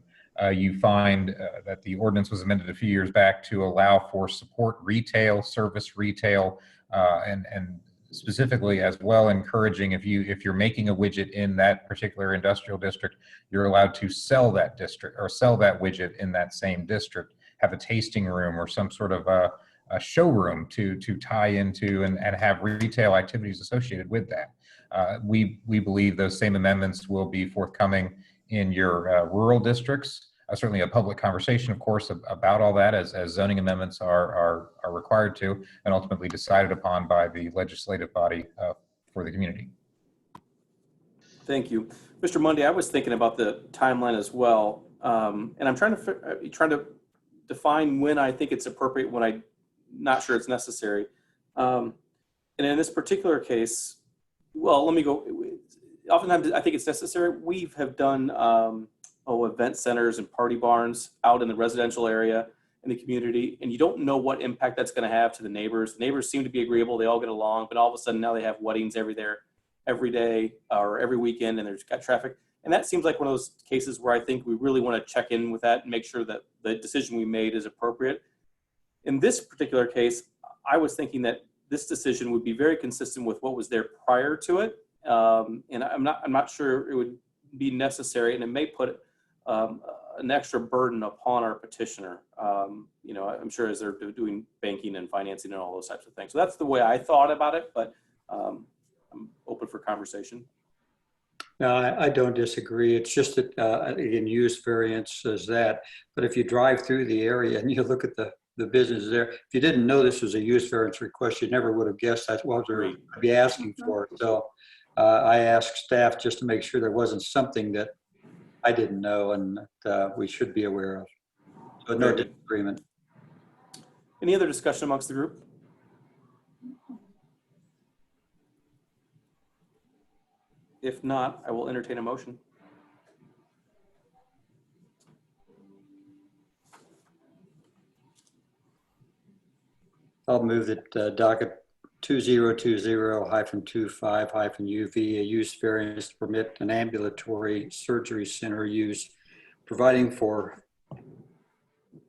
Speaker 2: you find that the ordinance was amended a few years back to allow for support retail, service retail, and specifically as well encouraging if you're making a widget in that particular industrial district, you're allowed to sell that district or sell that widget in that same district, have a tasting room or some sort of a showroom to tie into and have retail activities associated with that. We believe those same amendments will be forthcoming in your rural districts. Certainly a public conversation, of course, about all that as zoning amendments are required to and ultimately decided upon by the legislative body for the community.
Speaker 1: Thank you. Mr. Mundy, I was thinking about the timeline as well. And I'm trying to define when I think it's appropriate, when I'm not sure it's necessary. And in this particular case, well, let me go. Oftentimes I think it's necessary. We have done event centers and party barns out in the residential area in the community, and you don't know what impact that's going to have to the neighbors. The neighbors seem to be agreeable. They all get along, but all of a sudden now they have weddings every day or every weekend, and there's got traffic. And that seems like one of those cases where I think we really want to check in with that and make sure that the decision we made is appropriate. In this particular case, I was thinking that this decision would be very consistent with what was there prior to it. And I'm not sure it would be necessary, and it may put an extra burden upon our petitioner. I'm sure as they're doing banking and financing and all those types of things. So that's the way I thought about it, but I'm open for conversation.
Speaker 5: No, I don't disagree. It's just that again, use variance as that. But if you drive through the area and you look at the business there, if you didn't know this was a use variance request, you never would have guessed that's what they're be asking for. So I asked staff just to make sure there wasn't something that I didn't know and that we should be aware of. So no disagreement.
Speaker 1: Any other discussion amongst the group? If not, I will entertain a motion.
Speaker 5: I'll move that docket 2020-25-UV, a use variance to permit an ambulatory surgery center use providing for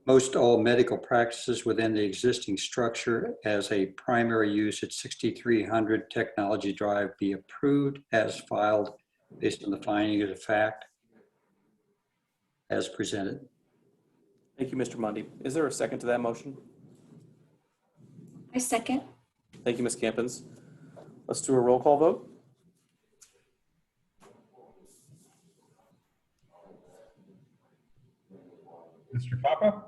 Speaker 5: most all medical practices within the existing structure as a primary use at 6300 Technology Drive be approved as filed based on the finding of the fact as presented.
Speaker 1: Thank you, Mr. Mundy. Is there a second to that motion?
Speaker 3: I second.
Speaker 1: Thank you, Ms. Campins. Let's do a roll call vote.
Speaker 2: Mr. Papa?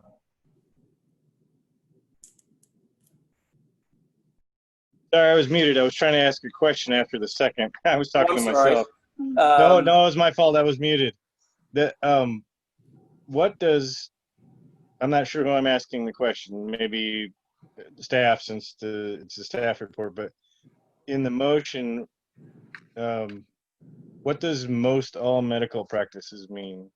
Speaker 10: Sorry, I was muted. I was trying to ask a question after the second. I was talking to
Speaker 1: I'm sorry.
Speaker 10: myself. No, it was my fault. I was muted. What does, I'm not sure who I'm asking the question, maybe the staff, since it's a staff report, but in the motion, what does most all medical practices mean?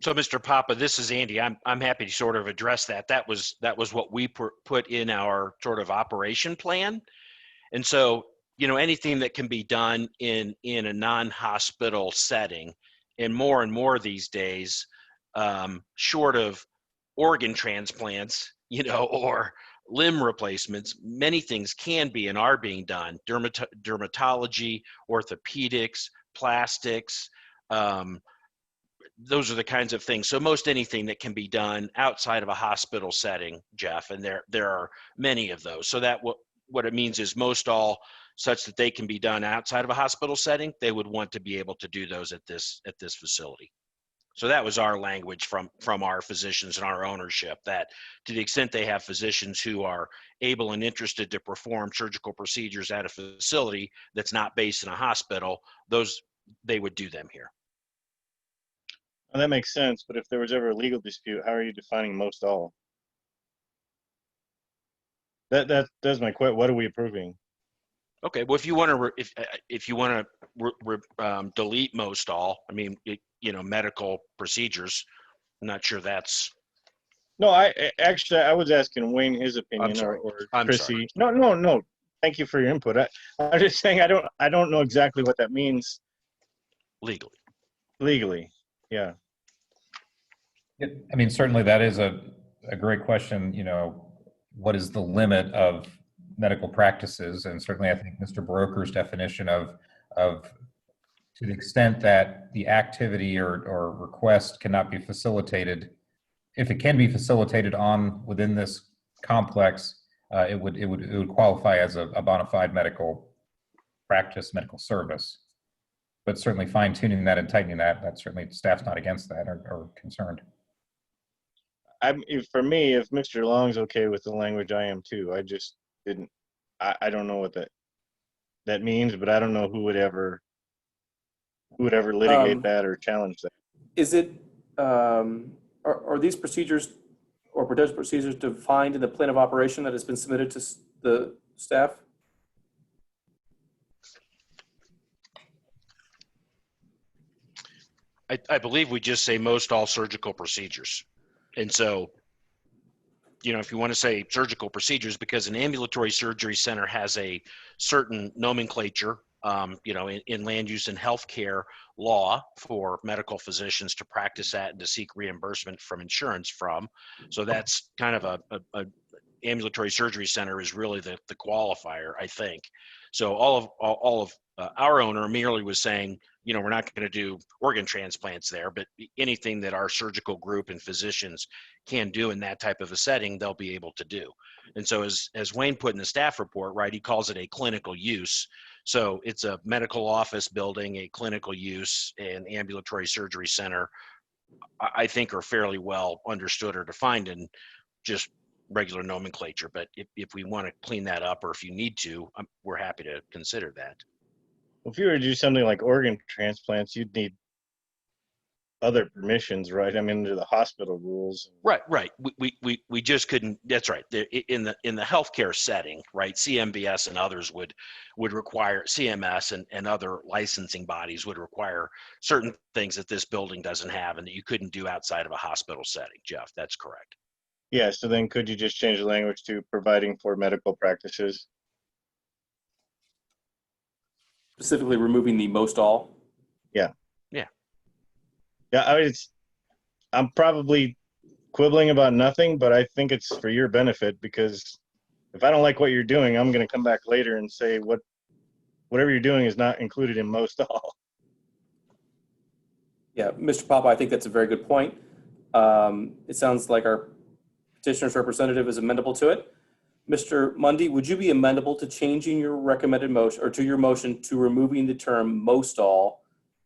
Speaker 19: So, Mr. Papa, this is Andy. I'm happy to sort of address that. That was what we put in our sort of operation plan. And so, you know, anything that can be done in a non-hospital setting, and more these days, short of organ transplants, you know, or limb replacements, many things can be and are being done. Dermatology, orthopedics, plastics, those are the kinds of things. So most anything that can be done outside of a hospital setting, Jeff, and there are many of those. So that what it means is most all such that they can be done outside of a hospital setting, they would want to be able to do those at this facility. So that was our language from our physicians and our ownership, that to the extent they have physicians who are able and interested to perform surgical procedures at a facility that's not based in a hospital, they would do them here.
Speaker 10: Well, that makes sense, but if there was ever a legal dispute, how are you defining most all? That's my question. What are we approving?
Speaker 19: Okay, well, if you want to delete most all, I mean, medical procedures, I'm not sure that's.
Speaker 10: No, I was asking Wayne his opinion, or Chrissy. No. Thank you for your input. I'm just saying I don't know exactly what that means legally. Yeah.
Speaker 2: I mean, certainly that is a great question. You know, what is the limit of medical practices? And certainly I think Mr. Broker's definition of to the extent that the activity or request cannot be facilitated, if it can be facilitated within this complex, it would qualify as a bona fide medical practice, medical service. But certainly fine tuning that and tightening that certainly staff's not against that or concerned.
Speaker 10: For me, if Mr. Long's okay with the language, I am too. I just didn't. I don't know what that means, but I don't know who would ever litigate that or challenge that.
Speaker 1: Is it are these procedures or potential procedures defined in the plan of operation that has been submitted to the staff?
Speaker 19: I believe we just say most all surgical procedures. And so, you know, if you want to say surgical procedures, because an ambulatory surgery center has a certain nomenclature, you know, in land use and healthcare law for medical physicians to practice at and to seek reimbursement from insurance from. So that's kind of a ambulatory surgery center is really the qualifier, I think. So all of our owner merely was saying, you know, we're not going to do organ transplants there, but anything that our surgical group and physicians can do in that type of a setting, they'll be able to do. And so as Wayne put in the staff report, right, he calls it a clinical use. So it's a medical office building, a clinical use, and ambulatory surgery center, I think are fairly well understood or defined in just regular nomenclature. But if we want to clean that up, or if you need to, we're happy to consider that.
Speaker 10: If you were to do something like organ transplants, you'd need other permissions, right? I mean, under the hospital rules.
Speaker 19: Right. We just couldn't. That's right. In the healthcare setting, right? CMBS and others would require, CMS and other licensing bodies would require certain things that this building doesn't have, and that you couldn't do outside of a hospital setting. Jeff, that's correct.
Speaker 10: Yeah. So then, could you just change the language to providing for medical practices?
Speaker 1: Specifically removing the most all?
Speaker 10: Yeah. Yeah, I'm probably quibbling about nothing, but I think it's for your benefit, because if I don't like what you're doing, I'm going to come back later and say whatever you're doing is not included in most all.
Speaker 1: Yeah, Mr. Papa, I think that's a very good point. It sounds like our petitioner's representative is amendable to it. Mr. Mundy, would you be amendable to changing your recommended motion, or to your motion to removing the term most all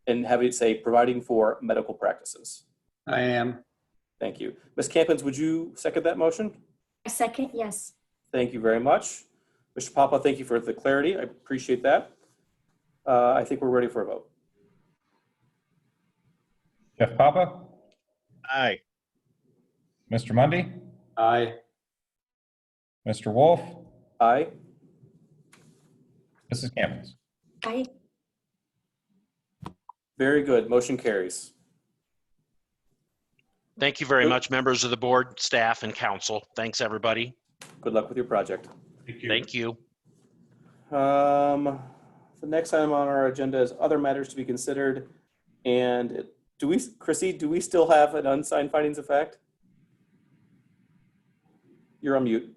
Speaker 1: and having it say providing for medical practices?
Speaker 5: I am.
Speaker 1: Thank you. Ms. Campins, would you second that motion?
Speaker 3: A second, yes.
Speaker 1: Thank you very much. Mr. Papa, thank you for the clarity. I appreciate that. I think we're ready for a vote.
Speaker 2: Jeff Papa?
Speaker 10: Aye.
Speaker 2: Mr. Mundy?
Speaker 5: Aye.
Speaker 2: Mr. Wolf?
Speaker 1: Aye.
Speaker 2: Mrs. Campins?
Speaker 3: Aye.
Speaker 1: Very good. Motion carries.
Speaker 19: Thank you very much, members of the board, staff, and council. Thanks, everybody.
Speaker 1: Good luck with your project.
Speaker 19: Thank you.
Speaker 1: The next item on our agenda is other matters to be considered. And Chrissy, do we still have an unsigned findings of fact? You're on mute.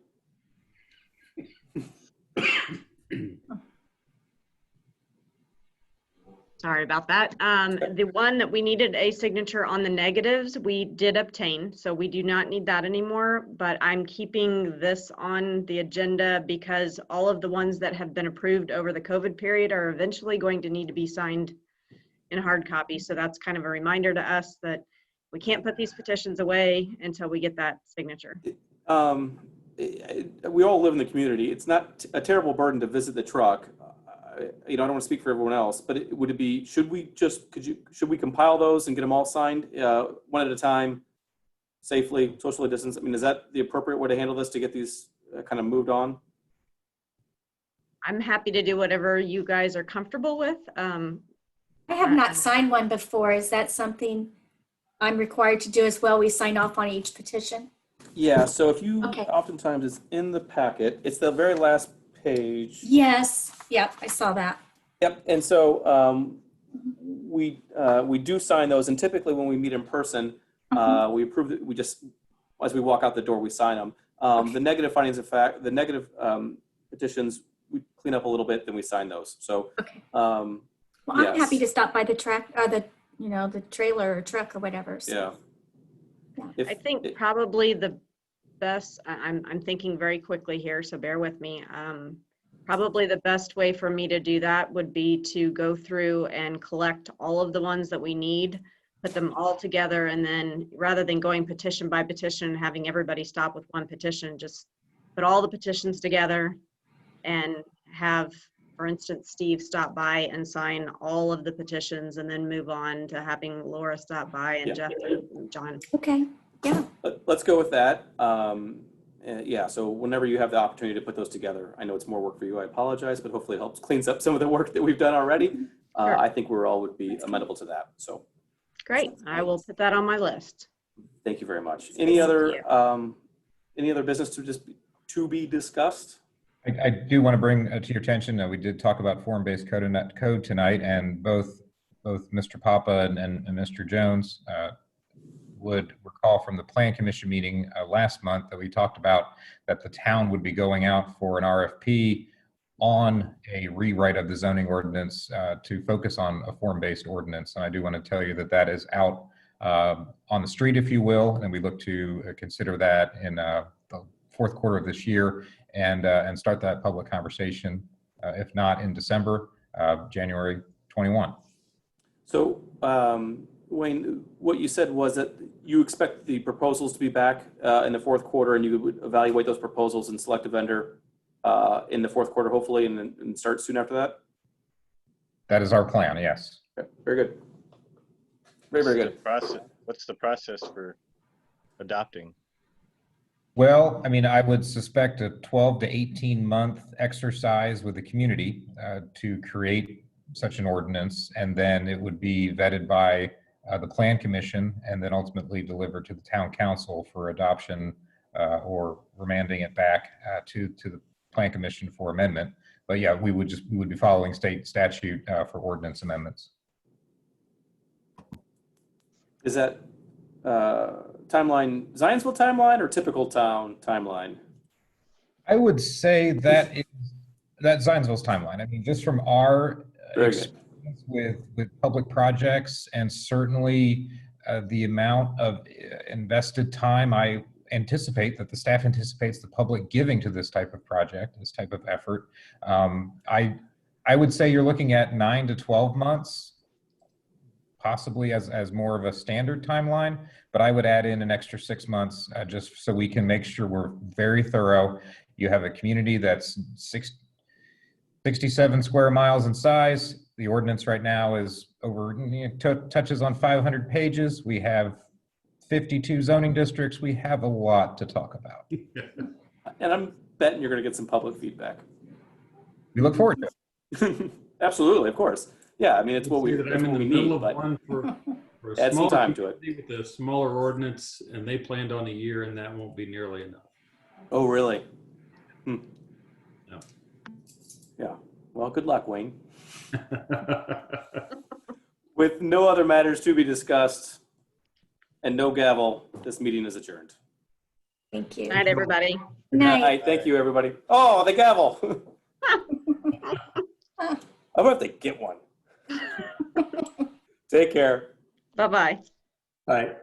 Speaker 20: Sorry about that. The one that we needed a signature on the negatives, we did obtain, so we do not need that anymore, but I'm keeping this on the agenda because all of the ones that have been approved over the COVID period are eventually going to need to be signed in hard copy. So that's kind of a reminder to us that we can't put these petitions away until we get that signature.
Speaker 1: We all live in the community. It's not a terrible burden to visit the truck. I don't want to speak for everyone else, but should we compile those and get them all signed one at a time, safely, socially distanced? I mean, is that the appropriate way to handle this to get these kind of moved on?
Speaker 20: I'm happy to do whatever you guys are comfortable with.
Speaker 3: I have not signed one before. Is that something I'm required to do as well? We sign off on each petition?
Speaker 1: Yeah, so if you, oftentimes it's in the packet. It's the very last page.
Speaker 3: Yes, yep, I saw that.
Speaker 1: Yep, and so we do sign those, and typically when we meet in person, we approve it. We just, as we walk out the door, we sign them. The negative findings of fact, the negative petitions, we clean up a little bit, then we sign those. So,
Speaker 3: well, I'm happy to stop by the track, the trailer or truck or whatever. So.
Speaker 1: Yeah.
Speaker 20: I think probably the best, I'm thinking very quickly here, so bear with me. Probably the best way for me to do that would be to go through and collect all of the ones that we need, put them all together, and then rather than going petition by petition, having everybody stop with one petition, just put all the petitions together and have, for instance, Steve stop by and sign all of the petitions, and then move on to having Laura stop by and Jeff and John.
Speaker 3: Okay, yeah.
Speaker 1: Let's go with that. Yeah, so whenever you have the opportunity to put those together, I know it's more work for you, I apologize, but hopefully it helps cleans up some of the work that we've done already.
Speaker 20: Sure.
Speaker 1: I think we're all would be amenable to that, so.
Speaker 20: Great, I will put that on my list.
Speaker 1: Thank you very much. Any other business to be discussed?
Speaker 2: I do want to bring to your attention, we did talk about form-based code tonight, and both Mr. Papa and Mr. Jones would recall from the Plan Commission meeting last month that we talked about that the town would be going out for an RFP on a rewrite of the zoning ordinance to focus on a form-based ordinance. And I do want to tell you that that is out on the street, if you will, and we look to consider that in the fourth quarter of this year and start that public conversation, if not in December, January 21.
Speaker 1: So, Wayne, what you said was that you expect the proposals to be back in the fourth quarter, and you would evaluate those proposals and select a vendor in the fourth quarter, hopefully, and start soon after that?
Speaker 2: That is our plan, yes.
Speaker 1: Okay, very good. Very good.
Speaker 10: What's the process for adopting?
Speaker 2: Well, I mean, I would suspect a 12 to 18 month exercise with the community to create such an ordinance, and then it would be vetted by the Plan Commission and then ultimately delivered to the Town Council for adoption or remanding it back to the Plan Commission for amendment. But yeah, we would be following state statute for ordinance amendments.
Speaker 1: Is that timeline Zionsville timeline or typical town timeline?
Speaker 2: I would say that that Zionsville's timeline. I mean, just from our experience with public projects, and certainly the amount of invested time I anticipate that the staff anticipates the public giving to this type of project, this type of effort. I would say you're looking at 9 to 12 months, possibly as more of a standard timeline, but I would add in an extra 6 months just so we can make sure we're very thorough. You have a community that's 67 square miles in size. The ordinance right now is over, touches on 500 pages. We have 52 zoning districts. We have a lot to talk about.
Speaker 1: And I'm betting you're going to get some public feedback.
Speaker 2: We look forward to it.
Speaker 1: Absolutely, of course. Yeah, I mean, it's what we
Speaker 9: I'm in the middle of one for a
Speaker 1: add some
Speaker 9: smaller
Speaker 1: time to it.
Speaker 9: community with a smaller ordinance, and they planned on a year, and that won't be nearly enough.
Speaker 1: Oh, really?
Speaker 9: No.
Speaker 1: Yeah. Well, good luck, Wayne. With no other matters to be discussed and no gavel, this meeting is adjourned.
Speaker 3: Thank you.
Speaker 20: Good night, everybody.
Speaker 3: Good night.
Speaker 1: Thank you, everybody. Oh, the gavel. I'm going to have to get one. Take care.
Speaker 20: Bye-bye.
Speaker 5: Bye.